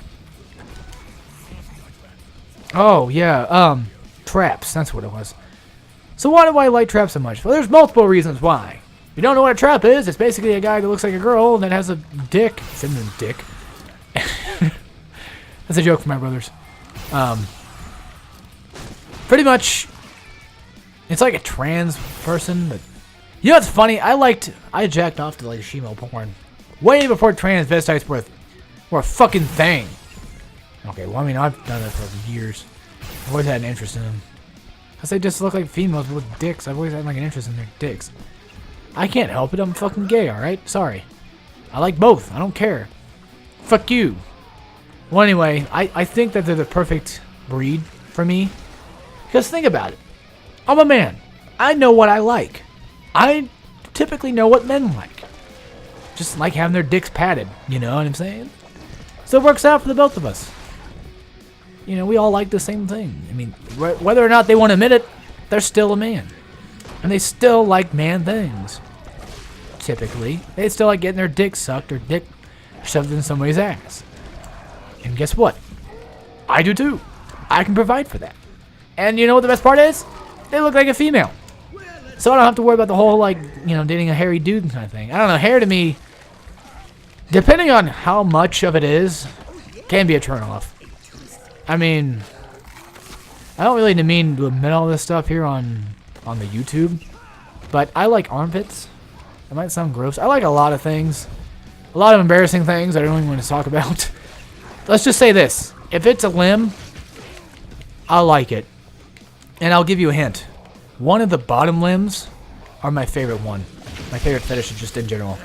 Speaker 1: Oh, yeah, traps. That's what it was. So why do I like traps so much? Well, there's multiple reasons why. If you don't know what a trap is, it's basically a guy that looks like a girl that has a dick. Feminine dick. That's a joke for my brothers. Pretty much, it's like a trans person. But you know what's funny? I jacked off to like shemo porn way before transvestites were a fucking thing. Okay, well, I mean, I've done that for years. I've always had an interest in them. Because they just look like females with dicks. I've always had like an interest in their dicks. I can't help it. I'm fucking gay, alright? Sorry. I like both. I don't care. Fuck you. Well, anyway, I think that they're the perfect breed for me. Because think about it. I'm a man. I know what I like. I typically know what men like. Just like having their dicks padded. You know what I'm saying? So it works out for the both of us. You know, we all like the same thing. I mean, whether or not they want to admit it, they're still a man. And they still like man things. Typically. They still like getting their dick sucked or dick shoved in somebody's ass. And guess what? I do too. I can provide for that. And you know what the best part is? They look like a female. So I don't have to worry about the whole, like, you know, dating a hairy dude kind of thing. I don't know, hair to me, depending on how much of it is, can be a turnoff. I mean, I don't really mean to admit all this stuff here on the YouTube, but I like armpits. It might sound gross. I like a lot of things. A lot of embarrassing things I don't even want to talk about. Let's just say this. If it's a limb, I like it. And I'll give you a hint. One of the bottom limbs are my favorite one. My favorite fetish just in general.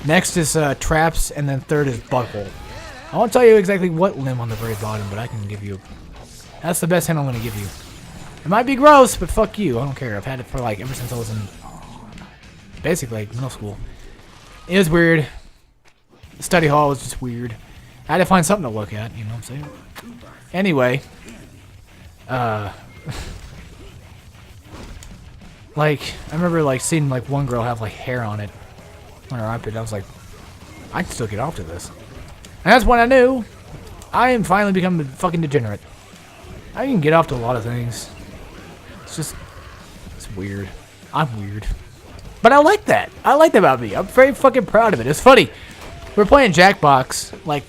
Speaker 1: Next is traps, and then third is butthole. I won't tell you exactly what limb on the very bottom, but I can give you... That's the best hint I'm going to give you. It might be gross, but fuck you. I don't care. I've had it for like ever since I was in... basically like middle school. It was weird. The study hall was just weird. I had to find something to look at, you know what I'm saying? Anyway. Like, I remember like seeing like one girl have like hair on it. On her armpit. I was like, I can still get off to this. And that's when I knew I am finally becoming a fucking degenerate. I can get off to a lot of things. It's weird. I'm weird. But I like that. I like that about me. I'm very fucking proud of it. It's funny. We're playing Jackbox, like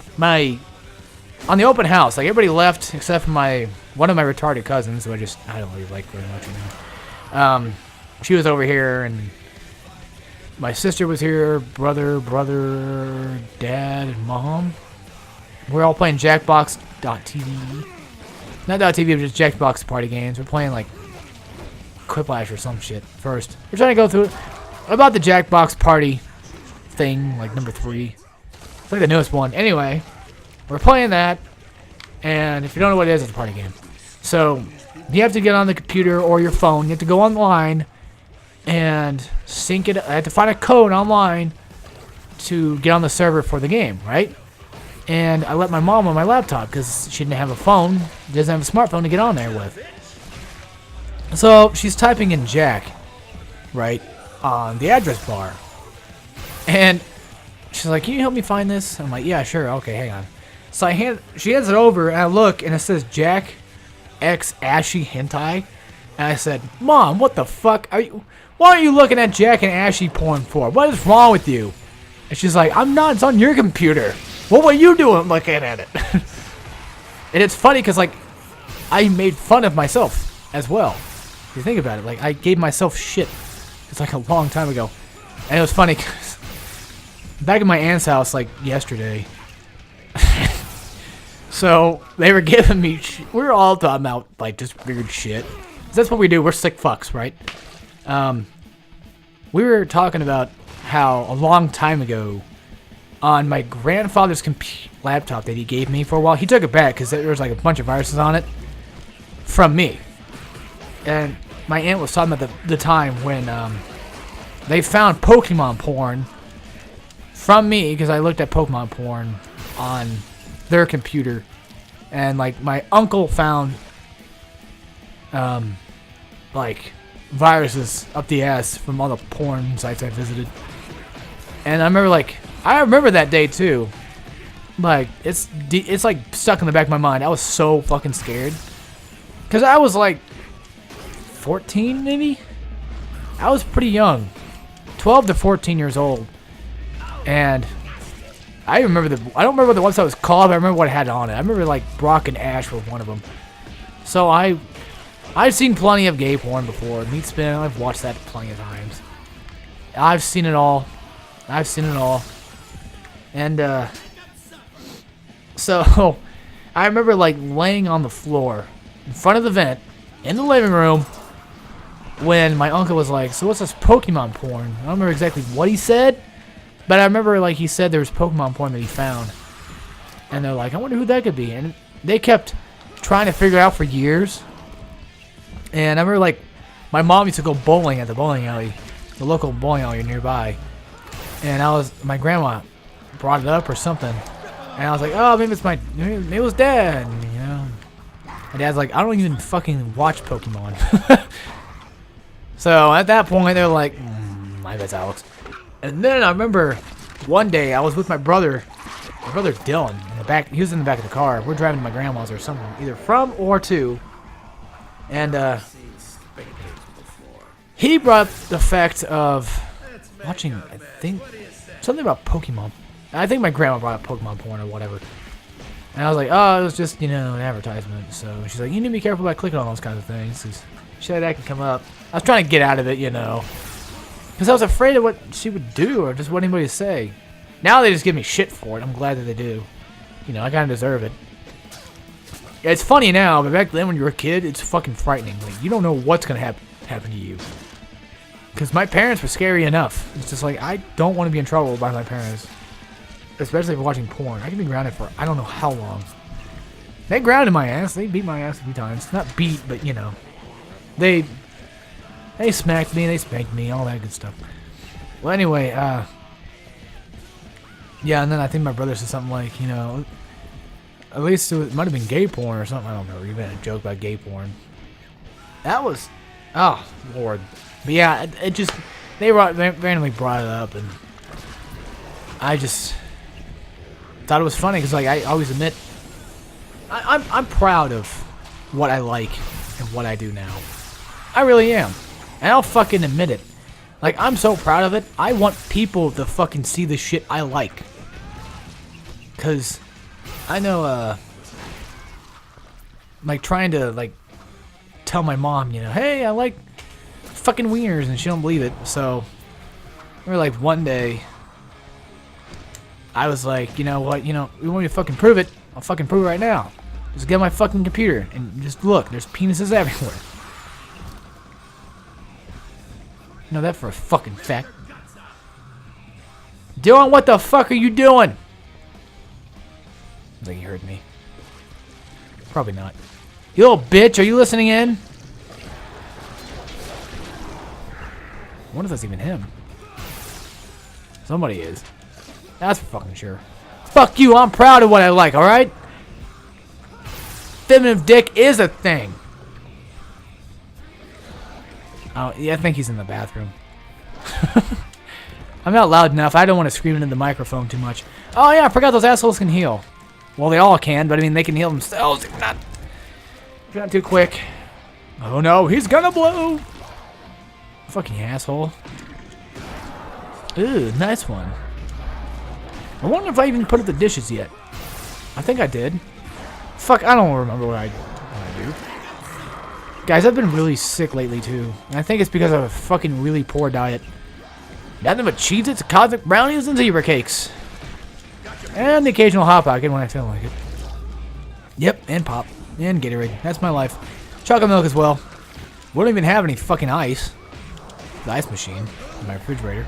Speaker 1: on the open house. Like everybody left except for one of my retarded cousins, who I don't really like very much anymore. She was over here, and my sister was here, brother, dad, and mom. We're all playing Jackbox.tv. Not .tv, but just Jackbox party games. We're playing like Quiplash or some shit first. We're trying to go through about the Jackbox party thing, like number 3. It's like the newest one. Anyway, we're playing that, and if you don't know what it is, it's a party game. So you have to get on the computer or your phone. You have to go online and sync it. I had to find a code online to get on the server for the game, right? And I let my mom on my laptop because she didn't have a phone. Doesn't have a smartphone to get on there with. So she's typing in Jack, right, on the address bar. And she's like, can you help me find this? I'm like, yeah, sure. Okay, hang on. So she hands it over, and I look, and it says Jack X Ashy Hentai. And I said, Mom, what the fuck? Why are you looking at Jack and Ashy porn for? What is wrong with you? And she's like, I'm not. It's on your computer. What were you doing looking at it? And it's funny because, like, I made fun of myself as well. If you think about it, like, I gave myself shit. It's like a long time ago. And it was funny because back at my aunt's house, like, yesterday. So they were giving me we were all talking about, like, just weird shit. That's what we do. We're sick fucks, right? We were talking about how a long time ago on my grandfather's laptop that he gave me for a while, he took it back because there was like a bunch of viruses on it from me. And my aunt was talking about the time when they found Pokemon porn from me because I looked at Pokemon porn on their computer. And like my uncle found like viruses up the ass from all the porn sites I visited. And I remember that day too. Like it's like stuck in the back of my mind. I was so fucking scared. Cause I was like 14 maybe? I was pretty young. 12 to 14 years old. And I don't remember what the website was called, but I remember what it had on it. I remember like Brock and Ash were one of them. So I've seen plenty of gay porn before. Meat Spin, I've watched that plenty of times. I've seen it all. And so I remember like laying on the floor in front of the vent in the living room when my uncle was like, "So what's this Pokemon porn?" I don't remember exactly what he said, but I remember like he said there was Pokemon porn that he found. And they're like, "I wonder who that could be." And they kept trying to figure it out for years. And I remember like my mom used to go bowling at the bowling alley, the local bowling alley nearby. And my grandma brought it up or something. And I was like, "Oh, maybe maybe it was Dad," you know. My dad's like, "I don't even fucking watch Pokemon." So at that point, they're like, "My bet's Alex." And then I remember one day I was with my brother Dylan, in the back. He was in the back of the car. We're driving to my grandma's or something, either from or to. And he brought up the fact of watching, I think, something about Pokemon. I think my grandma brought up Pokemon porn or whatever. And I was like, "Oh, it was just, an advertisement." So she's like, "You need to be careful about clicking on those kinds of things, because shit like that can come up." I was trying to get out of it, because I was afraid of what she would do or just what anybody would say. Now they just give me shit for it. I'm glad that they do. I kind of deserve it. It's funny now, but back then when you were a kid, it's fucking frightening. Like, you don't know what's going to happen to you. Because my parents were scary enough. It's just like, I don't want to be in trouble by my parents. Especially for watching porn. I can be grounded for I don't know how long. They grounded my ass. They beat my ass a few times. Not beat, but They smacked me, they spanked me, all that good stuff. Well, anyway, yeah, and then I think my brother said something like, at least it might have been gay porn or something. I don't know. Even a joke about gay porn. That was, oh Lord. But yeah, it just they randomly brought it up, and I just thought it was funny because, like, I always admit I'm proud of what I like and what I do now. I really am. And I'll fucking admit it. Like, I'm so proud of it. I want people to fucking see the shit I like. Because I know, like, trying to, like, tell my mom, "Hey, I like fucking wieners," and she don't believe it. So, like, one day, I was like, "You know what, you want me to fucking prove it? I'll fucking prove it right now. Just get my fucking computer and just look. There's penises everywhere." You know that for a fucking fact. Dylan, what the fuck are you doing? I think he heard me. Probably not. You little bitch, are you listening in? I wonder if that's even him. Somebody is. That's for fucking sure. Fuck you, I'm proud of what I like, alright? Feminine dick is a thing. Oh, yeah, I think he's in the bathroom. I'm not loud enough. I don't want to scream into the microphone too much. Oh, yeah, I forgot those assholes can heal. Well, they all can, but I mean, they can heal themselves if not too quick. Oh, no, he's gonna blow. Fucking asshole. Ooh, nice one. I wonder if I even put up the dishes yet. I think I did. Fuck, I don't remember what I do. Guys, I've been really sick lately, too. And I think it's because of a fucking really poor diet. Nothing but Cheez-Its, cosmic brownies, and zebra cakes. And the occasional Hot Pocket when I feel like it. Yep, and pop. And Gatorade. That's my life. Chocolate milk as well. We don't even have any fucking ice. The ice machine in my refrigerator.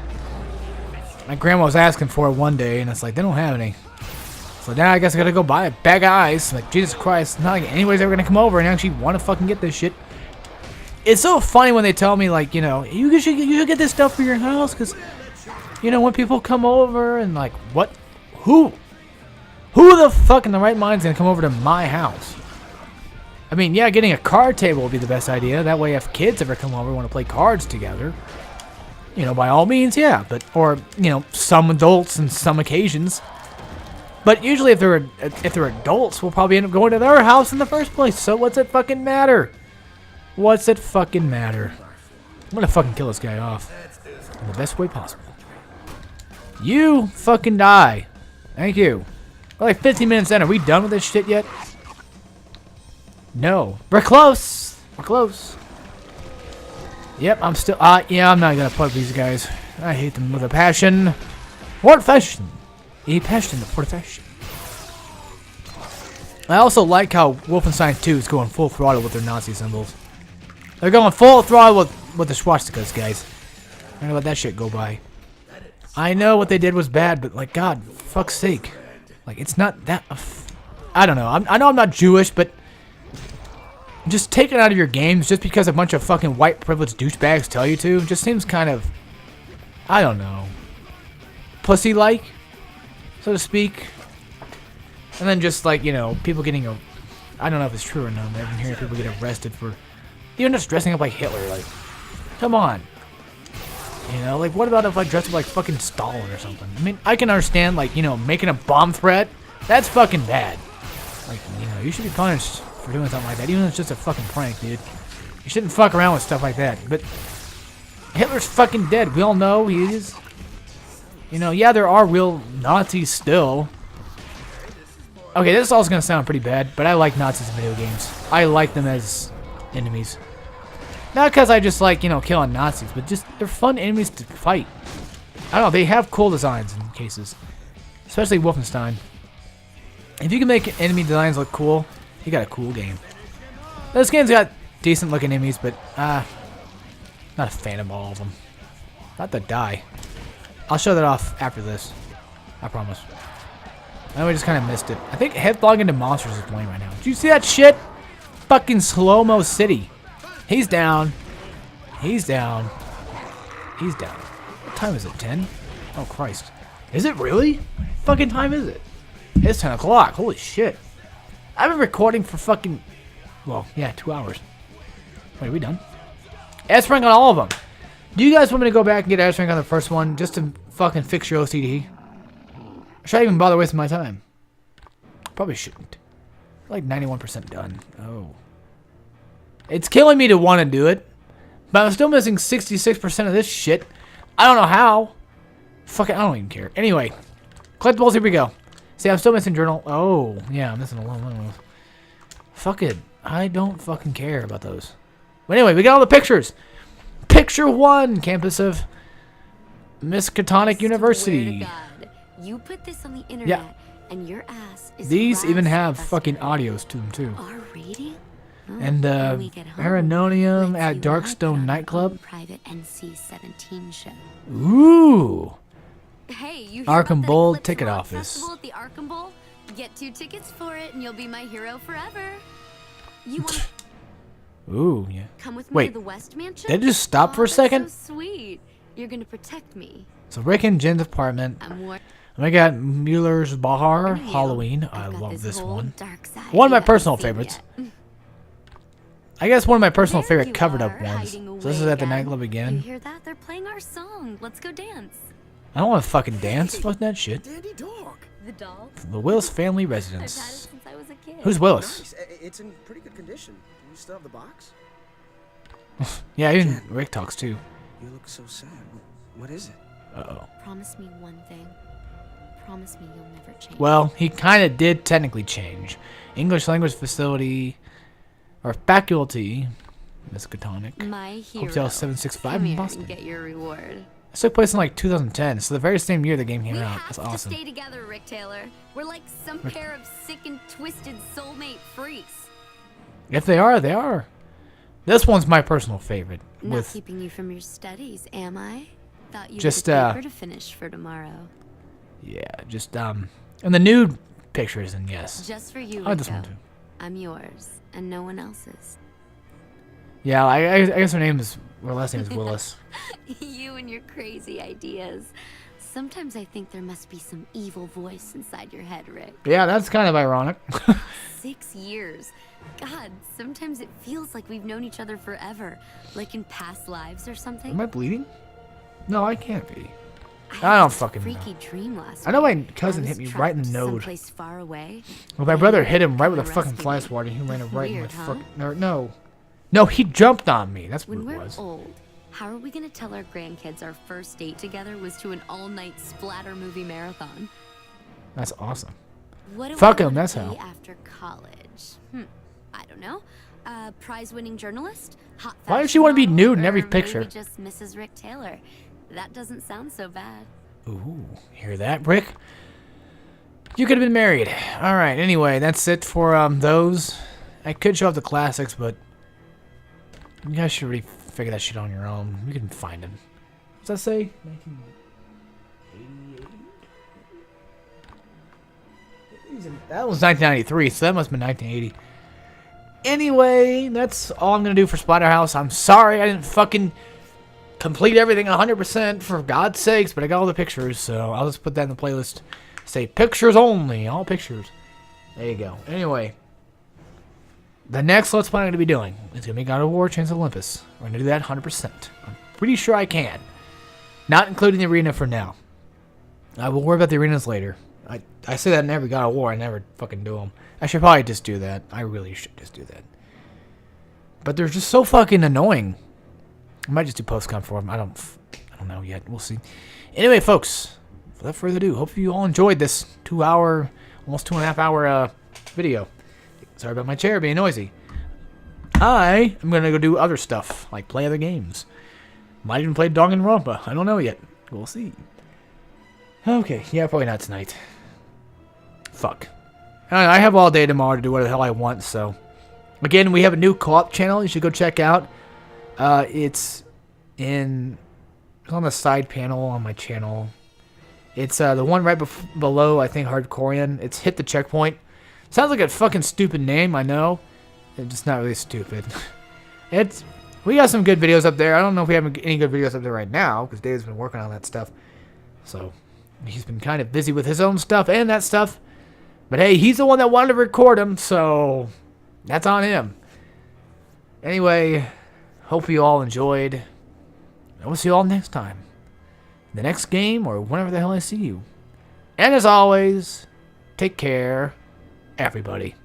Speaker 1: My grandma was asking for it one day, and it's like, they don't have any. So now I guess I gotta go buy a bag of ice. Like, Jesus Christ, not like anybody's ever gonna come over and actually want to fucking get this shit. It's so funny when they tell me, like, you should get this stuff for your house, because, when people come over and, like, what? Who? Who the fuck in the right mind is gonna come over to my house? I mean, yeah, getting a card table would be the best idea. That way, if kids ever come over and want to play cards together, you know, by all means, yeah. But or you know, some adults and some occasions. But usually, if they're adults, we'll probably end up going to their house in the first place. So what's it fucking matter? What's it fucking matter? I'm gonna fucking kill this guy off in the best way possible. You fucking die. Thank you. We're like 15 minutes in. Are we done with this shit yet? No. We're close. We're close. Yep, I'm still... yeah, I'm not gonna plug these guys. I hate them with a passion. What fashion? A passion for fashion. I also like how Wolfenstein 2 is going full throttle with their Nazi symbols. They're going full throttle with the swastikas, guys. I'm gonna let that shit go by. I know what they did was bad, but like, God, fuck's sake. Like, it's not that... I don't know. I know I'm not Jewish, but... just take it out of your games just because a bunch of fucking white privileged douchebags tell you to just seems kind of... I don't know. Pussy-like, so to speak. And then just like, you know, people getting... I don't know if it's true or not. I've been hearing people get arrested for... even just dressing up like Hitler. Like, come on. You know, like, what about if I dressed up like fucking Stalin or something? I mean, I can understand, like, you know, making a bomb threat. That's fucking bad. Like, you know, you should be punished for doing something like that, even if it's just a fucking prank, dude. You shouldn't fuck around with stuff like that. But Hitler's fucking dead. We all know he is. You know, yeah, there are real Nazis still. Okay, this is also gonna sound pretty bad, but I like Nazis in video games. I like them as enemies. Not because I just like, you know, killing Nazis, but just they're fun enemies to fight. I don't know, they have cool designs in cases. Especially Wolfenstein. If you can make enemy designs look cool, you got a cool game. This game's got decent looking enemies, but not a fan of all of them. Not to die. I'll show that off after this. I promise. I know we just kind of missed it. I think Headlong into Monsters is playing right now. Did you see that shit? Fucking Slow-Mo City. He's down. He's down. He's down. What time is it? 10? Oh, Christ. Is it really? What fucking time is it? It's 10 o'clock. Holy shit. I've been recording for fucking... well, yeah, 2 hours. Wait, are we done? S rank on all of them. Do you guys want me to go back and get S rank on the first one just to fucking fix your OCD? Or should I even bother wasting my time? Probably shouldn't. Like 91% done. Oh. It's killing me to want to do it. But I'm still missing 66% of this shit. I don't know how. Fuck it, I don't even care. Anyway. Collectibles, here we go. See, I'm still missing journal. Oh, yeah, I'm missing a lot of those. Fuck it. I don't fucking care about those. But anyway, we got all the pictures. Picture 1, campus of Miskatonic University.
Speaker 2: You put this on the internet, and your ass is
Speaker 1: these even have fucking audios to them too.
Speaker 2: Our rating?
Speaker 1: And Paranonium at Darkstone Nightclub.
Speaker 2: Private NC-17 show.
Speaker 1: Ooh.
Speaker 2: Hey, you hear
Speaker 1: Arkham
Speaker 2: about
Speaker 1: Bowl
Speaker 2: Eclipse
Speaker 1: ticket
Speaker 2: Rock
Speaker 1: office.
Speaker 2: Festival at the Arkham Bowl? Get 2 tickets for it, and you'll be my hero forever. You want
Speaker 1: Ooh, yeah.
Speaker 2: come with me
Speaker 1: Wait,
Speaker 2: to the West Mansion?
Speaker 1: did it just stop for a
Speaker 2: That's
Speaker 1: second?
Speaker 2: So sweet. You're gonna protect me.
Speaker 1: So Rick and Jen's apartment.
Speaker 2: I'm
Speaker 1: I got Mueller's Bar,
Speaker 2: Anyhow,
Speaker 1: Halloween. I
Speaker 2: I've got
Speaker 1: love this
Speaker 2: whole
Speaker 1: one.
Speaker 2: dark side
Speaker 1: One of
Speaker 2: you
Speaker 1: my
Speaker 2: haven't
Speaker 1: personal
Speaker 2: seen
Speaker 1: favorites.
Speaker 2: yet.
Speaker 1: I guess one of my personal
Speaker 2: There
Speaker 1: favorite
Speaker 2: you
Speaker 1: covered up
Speaker 2: are,
Speaker 1: ones.
Speaker 2: hiding
Speaker 1: So this is
Speaker 2: away
Speaker 1: at the
Speaker 2: again.
Speaker 1: nightclub
Speaker 2: You
Speaker 1: again.
Speaker 2: hear that? They're playing our song. Let's go dance.
Speaker 1: I don't want to fucking dance. Fuck that shit.
Speaker 3: Dandy dog.
Speaker 2: The dog?
Speaker 1: The Willis family
Speaker 2: I've had it
Speaker 1: residence.
Speaker 2: since I was a kid.
Speaker 1: Who's Willis?
Speaker 3: Nice. It's in pretty good condition. Do you still have the box?
Speaker 1: Yeah, even Rick talks too.
Speaker 3: You look so sad. What is it?
Speaker 1: Uh-oh.
Speaker 2: Promise me one thing. Promise me you'll never change.
Speaker 1: Well, he kind of did technically change. English language facility, or faculty, Miskatonic.
Speaker 2: My hero.
Speaker 1: Hotel 765
Speaker 2: Come
Speaker 1: in
Speaker 2: here
Speaker 1: Boston.
Speaker 2: and get your reward.
Speaker 1: This took place in like 2010, so the very same year the game came
Speaker 2: We
Speaker 1: out.
Speaker 2: have
Speaker 1: That's
Speaker 2: to
Speaker 1: awesome.
Speaker 2: stay together, Rick Taylor. We're like some pair of sick and twisted soulmate freaks.
Speaker 1: If they are, they are. This one's my personal favorite.
Speaker 2: Not
Speaker 1: With
Speaker 2: keeping you from your studies, am I? Thought you
Speaker 1: Just,
Speaker 2: had a paper to finish for tomorrow.
Speaker 1: yeah, just and the nude pictures, and yes,
Speaker 2: Just for you,
Speaker 1: I like this
Speaker 2: Rico.
Speaker 1: one too.
Speaker 2: I'm yours, and no one else's.
Speaker 1: Yeah, I guess her name is, her last name is Willis.
Speaker 2: You and your crazy ideas. Sometimes I think there must be some evil voice inside your head, Rick.
Speaker 1: Yeah, that's kind of ironic.
Speaker 2: 6 years. God, sometimes it feels like we've known each other forever. Like in past lives or something.
Speaker 1: Am I bleeding? No, I can't be. I
Speaker 2: had
Speaker 1: don't
Speaker 2: this
Speaker 1: fucking
Speaker 2: freaky
Speaker 1: know.
Speaker 2: dream last
Speaker 1: I know my
Speaker 2: week.
Speaker 1: cousin
Speaker 2: I
Speaker 1: hit
Speaker 2: was
Speaker 1: me right in the
Speaker 2: trapped
Speaker 1: nose.
Speaker 2: someplace far away.
Speaker 1: Well, my
Speaker 2: and
Speaker 1: brother hit him right
Speaker 2: come
Speaker 1: with a
Speaker 2: and
Speaker 1: fucking
Speaker 2: rescue
Speaker 1: fly
Speaker 2: me.
Speaker 1: swatter. He ran it right in my
Speaker 2: Weird, huh?
Speaker 1: fucking... No. No, he jumped on me. That's what
Speaker 2: When
Speaker 1: it
Speaker 2: we're
Speaker 1: was.
Speaker 2: old, how are we gonna tell our grandkids our first date together was to an all-night splatter movie marathon?
Speaker 1: That's awesome.
Speaker 2: What do
Speaker 1: Fuck
Speaker 2: I
Speaker 1: 'em,
Speaker 2: wanna
Speaker 1: that's
Speaker 2: be
Speaker 1: how.
Speaker 2: after college? I don't know. Prize-winning journalist? Hot
Speaker 1: Why does she
Speaker 2: fashion
Speaker 1: wanna be
Speaker 2: model,
Speaker 1: nude in
Speaker 2: or
Speaker 1: every picture?
Speaker 2: Maybe just Mrs. Rick Taylor. That doesn't sound so bad.
Speaker 1: Ooh, hear that, Rick? You could have been married. All right. Anyway, that's it for those. I could show off the classics, but you guys should really figure that shit on your own. You can find them. What's that say? 1988. That was 1993, so that must have been 1980. Anyway, that's all I'm gonna do for Splatterhouse. I'm sorry I didn't fucking complete everything 100% for God's sakes, but I got all the pictures, so I'll just put that in the playlist. Say pictures only, all pictures. There you go. Anyway, the next Let's Play I'm going to be doing is going to be God of War Chains of Olympus. We're going to do that 100%. I'm pretty sure I can. Not including the arena for now. I will worry about the arenas later. I say that in every God of War. I never fucking do them. I should probably just do that. I really should just do that. But they're just so fucking annoying. I might just do post-com for them. I don't know yet. We'll see. Anyway, folks, without further ado, hope you all enjoyed this 2 hour, almost 2.5 hour video. Sorry about my chair being noisy. I am going to go do other stuff, like play other games. Might even play Danganronpa. I don't know yet. We'll see. Okay, yeah, probably not tonight. Fuck. I have all day tomorrow to do whatever the hell I want, so. Again, we have a new co-op channel you should go check out. It's on the side panel on my channel. It's the one right below, I think, Hardcorean. It's Hit the Checkpoint. Sounds like a fucking stupid name, I know. It's just not really stupid. We got some good videos up there. I don't know if we have any good videos up there right now, because Dave's been working on that stuff. So, he's been kind of busy with his own stuff and that stuff. But hey, he's the one that wanted to record them, so that's on him. Anyway, hope you all enjoyed. And we'll see you all next time. The next game, or whenever the hell I see you. And as always, take care, everybody.